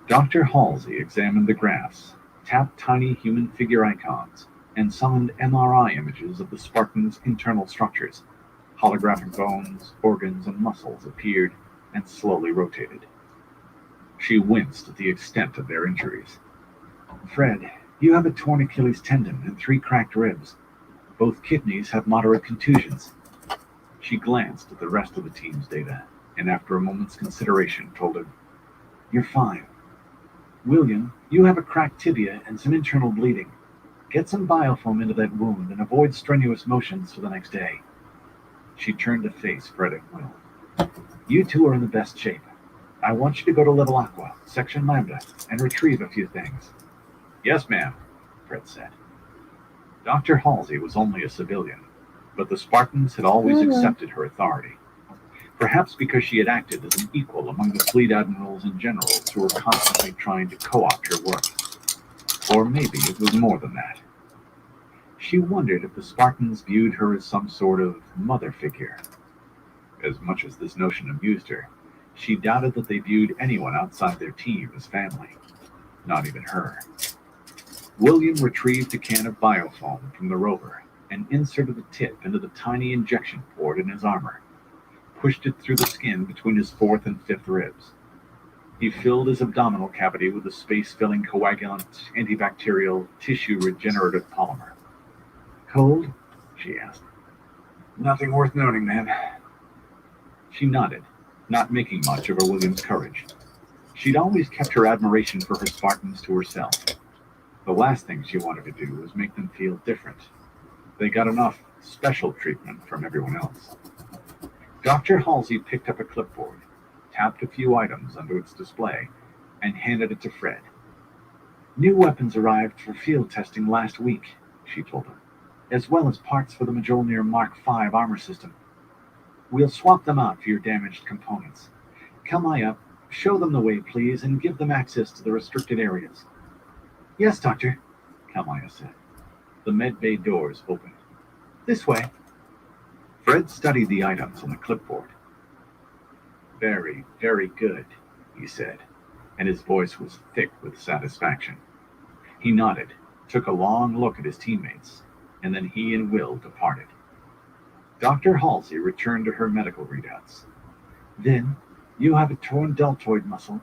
Dr. Halsey examined the graphs, tapped tiny human figure icons, and summoned MRI images of the Spartans' internal structures. Holographic bones, organs, and muscles appeared and slowly rotated. She winced at the extent of their injuries. "Fred, you have a torn Achilles tendon and 3 cracked ribs. Both kidneys have moderate contusions." She glanced at the rest of the team's data, and after a moment's consideration told him, "You're fine. William, you have a cracked tibia and some internal bleeding. Get some biofoam into that wound and avoid strenuous motions for the next day." She turned to face Fred and Will. "You two are in the best shape. I want you to go to Level Aqua, Section Lambda, and retrieve a few things." "Yes, ma'am," Fred said. Dr. Halsey was only a civilian, but the Spartans had always accepted her authority. Perhaps because she had acted as an equal among the fleet admirals and generals who were constantly trying to co-opt her work. Or maybe it was more than that. She wondered if the Spartans viewed her as some sort of mother figure. As much as this notion amused her, she doubted that they viewed anyone outside their team as family. Not even her. William retrieved a can of biofoam from the rover and inserted the tip into the tiny injection port in his armor, pushed it through the skin between his 4th and 5th ribs. He filled his abdominal cavity with a space-filling coagulant, antibacterial, tissue-regenerative polymer. "Cold?" she asked. "Nothing worth noting, ma'am." She nodded, not making much of her William's courage. She'd always kept her admiration for her Spartans to herself. The last thing she wanted to do was make them feel different. They got enough special treatment from everyone else. Dr. Halsey picked up a clipboard, tapped a few items onto its display, and handed it to Fred. "New weapons arrived for field testing last week," she told him, "as well as parts for the Mjolnir Mark V armor system. We'll swap them out for your damaged components. Kalmaya, show them the way, please, and give them access to the restricted areas." "Yes, doctor," Kalmaya said. The med bay doors opened. "This way." Fred studied the items on the clipboard. "Very, very good," he said, and his voice was thick with satisfaction. He nodded, took a long look at his teammates, and then he and Will departed. Dr. Halsey returned to her medical readouts. "Then, you have a torn deltoid muscle,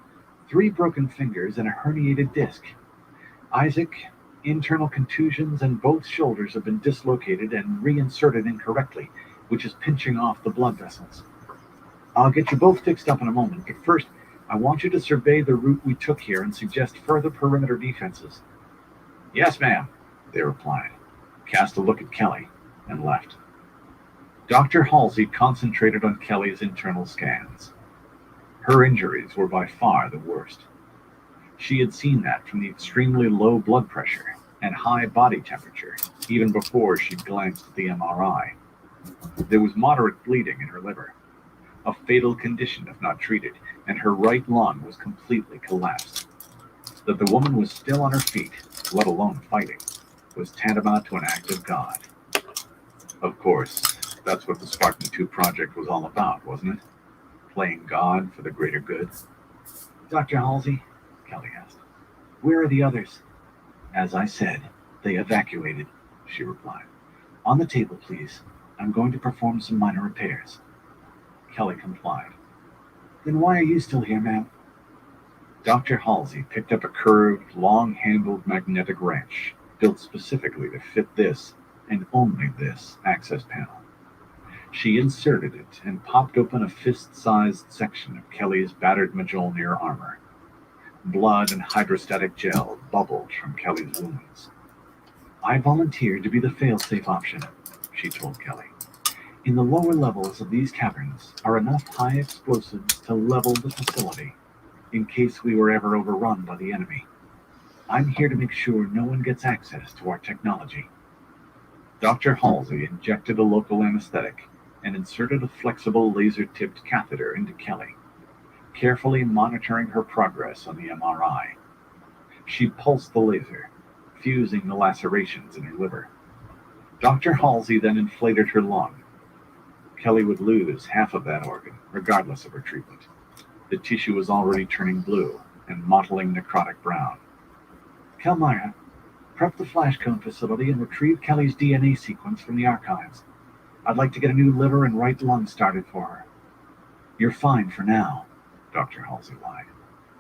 3 broken fingers, and a herniated disc. Isaac, internal contusions and both shoulders have been dislocated and reinserted incorrectly, which is pinching off the blood vessels. I'll get you both fixed up in a moment, but first, I want you to survey the route we took here and suggest further perimeter defenses." "Yes, ma'am," they replied. cast a look at Kelly, and left. Dr. Halsey concentrated on Kelly's internal scans. Her injuries were by far the worst. She had seen that from the extremely low blood pressure and high body temperature, even before she'd glanced at the MRI. There was moderate bleeding in her liver, a fatal condition if not treated, and her right lung was completely collapsed. That the woman was still on her feet, let alone fighting, was tantamount to an act of God. Of course, that's what the Spartan 2 project was all about, wasn't it? Playing God for the greater good. Dr. Halsey, Kelly asked, where are the others? As I said, they evacuated, she replied. On the table, please. I'm going to perform some minor repairs. Kelly complied. Then why are you still here, ma'am? Dr. Halsey picked up a curved, long-handled magnetic wrench built specifically to fit this, and only this, access panel. She inserted it and popped open a fist-sized section of Kelly's battered Mjolnir armor. Blood and hydrostatic gel bubbled from Kelly's wounds. I volunteered to be the fail-safe option, she told Kelly. In the lower levels of these caverns are enough high explosives to level the facility, in case we were ever overrun by the enemy. I'm here to make sure no one gets access to our technology. Dr. Halsey injected a local anesthetic and inserted a flexible laser-tipped catheter into Kelly, carefully monitoring her progress on the MRI. She pulsed the laser, fusing the lacerations in her liver. Dr. Halsey then inflated her lung. Kelly would lose half of that organ, regardless of her treatment. The tissue was already turning blue and mottling necrotic brown. Kelmira, prep the flash cone facility and retrieve Kelly's DNA sequence from the archives. I'd like to get a new liver and right lung started for her. You're fine for now, Dr. Halsey lied.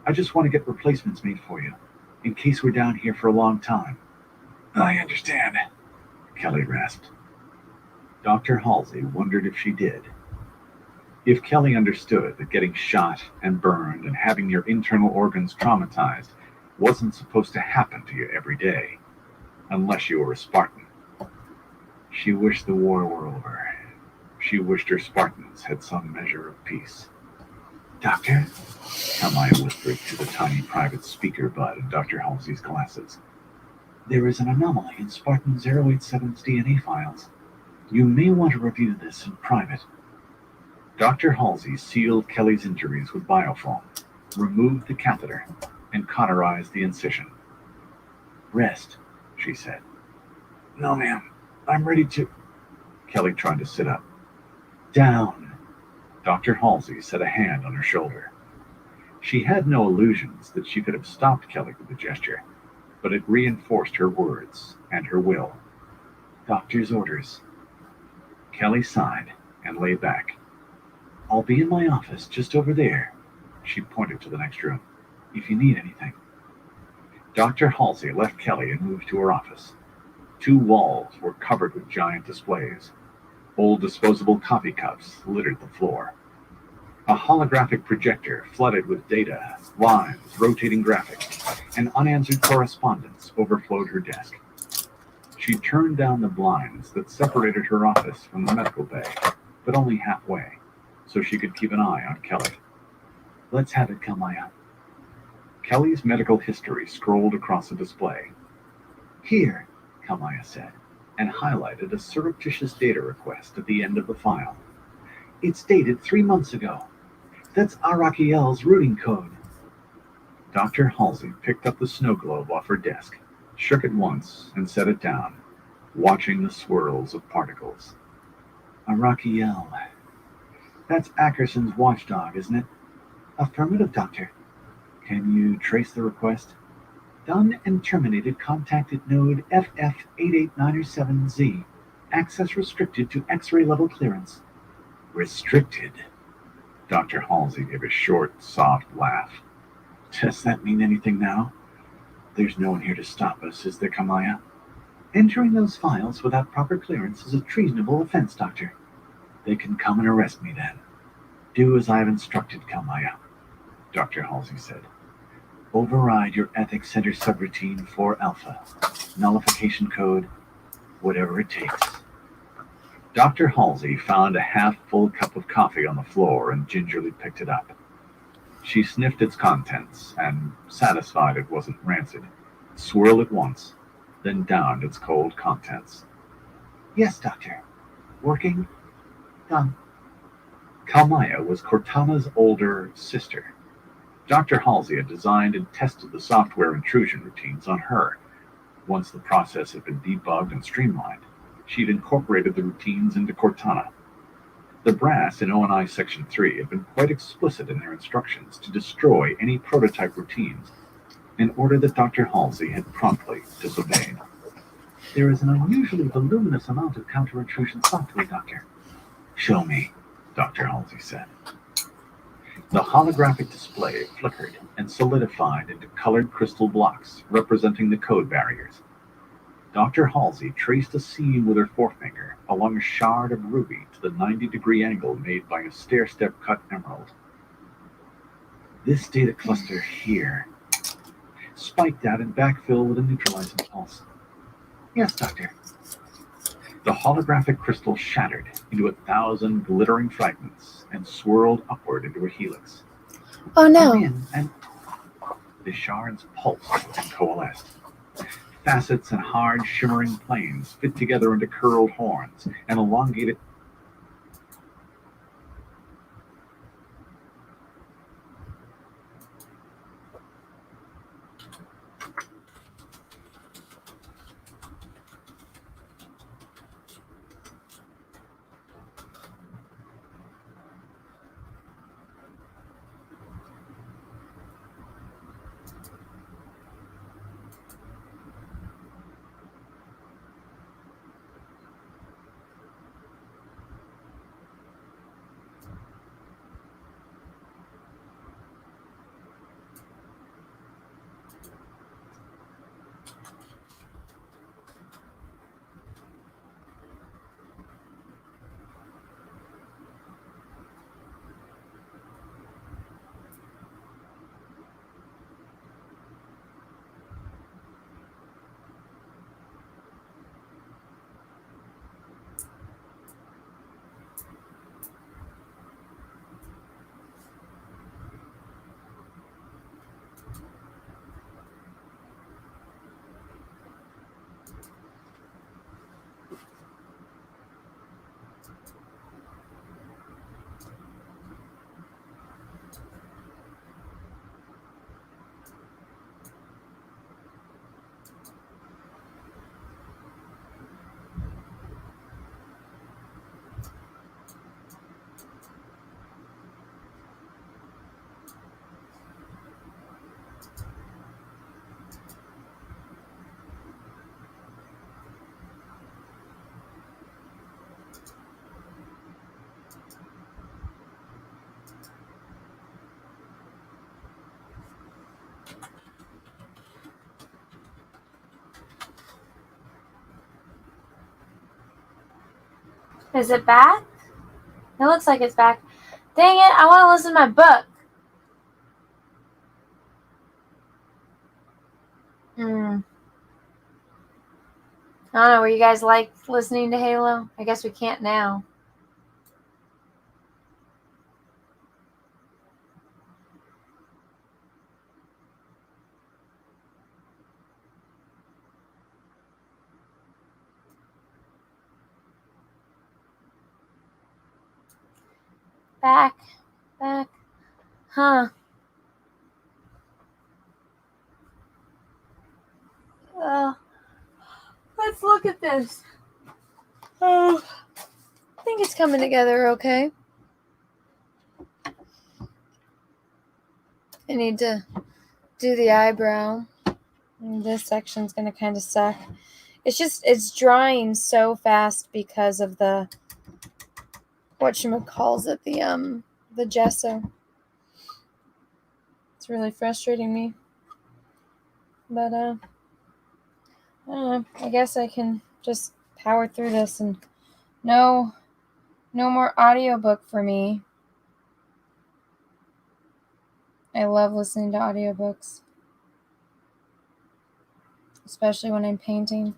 I just want to get replacements made for you, in case we're down here for a long time. I understand, Kelly rasped. Dr. Halsey wondered if she did. If Kelly understood that getting shot and burned and having your internal organs traumatized wasn't supposed to happen to you every day, unless you were a Spartan. She wished the war were over. She wished her Spartans had some measure of peace. Doctor, Kamaya whispered to the tiny private speaker bud in Dr. Halsey's glasses. There is an anomaly in Spartan 087's DNA files. You may want to review this in private. Dr. Halsey sealed Kelly's injuries with biofilm, removed the catheter, and cauterized the incision. Rest, she said. No, ma'am. I'm ready to... Kelly tried to sit up. Down. Dr. Halsey set a hand on her shoulder. She had no illusions that she could have stopped Kelly with the gesture, but it reinforced her words and her will. Doctor's orders. Kelly sighed and lay back. I'll be in my office just over there. She pointed to the next room. If you need anything. Dr. Halsey left Kelly and moved to her office. 2 walls were covered with giant displays. Old disposable coffee cups littered the floor. A holographic projector flooded with data, lines, rotating graphics, and unanswered correspondence overflowed her desk. She turned down the blinds that separated her office from the medical bay, but only halfway, so she could keep an eye on Kelly. Let's have it, Kamaya. Kelly's medical history scrolled across a display. Here, Kamaya said, and highlighted a surreptitious data request at the end of the file. It's dated 3 months ago. That's Arakiel's routing code. Dr. Halsey picked up the snow globe off her desk, shook it once, and set it down, watching the swirls of particles. Arakiel. That's Ackerson's watchdog, isn't it? Affirmative, Doctor. Can you trace the request? Done and terminated contacted node FF88907Z. Access restricted to X-ray level clearance. Restricted? Dr. Halsey gave a short, soft laugh. Does that mean anything now? There's no one here to stop us, is there, Kamaya? Entering those files without proper clearance is a treasonable offense, Doctor. They can come and arrest me then. Do as I have instructed, Kamaya, Dr. Halsey said. Override your Ethics Center subroutine 4 Alpha. Nullification code Whatever it takes. Dr. Halsey found a half-full cup of coffee on the floor and gingerly picked it up. She sniffed its contents and, satisfied it wasn't rancid, swirled it once, then downed its cold contents. Yes, Doctor. Working? Done. Kalmaya was Cortana's older sister. Dr. Halsey had designed and tested the software intrusion routines on her. Once the process had been debugged and streamlined, she'd incorporated the routines into Cortana. The brass in O&I Section 3 had been quite explicit in their instructions to destroy any prototype routines, an order that Dr. Halsey had promptly disobeyed. There is an unusually voluminous amount of counter-intrusion software, Doctor. Show me, Dr. Halsey said. The holographic display flickered and solidified into colored crystal blocks representing the code barriers. Dr. Halsey traced a seam with her forefinger along a shard of ruby to the 90-degree angle made by a stair-step cut emerald. This data cluster here, spiked out and backfilled with a neutralizing pulse. Yes, Doctor. The holographic crystal shattered into 1,000 glittering fragments and swirled upward into a helix. Oh no. And the shards pulsed and coalesced. Facets and hard, shimmering planes fit together into curled horns and elongated. Is it back? It looks like it's back. Dang it, I want to listen to my book. I don't know, were you guys like listening to Halo? I guess we can't now. Back. Huh. Let's look at this. Oh, I think it's coming together okay. I need to do the eyebrow. And this section's going to kind of suck. It's drying so fast because of the whatchamacallit, the gesso. It's really frustrating me. But I don't know. I guess I can just power through this and no more audiobook for me. I love listening to audiobooks, especially when I'm painting.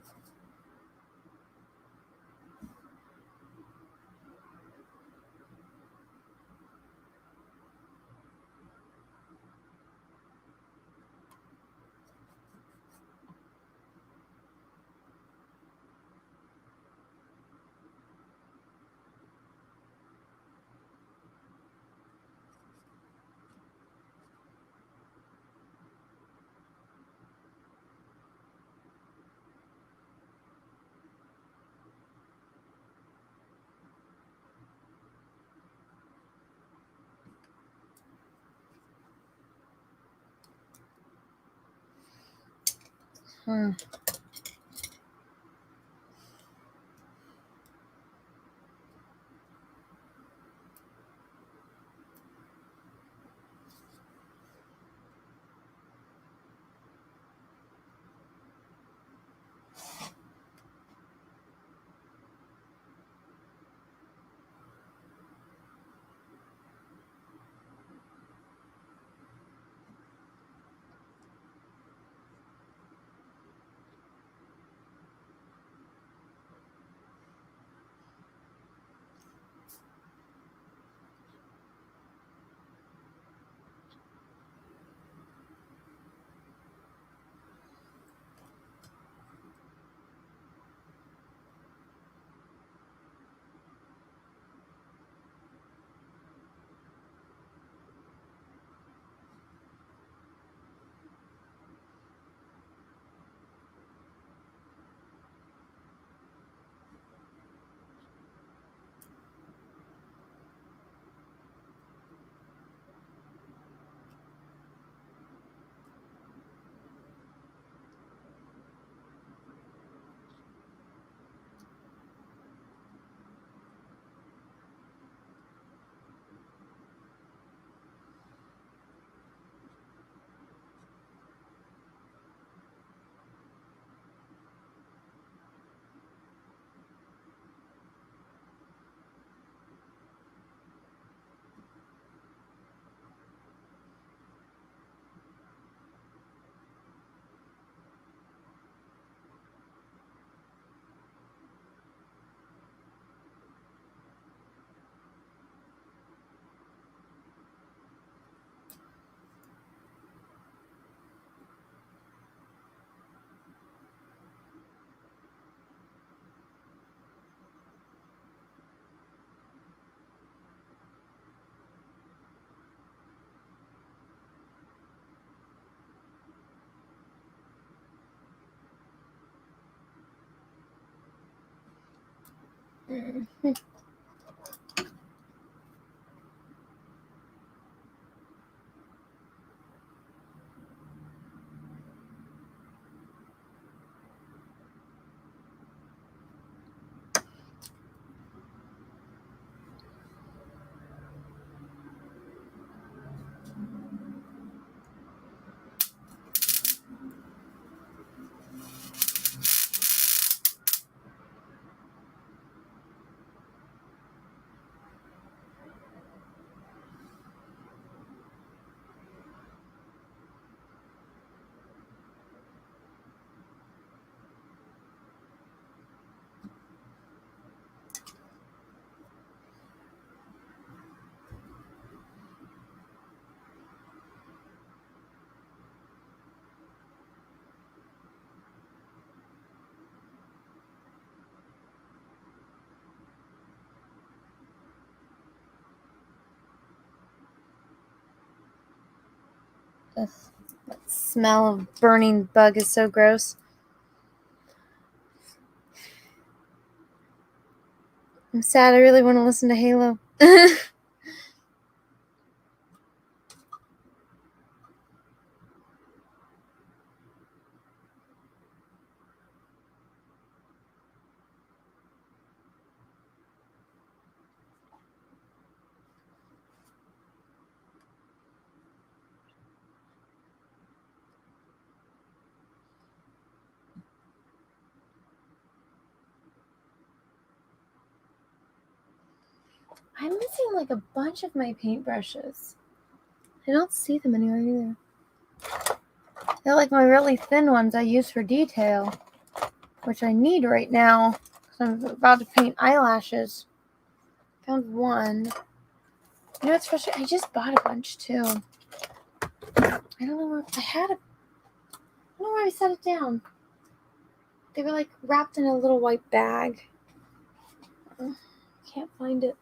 Ugh, that smell of burning bug is so gross. I'm sad. I really want to listen to Halo. I'm missing like a bunch of my paintbrushes. I don't see them anywhere either. They're like my really thin ones I use for detail, which I need right now because I'm about to paint eyelashes. Found one. You know what's frustrating? I just bought a bunch too. I don't know where I had it. I don't know where I set it down. They were like wrapped in a little white bag. Can't find it.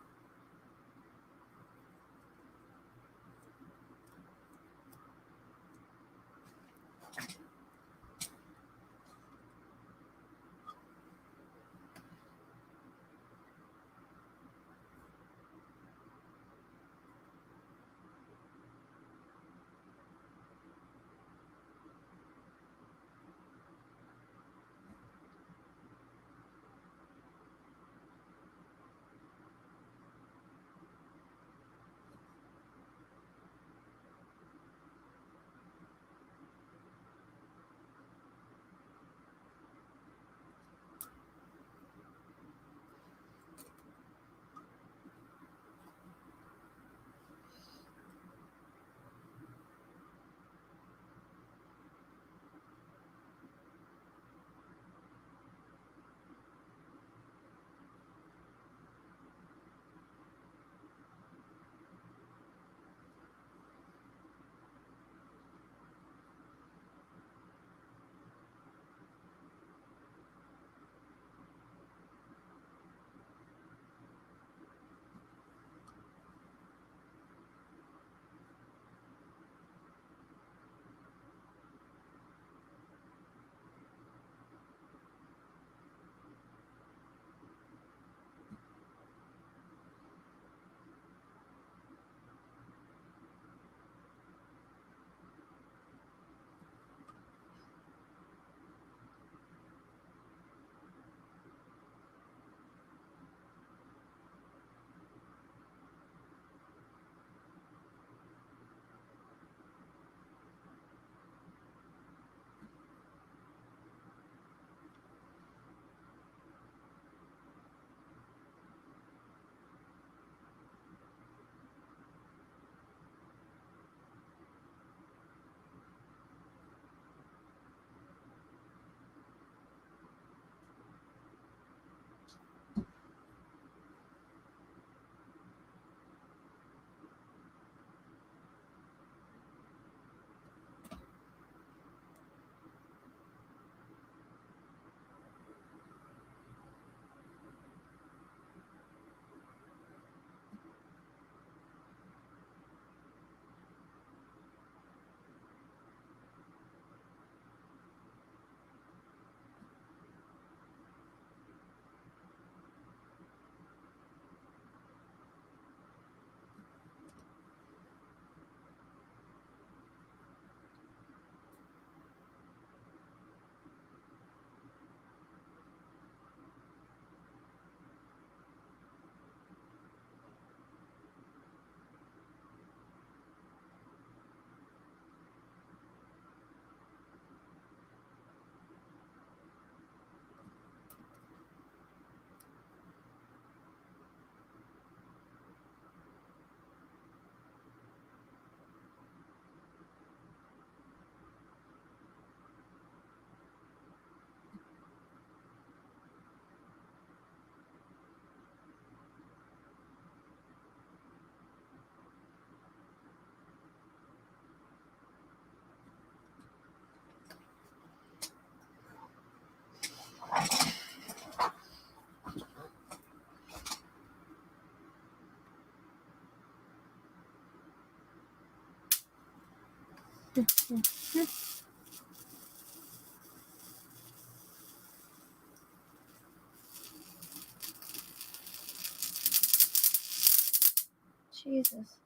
Jesus.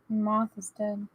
Moth is dead.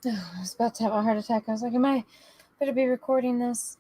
I was about to have a heart attack. I was like, I better be recording this.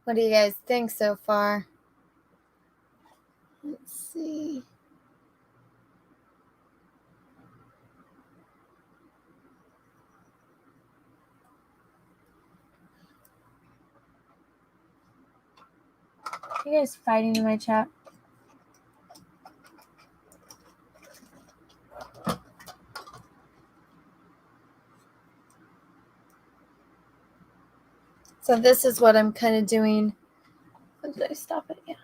What do you guys think so far? Let's see. Are you guys fighting in my chat? So this is what I'm kind of doing. Did I stop it? Yeah.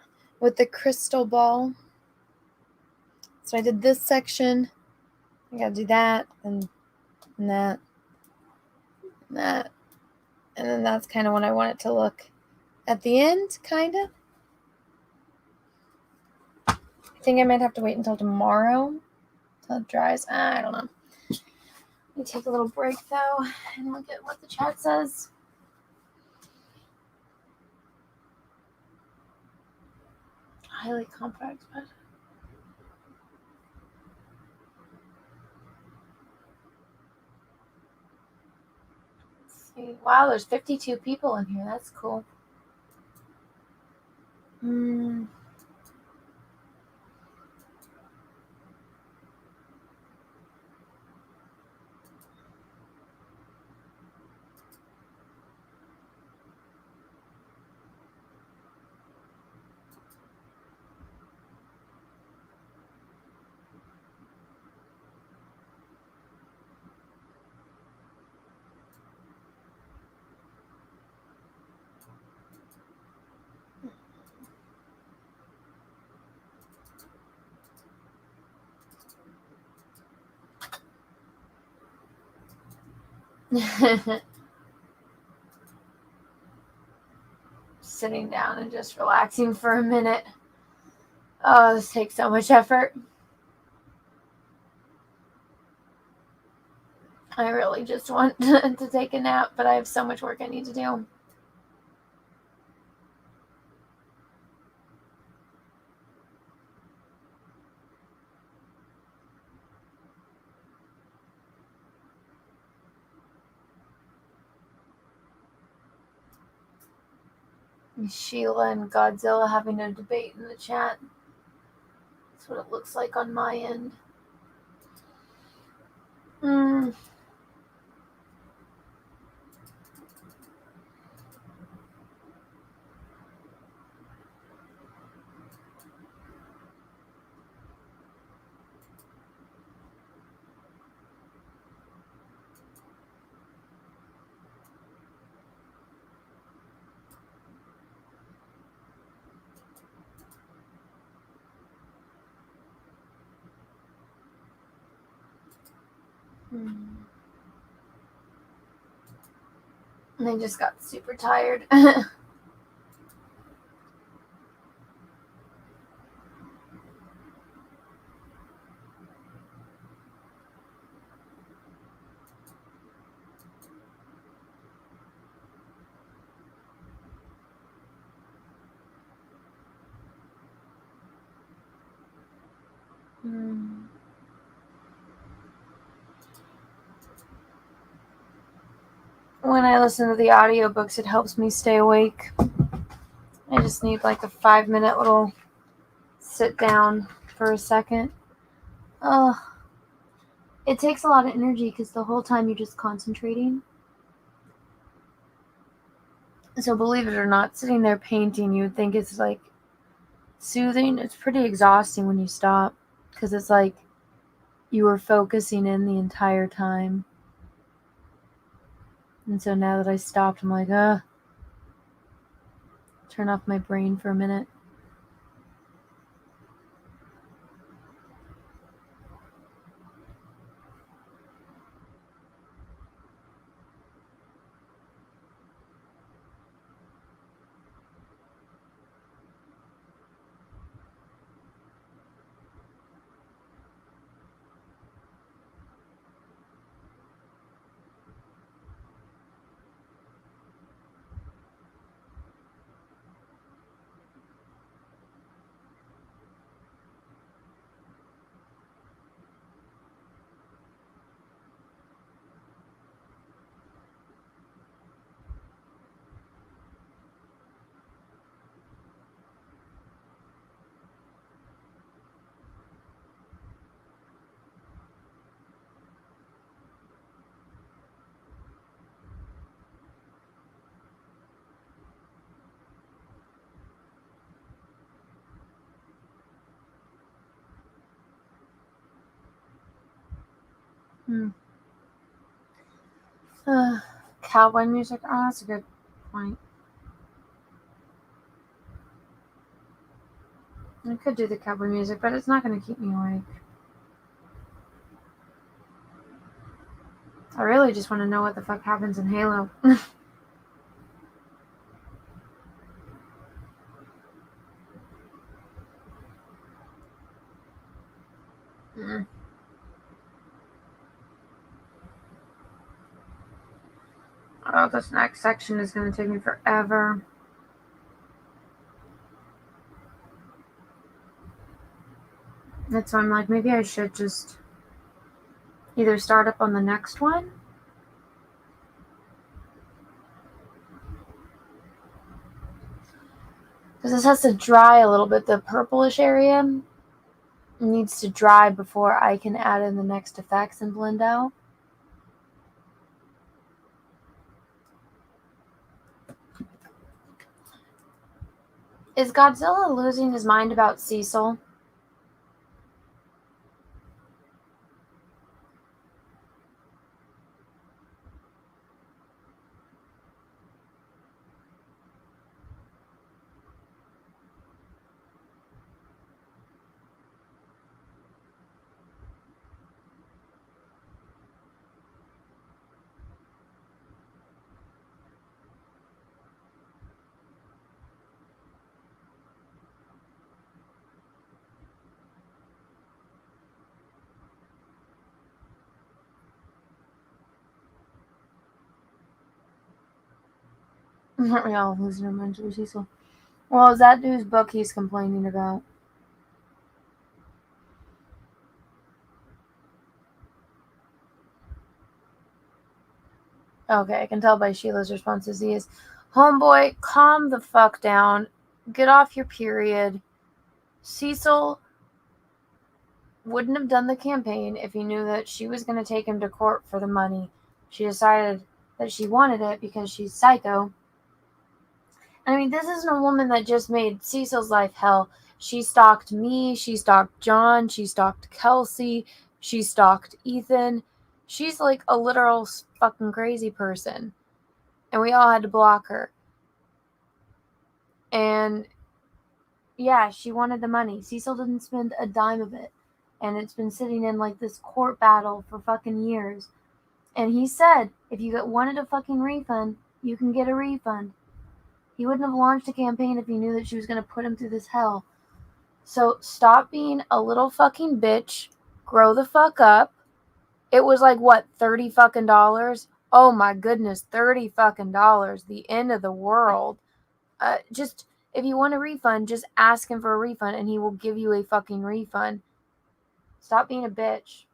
With the crystal ball. So I did this section. I gotta do that and that and that. And then that's kind of what I want it to look at the end, kind of. I think I might have to wait until tomorrow until it dries. I don't know. Let me take a little break though and look at what the chat says. Highly compact, but let's see. Wow, there's 52 people in here. That's cool. Sitting down and just relaxing for a minute. Oh, this takes so much effort. I really just want to take a nap, but I have so much work I need to do. Sheila and Godzilla having a debate in the chat. That's what it looks like on my end. And I just got super tired. When I listen to the audiobooks, it helps me stay awake. I just need like a 5-minute little sit down for a second. It takes a lot of energy because the whole time you're just concentrating. So believe it or not, sitting there painting, you would think it's like soothing. It's pretty exhausting when you stop because it's like you were focusing in the entire time. And so now that I stopped, I'm like, turn off my brain for a minute. Cowboy music. Oh, that's a good point. I could do the cowboy music, but it's not going to keep me awake. I really just want to know what the fuck happens in Halo. Oh, this next section is going to take me forever. That's why I'm like, maybe I should just either start up on the next one. Because this has to dry a little bit. The purplish area needs to dry before I can add in the next effects and blend out. Is Godzilla losing his mind about Cecil? Aren't we all losing our minds over Cecil? Well, is that dude's book he's complaining about? Okay, I can tell by Sheila's responses he is. Homeboy, calm the fuck down. Get off your period. Cecil wouldn't have done the campaign if he knew that she was going to take him to court for the money. She decided that she wanted it because she's psycho. I mean, this isn't a woman that just made Cecil's life hell. She stalked me, she stalked John, she stalked Kelsey, she stalked Ethan. She's like a literal fucking crazy person. And we all had to block her. And yeah, she wanted the money. Cecil didn't spend a dime of it. And it's been sitting in like this court battle for fucking years. And he said, if you wanted a fucking refund, you can get a refund. He wouldn't have launched a campaign if he knew that she was going to put him through this hell. So stop being a little fucking bitch. Grow the fuck up. It was like, what, $30 fucking dollars? Oh my goodness, $30 fucking dollars. The end of the world. Just, if you want a refund, just ask him for a refund and he will give you a fucking refund. Stop being a bitch.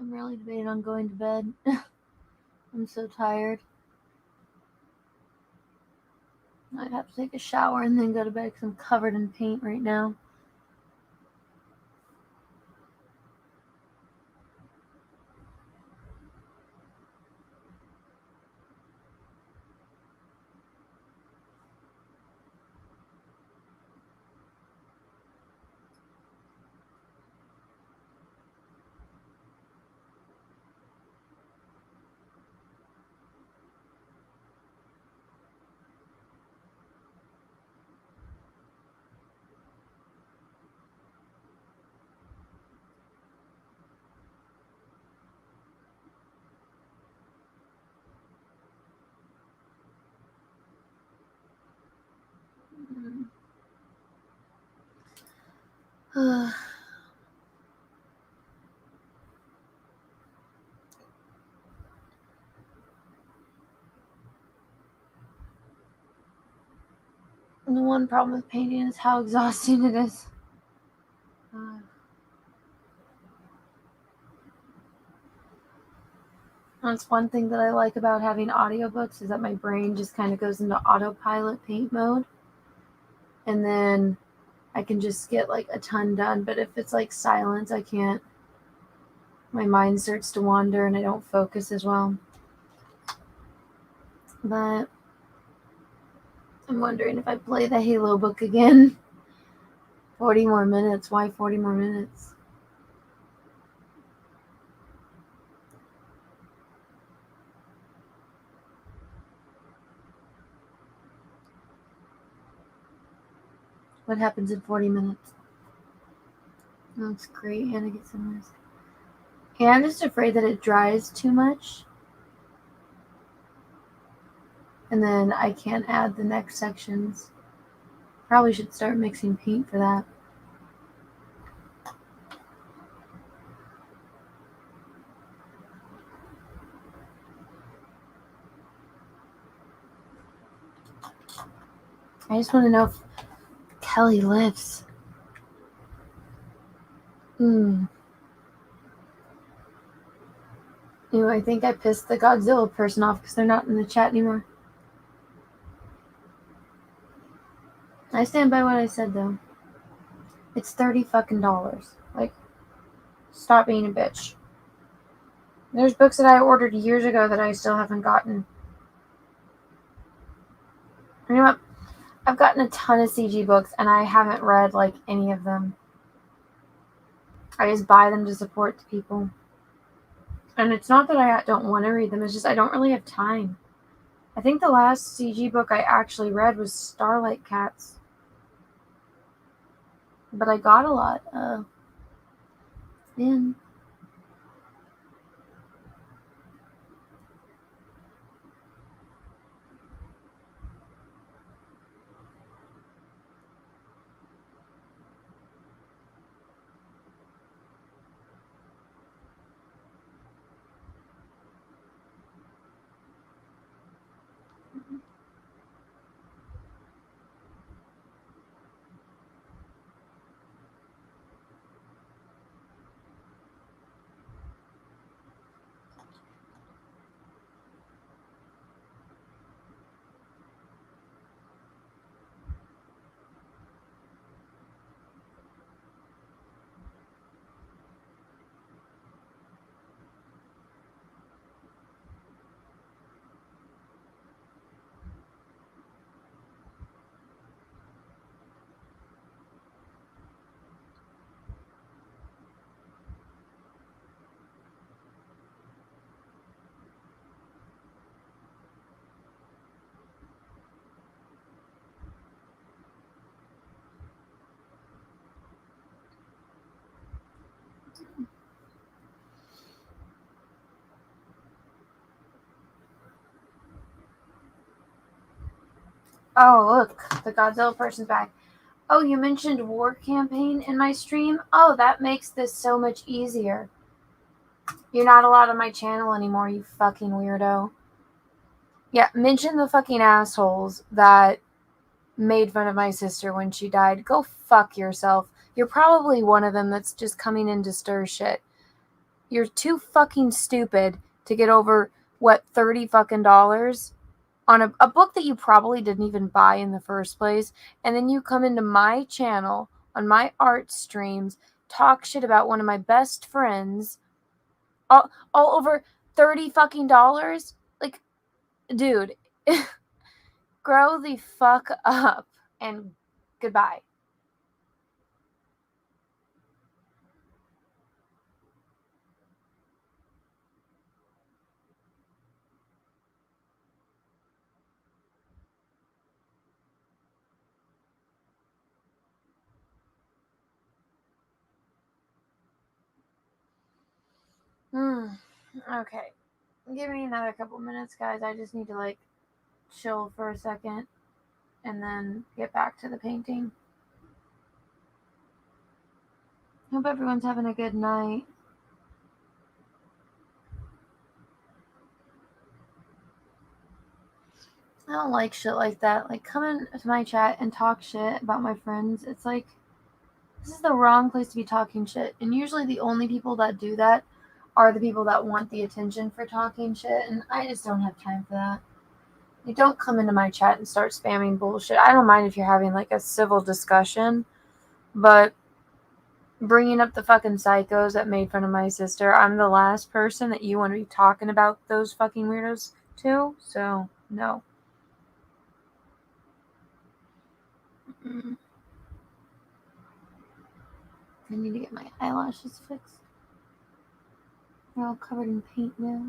I'm really debating on going to bed. I'm so tired. I'd have to take a shower and then go to bed because I'm covered in paint right now. And the one problem with painting is how exhausting it is. That's one thing that I like about having audiobooks is that my brain just kind of goes into autopilot paint mode. And then I can just get like a ton done. But if it's like silence, I can't. My mind starts to wander and I don't focus as well. But I'm wondering if I play the Halo book again. 40 more minutes. Why 40 more minutes? What happens in 40 minutes? That's great. Hannah gets some rest. Yeah, I'm just afraid that it dries too much. And then I can't add the next sections. Probably should start mixing paint for that. I just want to know if Kelly lives. Ooh, I think I pissed the Godzilla person off because they're not in the chat anymore. I stand by what I said though. It's $30 fucking. Like, stop being a bitch. There's books that I ordered years ago that I still haven't gotten. You know what? I've gotten a ton of CG books and I haven't read like any of them. I just buy them to support the people. And it's not that I don't want to read them, it's just I don't really have time. I think the last CG book I actually read was Starlight Cats. But I got a lot. Man. Oh, look, the Godzilla person's back. Oh, you mentioned War Campaign in my stream? Oh, that makes this so much easier. You're not allowed on my channel anymore, you fucking weirdo. Yeah, mention the fucking assholes that made fun of my sister when she died. Go fuck yourself. You're probably one of them that's just coming in to stir shit. You're too fucking stupid to get over, what, $30 fucking on a book that you probably didn't even buy in the first place, and then you come into my channel on my art streams, talk shit about one of my best friends, all over $30 fucking. Like, dude, grow the fuck up and goodbye. Okay. Give me another couple minutes, guys. I just need to, like, chill for a second and then get back to the painting. Hope everyone's having a good night. I don't like shit like that. Like, come into my chat and talk shit about my friends. It's like, this is the wrong place to be talking shit. And usually the only people that do that are the people that want the attention for talking shit. And I just don't have time for that. You don't come into my chat and start spamming bullshit. I don't mind if you're having, like, a civil discussion, but bringing up the fucking psychos that made fun of my sister, I'm the last person that you want to be talking about those fucking weirdos to. So, no. I need to get my eyelashes fixed. They're all covered in paint now.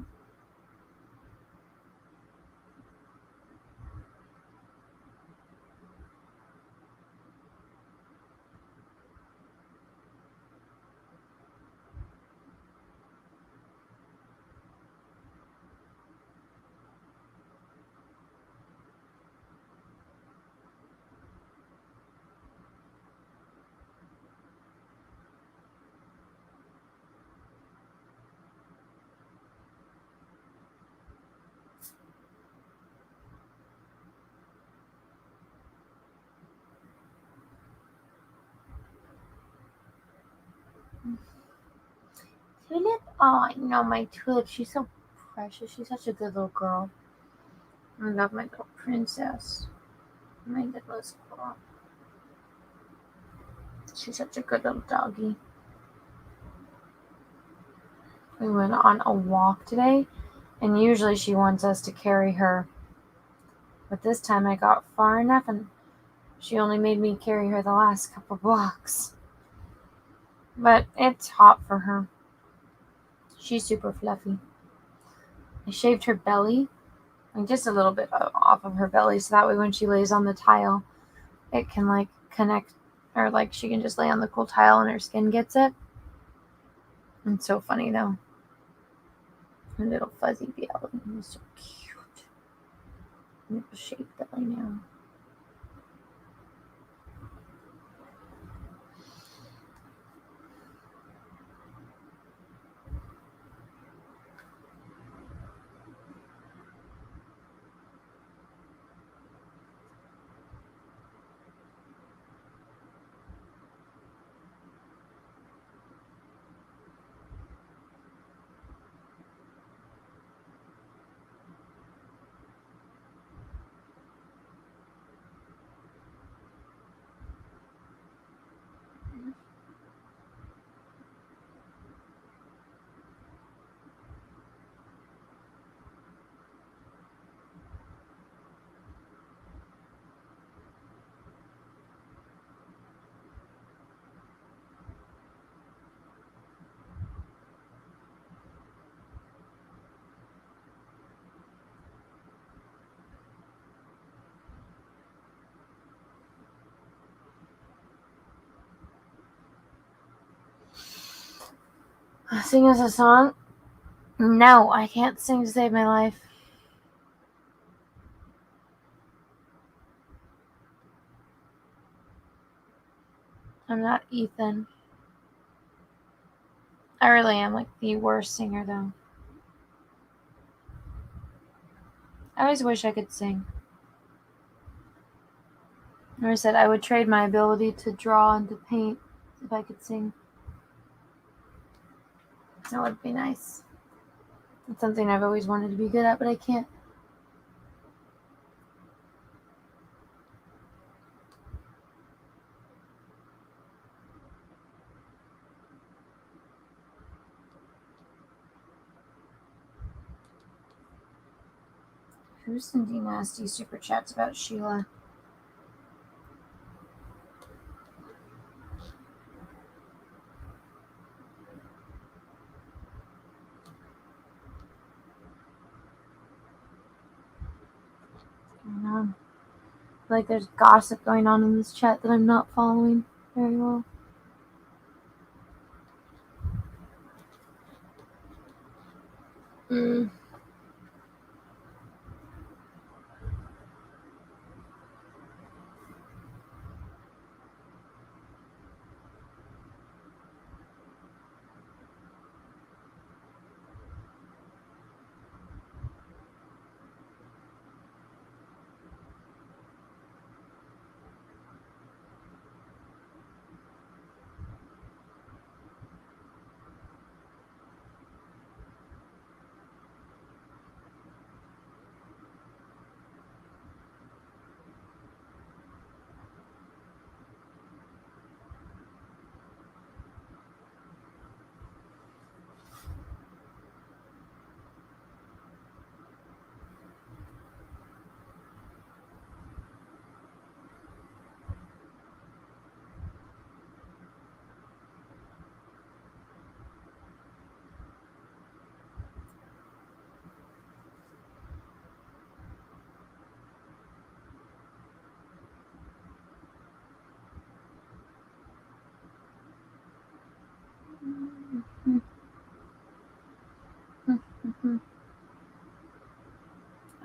Tulip? Oh, I know my Tulip. She's so precious. She's such a good little girl. I love my little princess. My little squirrel. She's such a good little doggy. We went on a walk today, and usually she wants us to carry her. But this time I got far enough, and she only made me carry her the last couple blocks. But it's hot for her. She's super fluffy. I shaved her belly, like just a little bit off of her belly, so that way when she lays on the tile, it can, like, connect, or, like, she can just lay on the cool tile and her skin gets it. It's so funny, though. Her little fuzzy belly is so cute. Nipple shaped belly now. Sing us a song? No, I can't sing to save my life. I'm not Ethan. I really am, like, the worst singer, though. I always wish I could sing. I said I would trade my ability to draw and to paint if I could sing. That would be nice. It's something I've always wanted to be good at, but I can't. Who's sending nasty super chats about Sheila? Like there's gossip going on in this chat that I'm not following very well.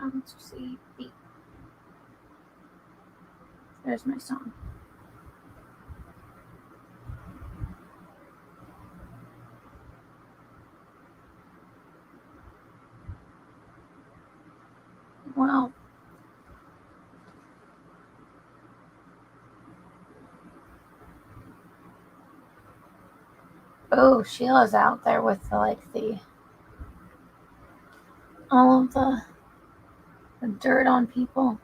I'm sleepy. There's my song. Well, oh, Sheila's out there with all of the dirt on people.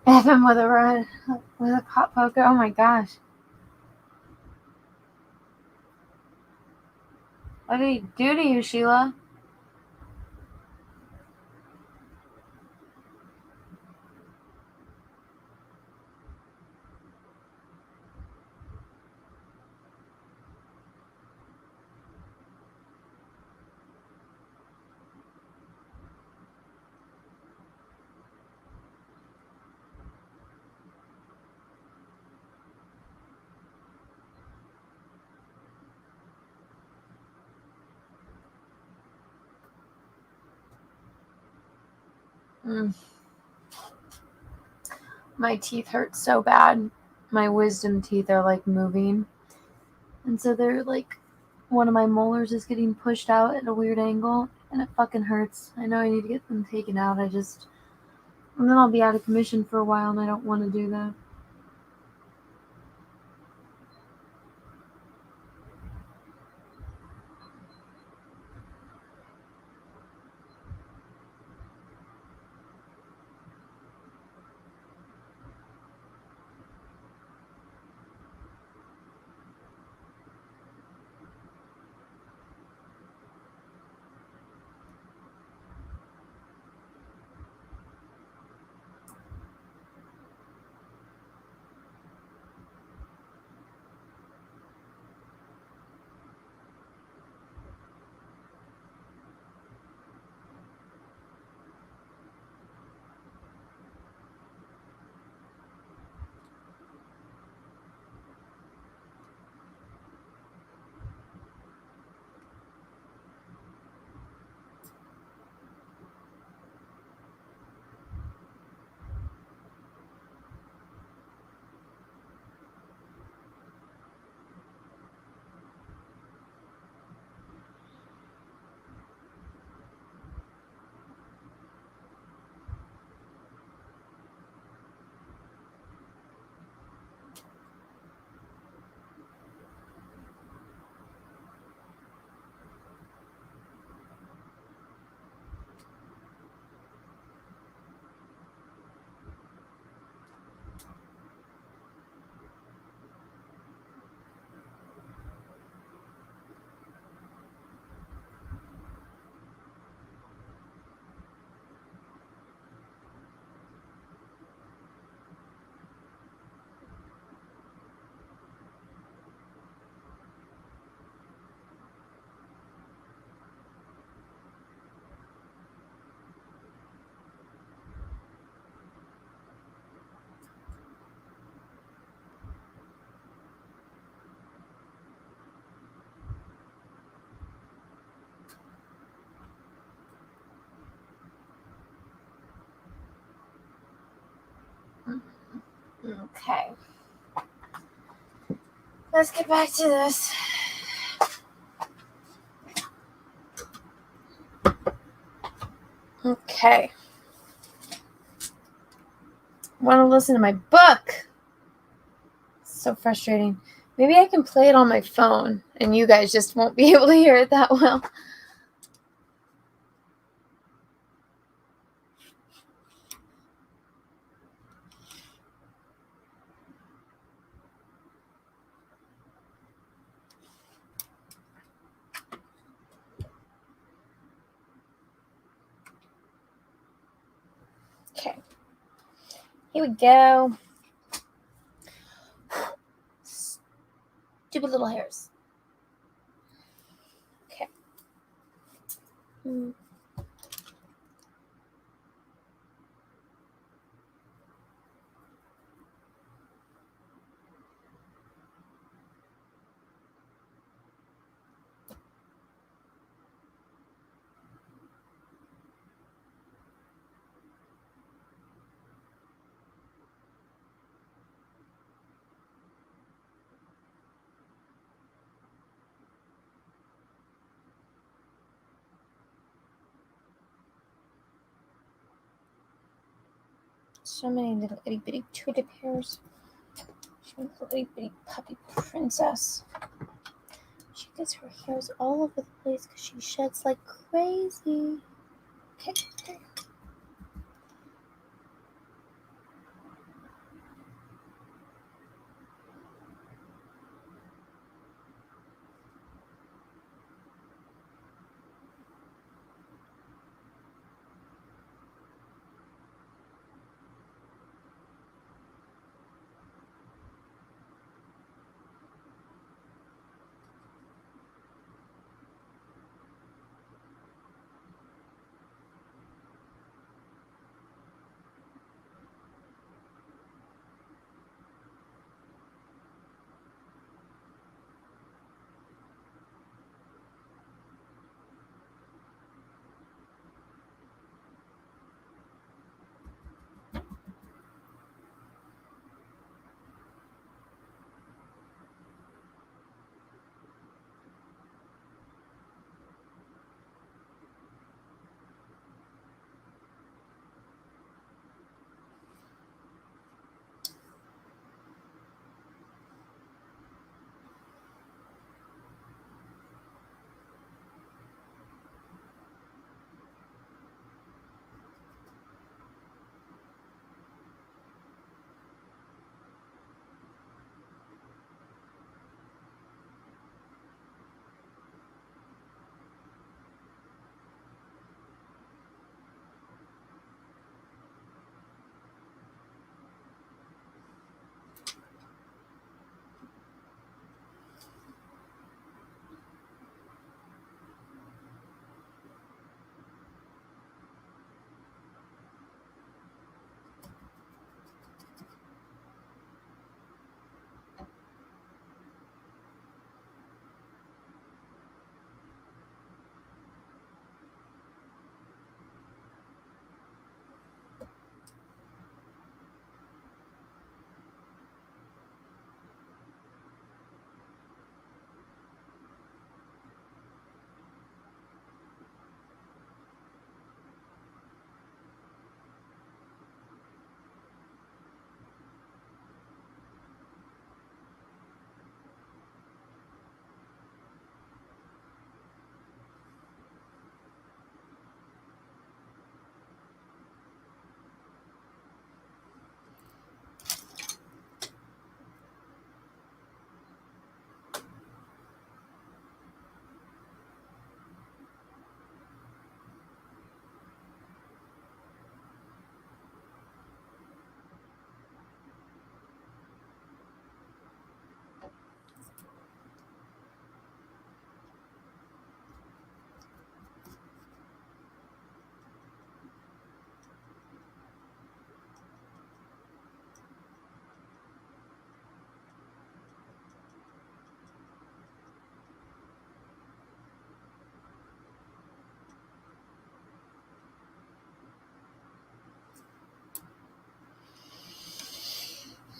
Evan with a pot poker. Oh my gosh. What did he do to you, Sheila? My teeth hurt so bad. My wisdom teeth are like moving. And so they're like, one of my molars is getting pushed out at a weird angle. And it fucking hurts. I know I need to get them taken out. And then I'll be out of commission for a while and I don't want to do that. Okay. Let's get back to this. Okay. Want to listen to my book? So frustrating. Maybe I can play it on my phone and you guys just won't be able to hear it that well. Okay. Here we go. Stupid little hairs. Okay. So many little itty bitty tulip hairs. She's a little itty bitty puppy princess. She gets her hairs all over the place because she sheds like crazy. Okay.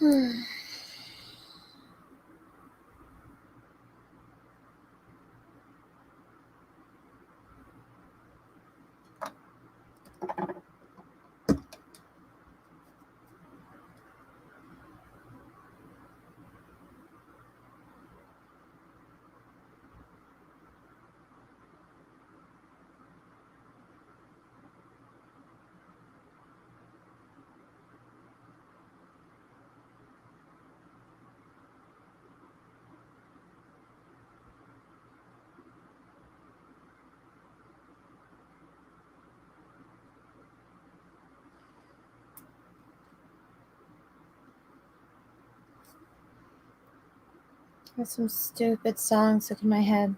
Got some stupid song stuck in my head.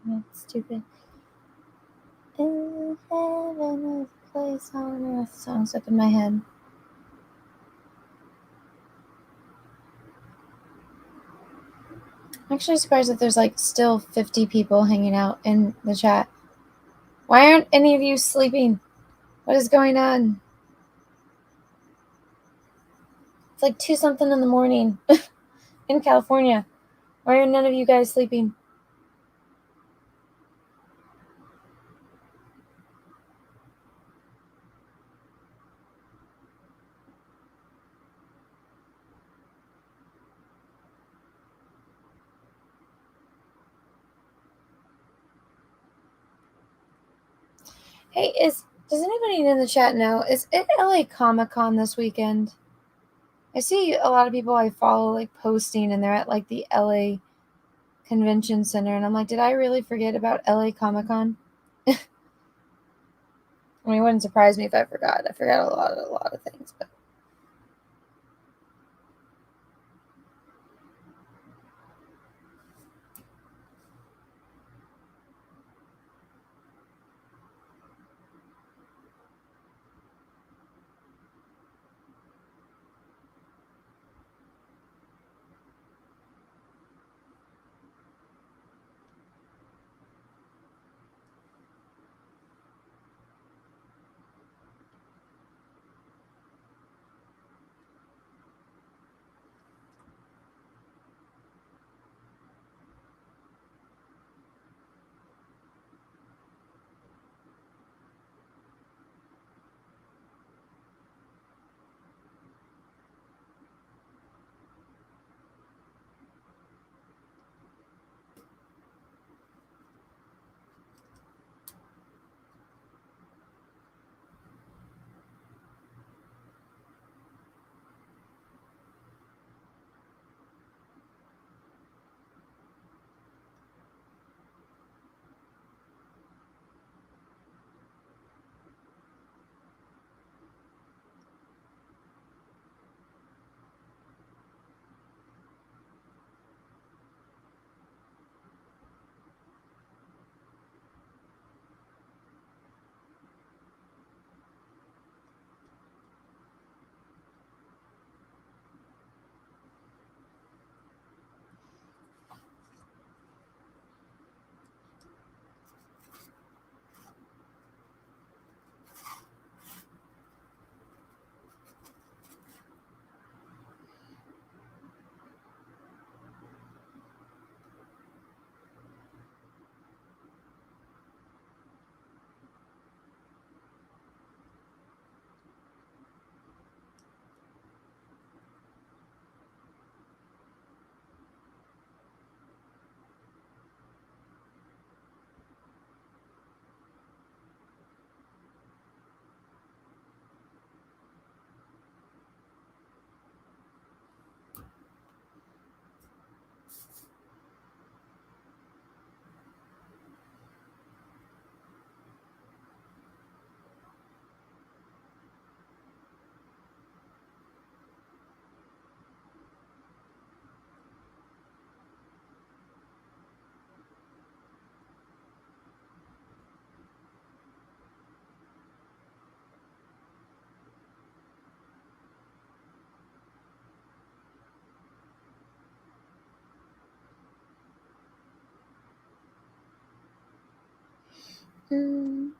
That's stupid. In heaven is a place on earth. Song's up in my head. I'm actually surprised that there's like still 50 people hanging out in the chat. Why aren't any of you sleeping? What is going on? It's like 2 something in the morning in California. Why are none of you guys sleeping? Hey, does anybody in the chat know, is it LA Comic-Con this weekend? I see a lot of people I follow like posting and they're at like the LA Convention Center and I'm like, did I really forget about LA Comic-Con? I mean, it wouldn't surprise me if I forgot. I forgot a lot of things, but Mm.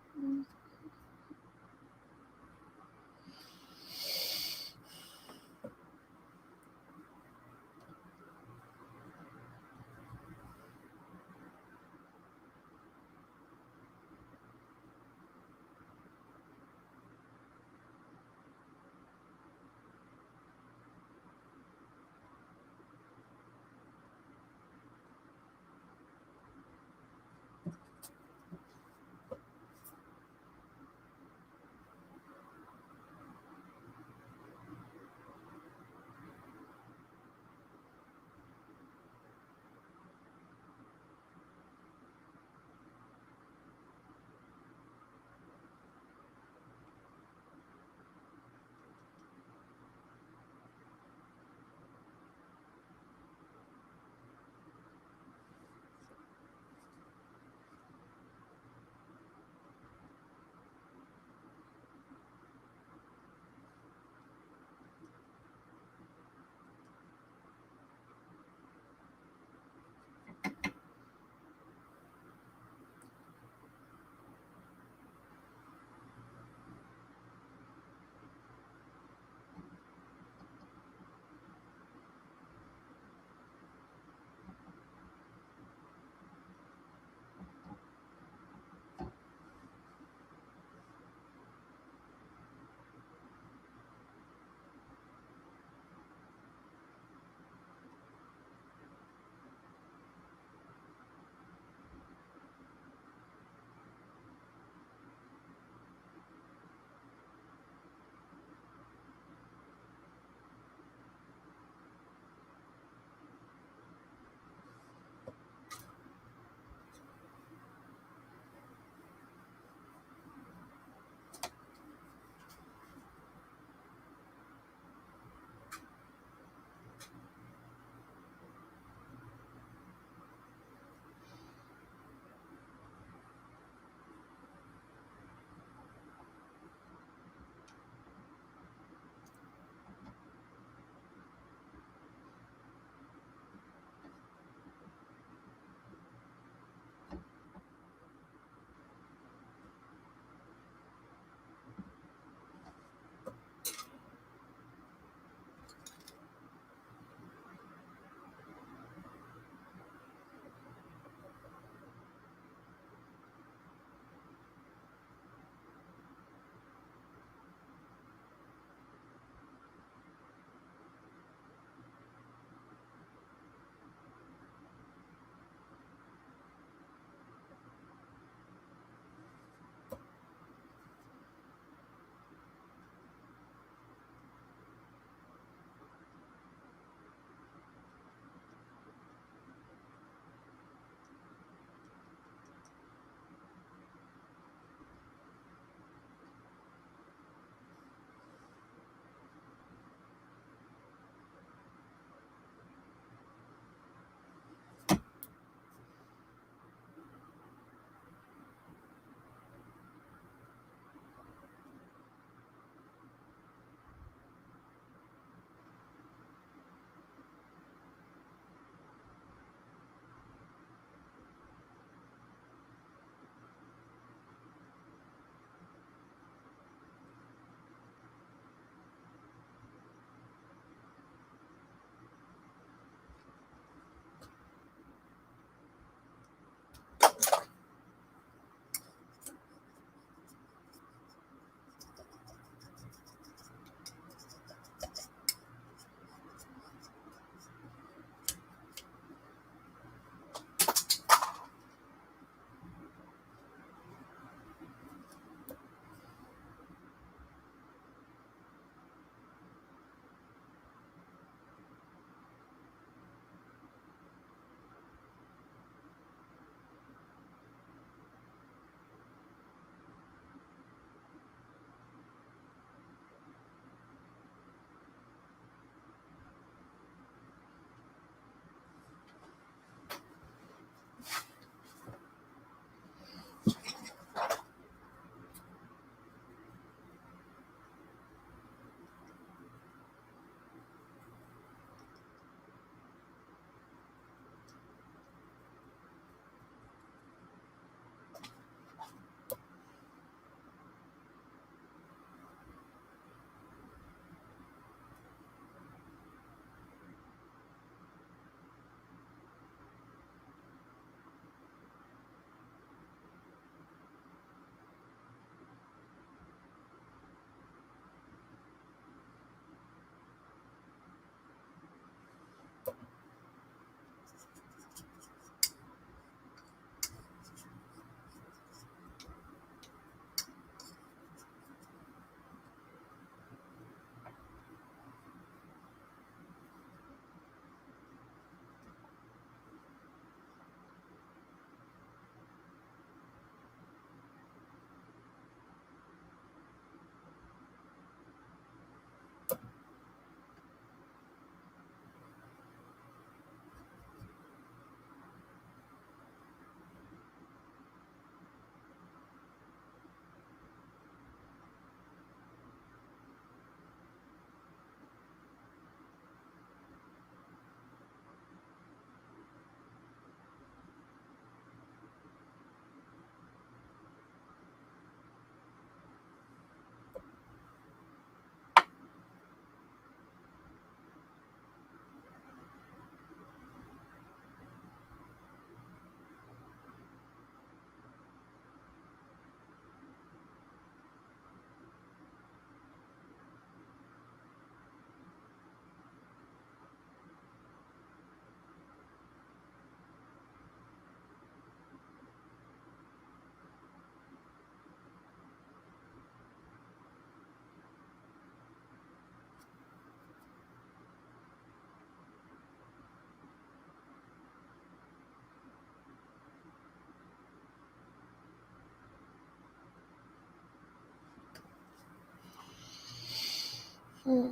I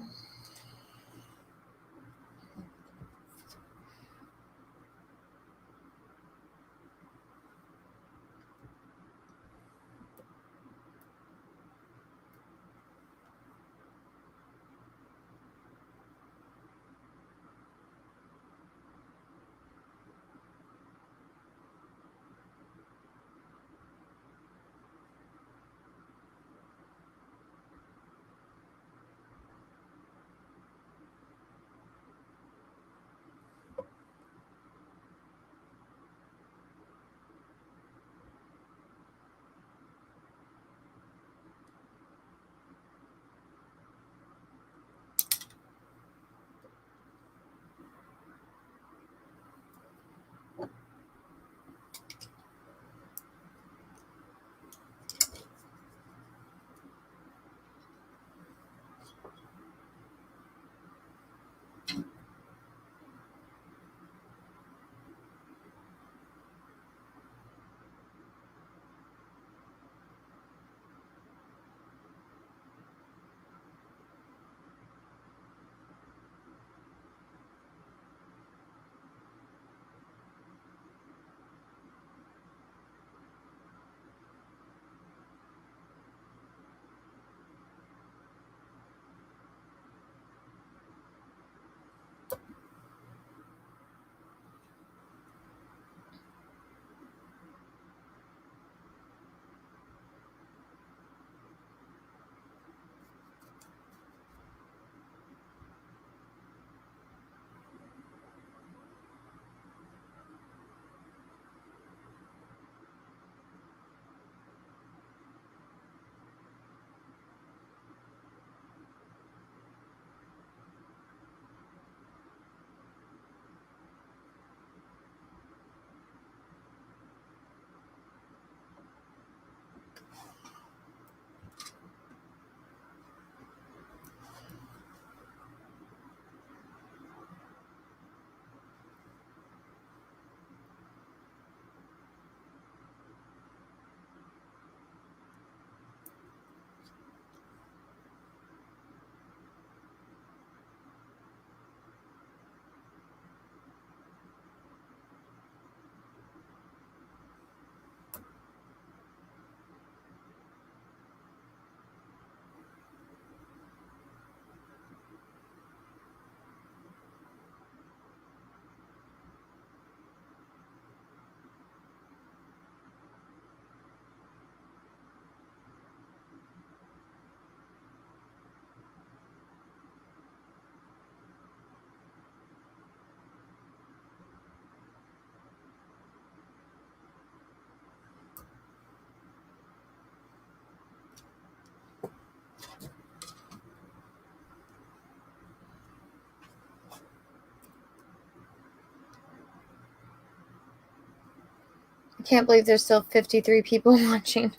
can't believe there's still 53 people watching.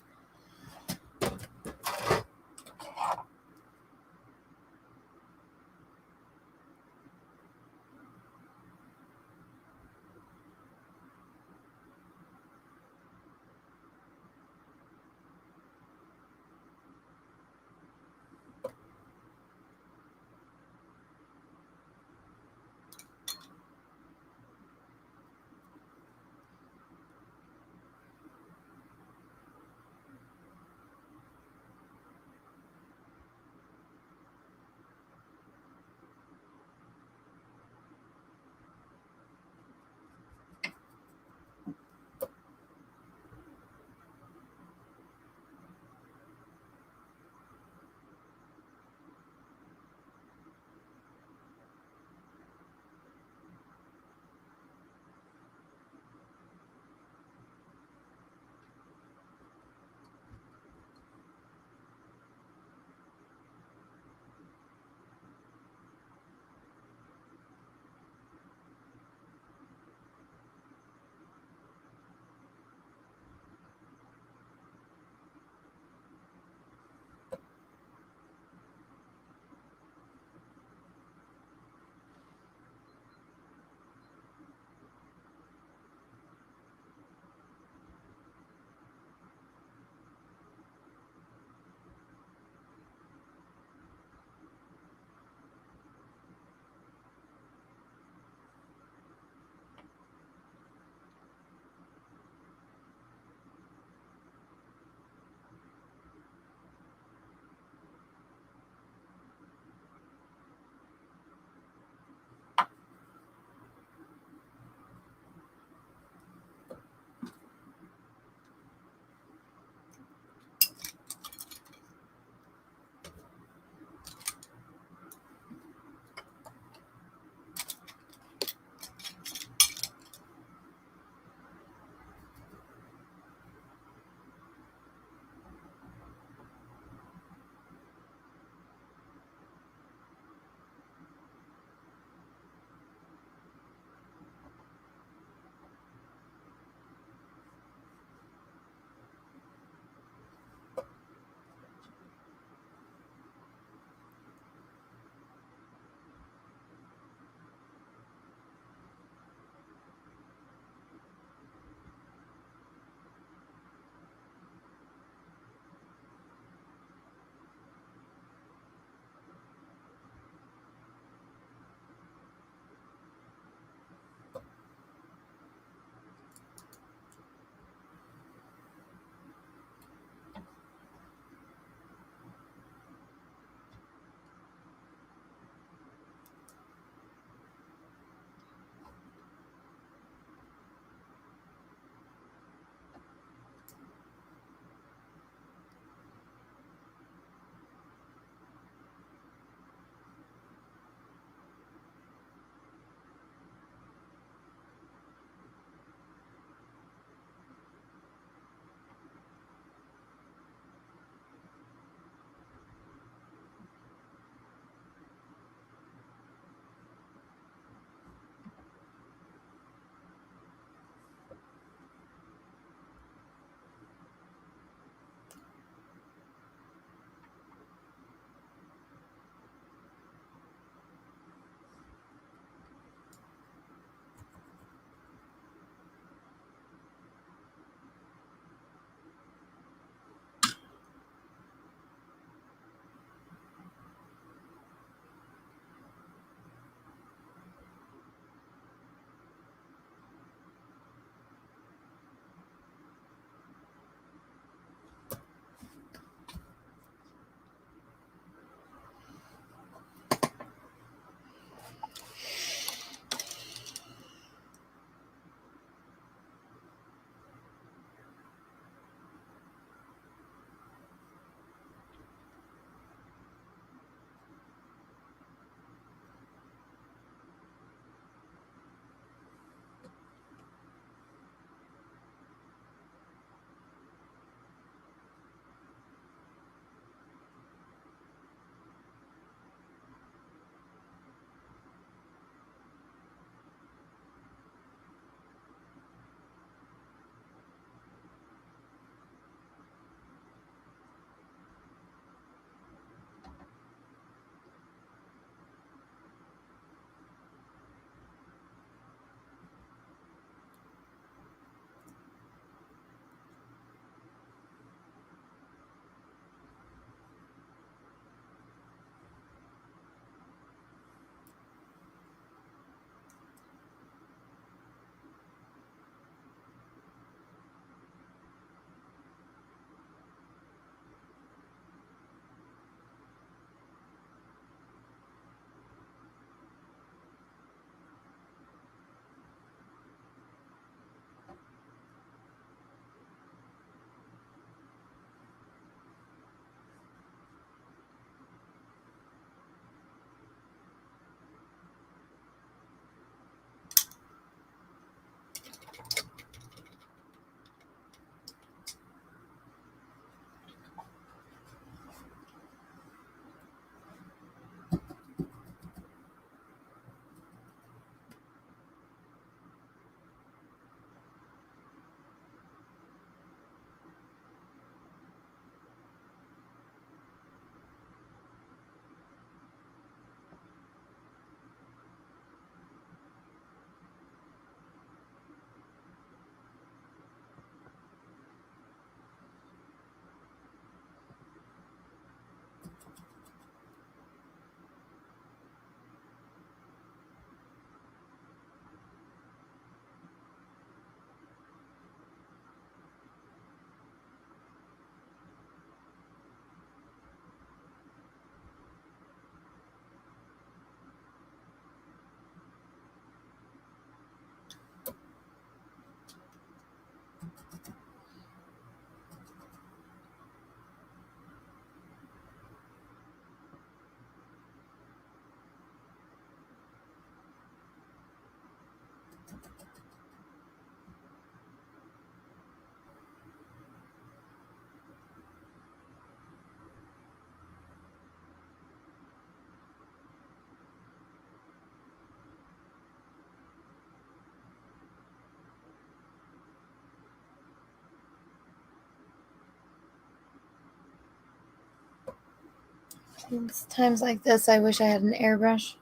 It's times like this I wish I had an airbrush.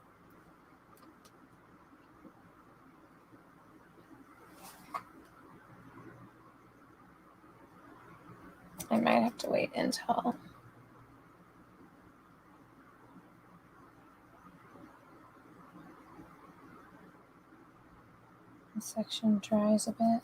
I might have to wait until the section dries a bit.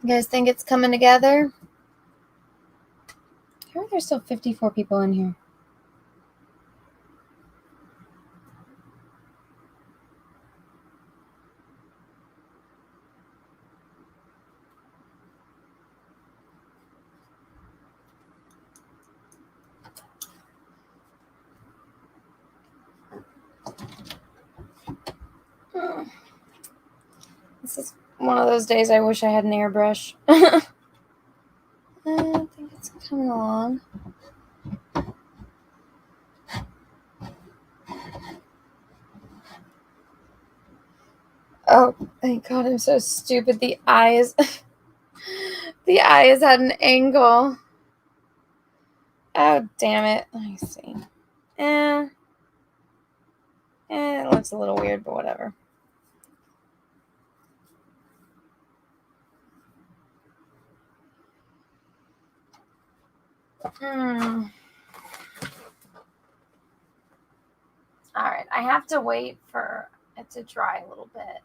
You guys think it's coming together? How are there still 54 people in here? This is one of those days I wish I had an airbrush. I think it's coming along. Oh, thank God, I'm so stupid. The eye is at an angle. Oh, damn it. Let me see. It looks a little weird, but whatever. All right, I have to wait for it to dry a little bit.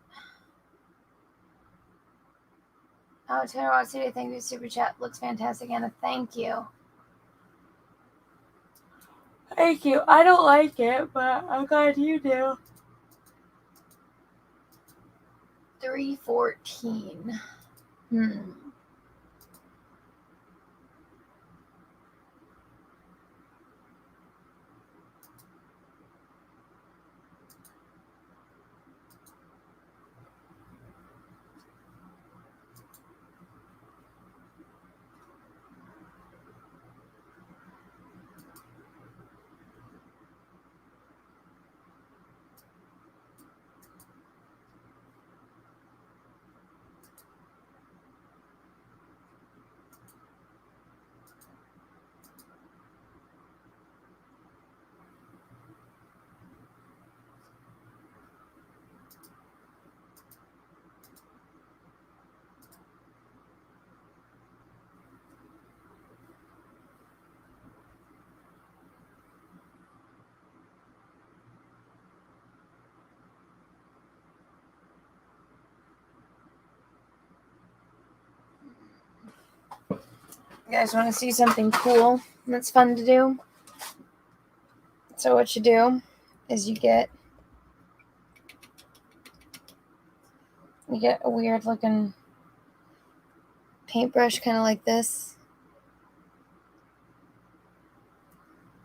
Oh, Twitter Watch Studio, thank you. Super chat looks fantastic, Anna. Thank you. Thank you. I don't like it, but I'm glad you do. 314. You guys want to see something cool that's fun to do? So what you do is you get a weird looking paintbrush, kind of like this.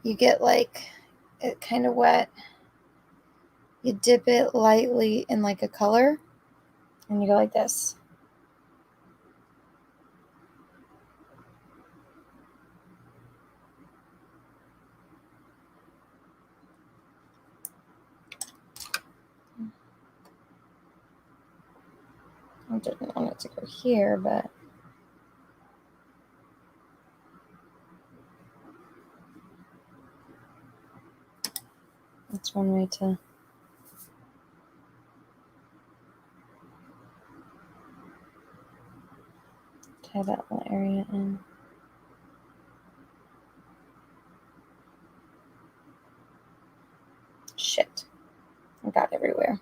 You get like it kind of wet. You dip it lightly in like a color, and you go like this. I didn't want it to go here, but that's one way to tie that little area in. Shit. I got everywhere.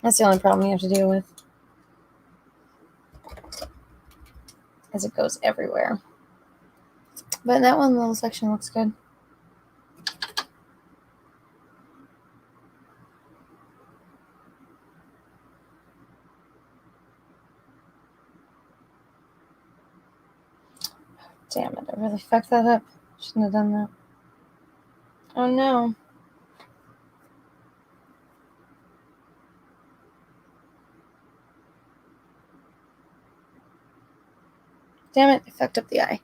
That's the only problem you have to deal with. As it goes everywhere. But that one little section looks good. Damn it, I really fucked that up. Shouldn't have done that. Oh no. Damn it, I fucked up the eye.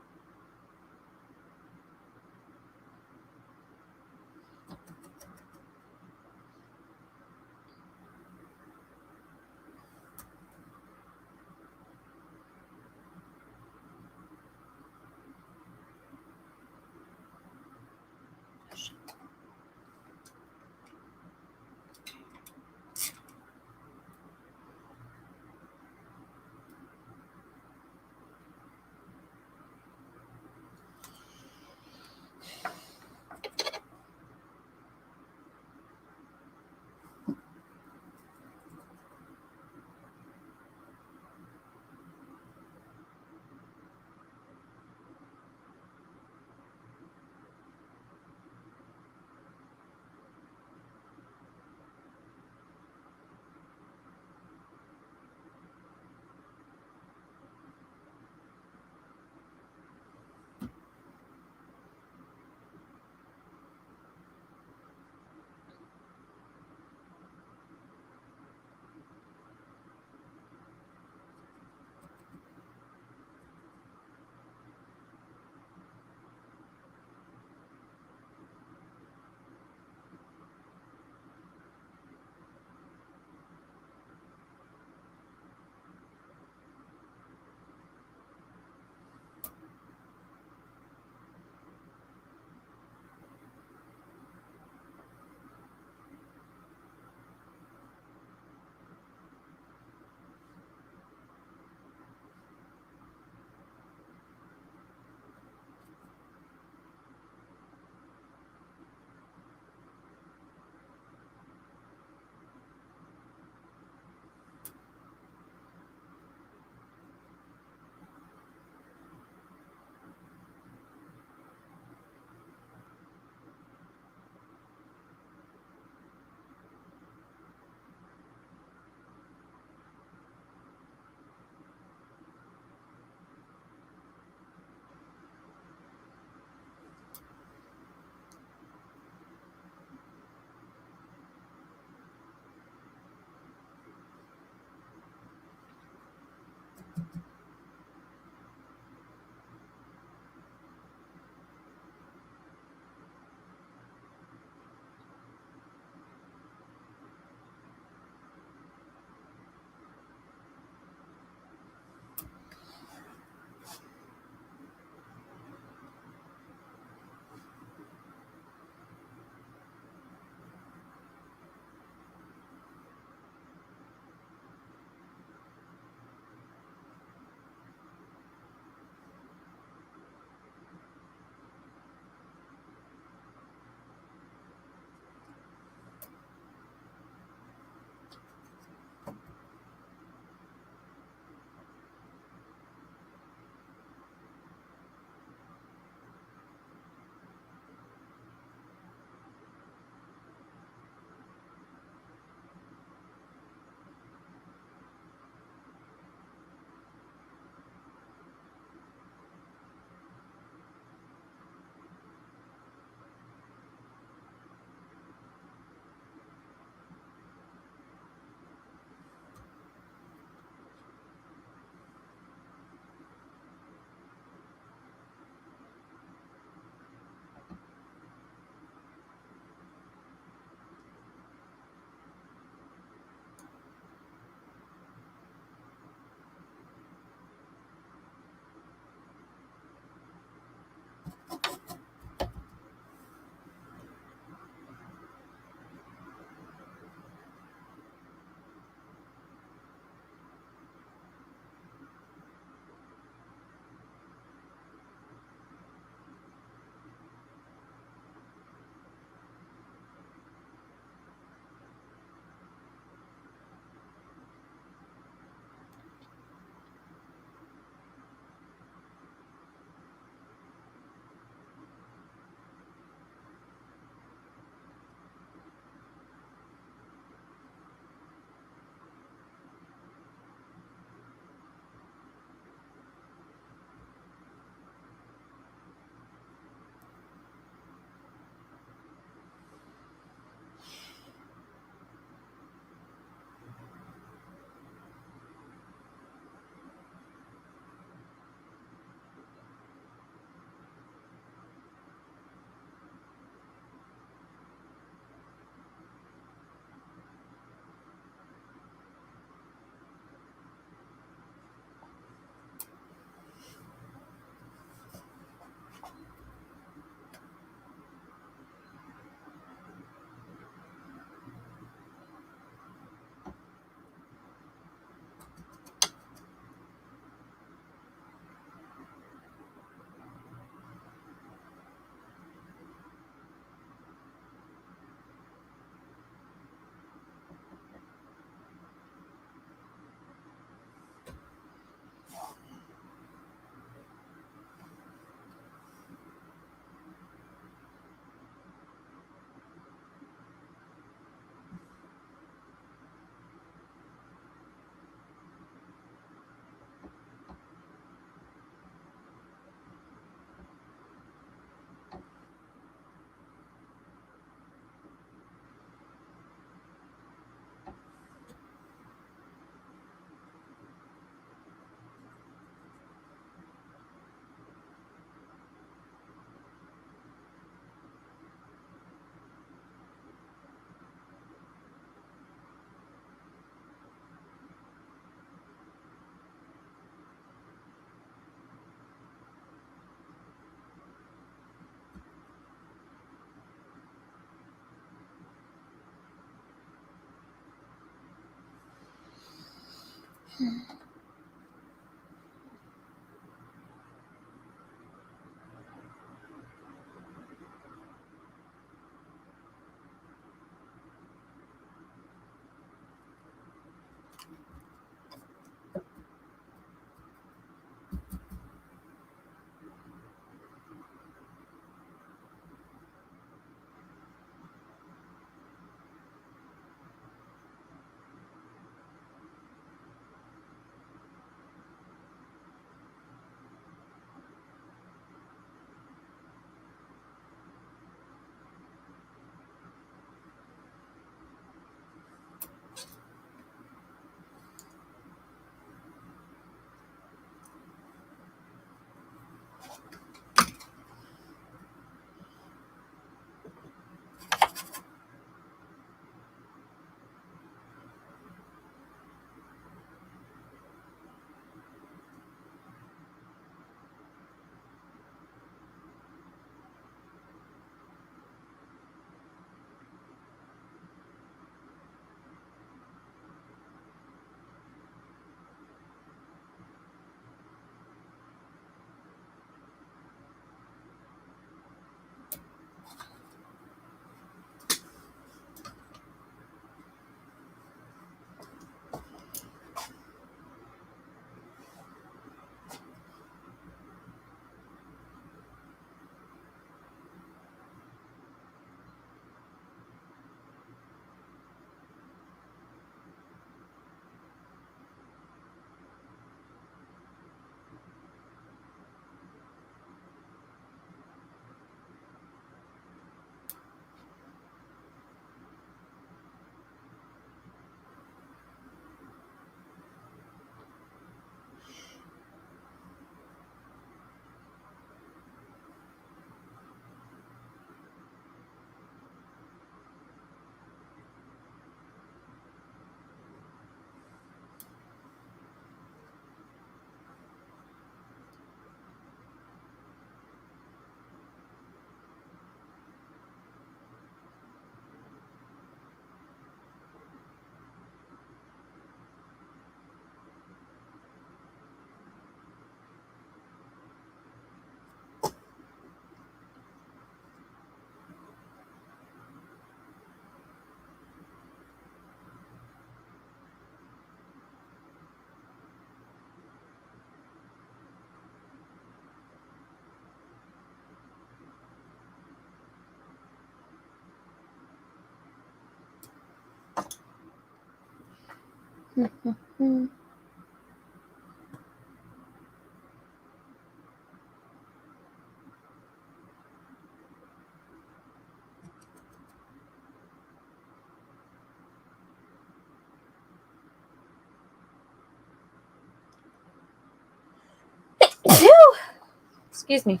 Excuse me.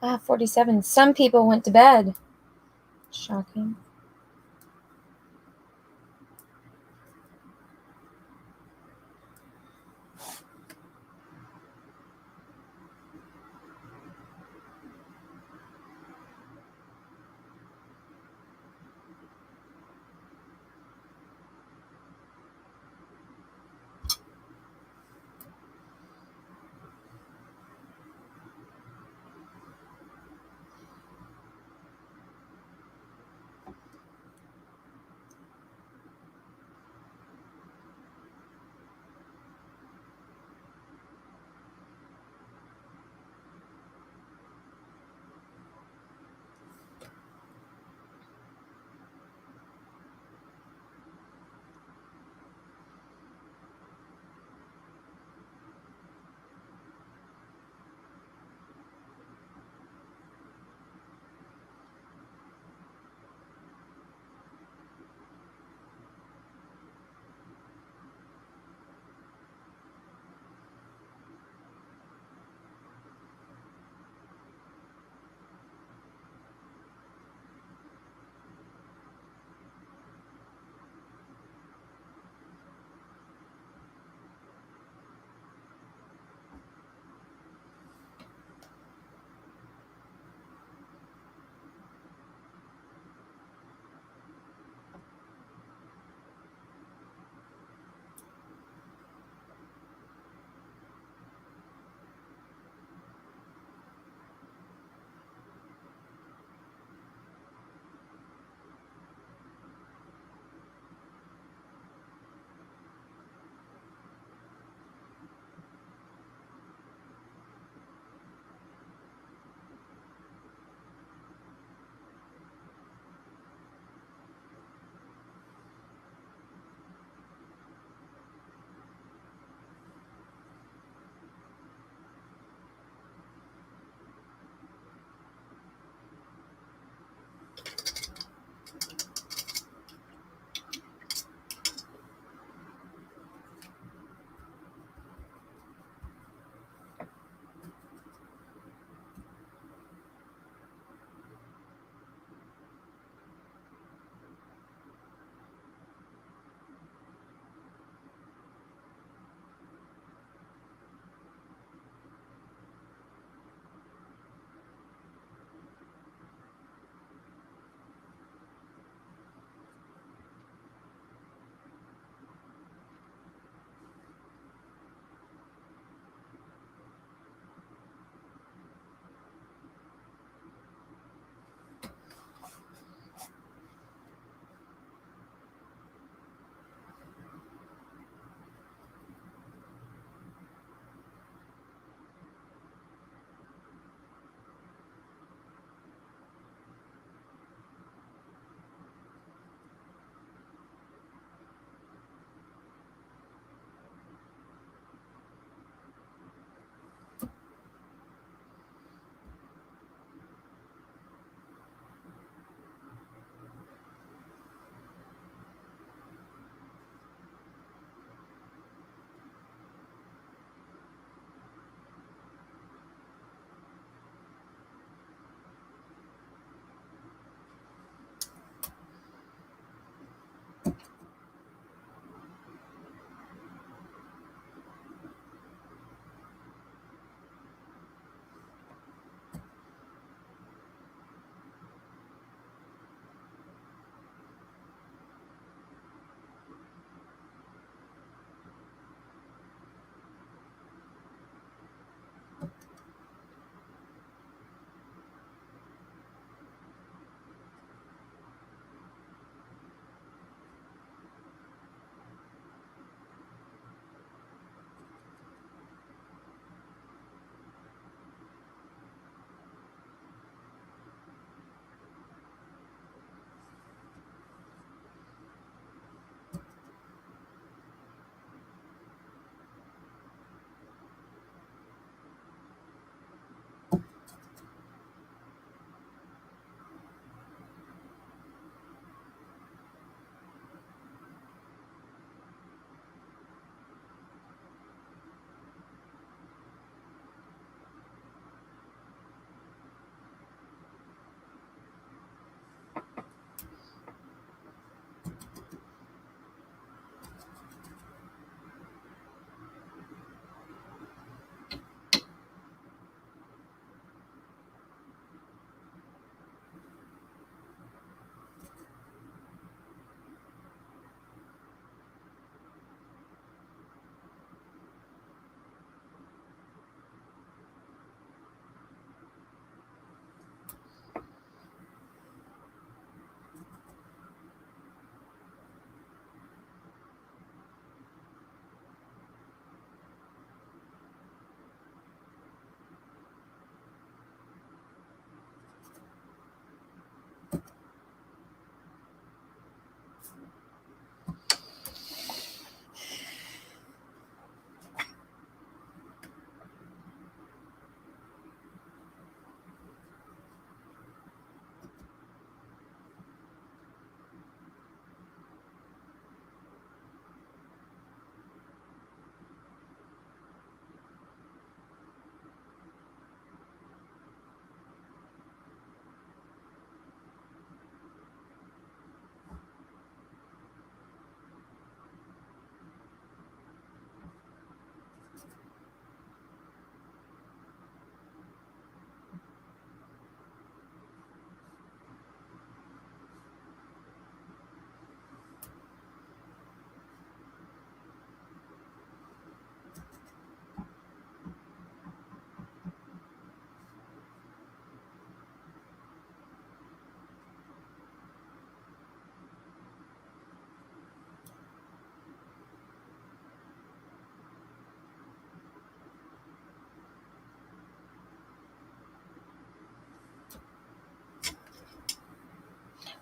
Ah, 47. Some people went to bed. Shocking.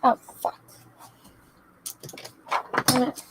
Oh, fuck. Damn it.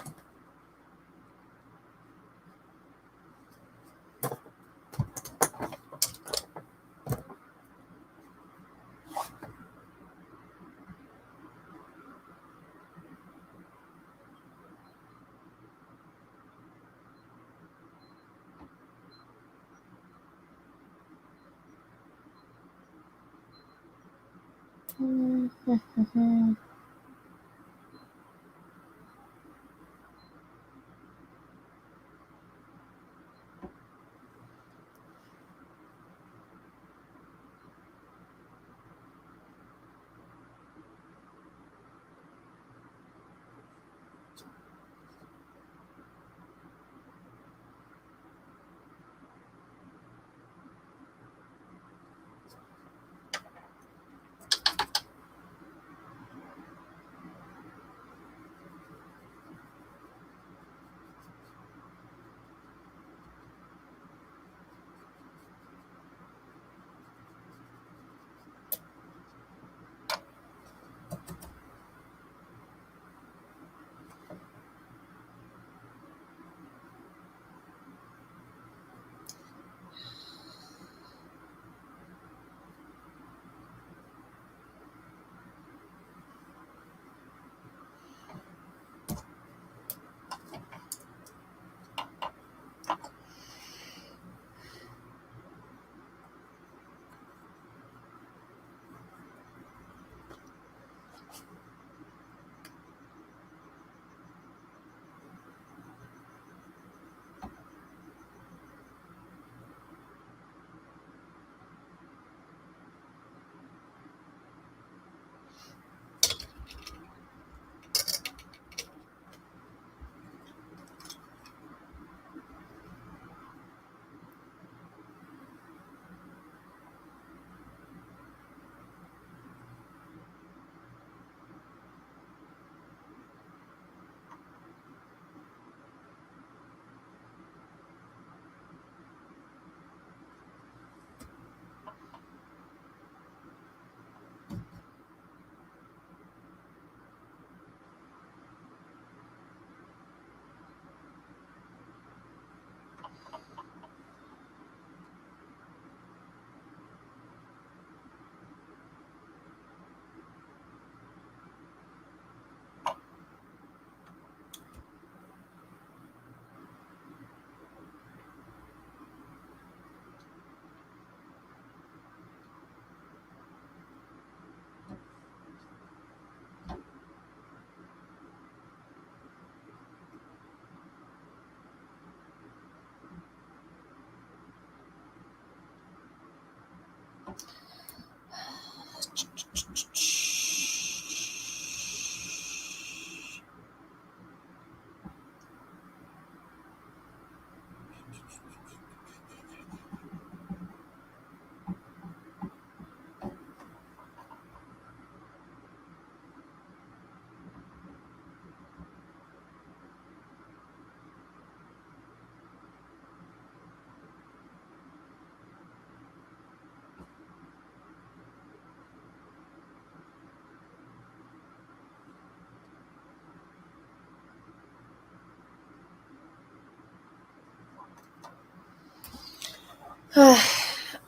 All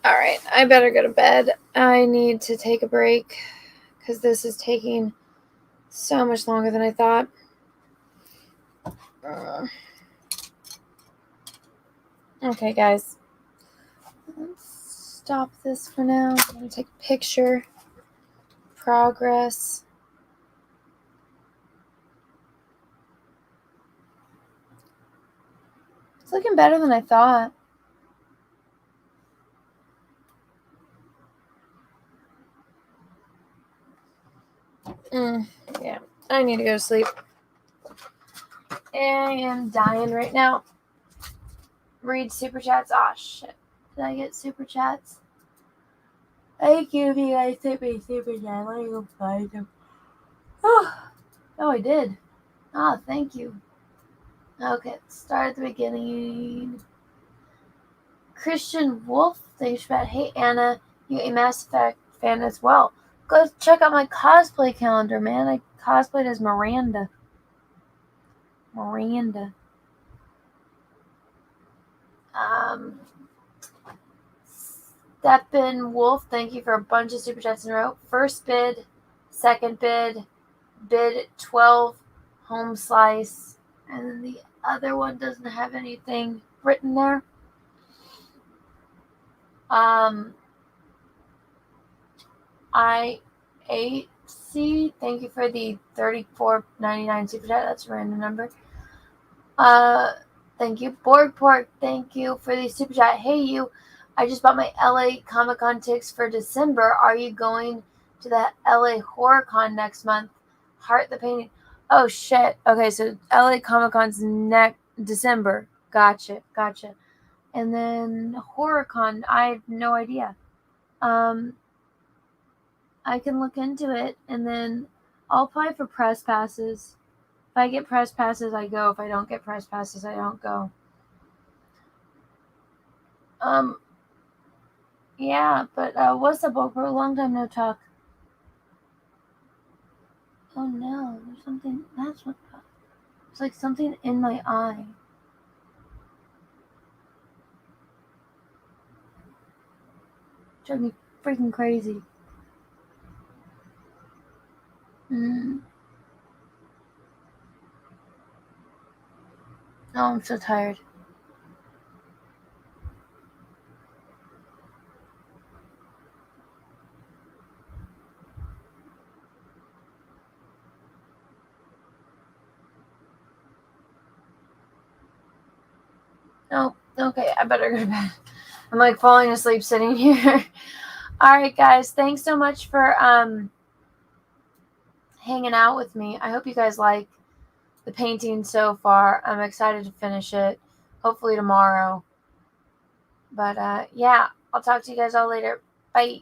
right, I better go to bed. I need to take a break because this is taking so much longer than I thought. Okay, guys. Let's stop this for now. I'm going to take a picture. Progress. It's looking better than I thought. Yeah, I need to go to sleep. I am dying right now. Read super chats. Oh, shit. Did I get super chats? Thank you if you guys sent me super chat. Let me go find them. Oh, I did. Oh, thank you. Okay, start at the beginning. Christian Wolf, thanks for that. Hey, Anna, you a Mass Effect fan as well. Go check out my cosplay calendar, man. I cosplayed as Miranda. Steppenwolf, thank you for a bunch of super chats in a row. First bid, second bid, bid 12, home slice, and then the other one doesn't have anything written there. IAC, thank you for the $34.99 super chat. That's a random number. Thank you. Borg Pork, thank you for the super chat. Hey, you. I just bought my LA Comic Con tickets for December. Are you going to the LA Horror Con next month? Heart the painting. Oh, shit. Okay, so LA Comic Con's next December. Gotcha. And then Horror Con, I have no idea. I can look into it, and then I'll apply for press passes. If I get press passes, I go. If I don't get press passes, I don't go. Yeah, but what's up, Bo? For a long time no talk. Oh no, there's something. That's what. It's like something in my eye. Drives me freaking crazy. Oh, I'm so tired. Oh, okay, I better go to bed. I'm like falling asleep sitting here. Alright, guys, thanks so much for hanging out with me. I hope you guys like the painting so far. I'm excited to finish it. Hopefully tomorrow. But yeah, I'll talk to you guys all later. Bye.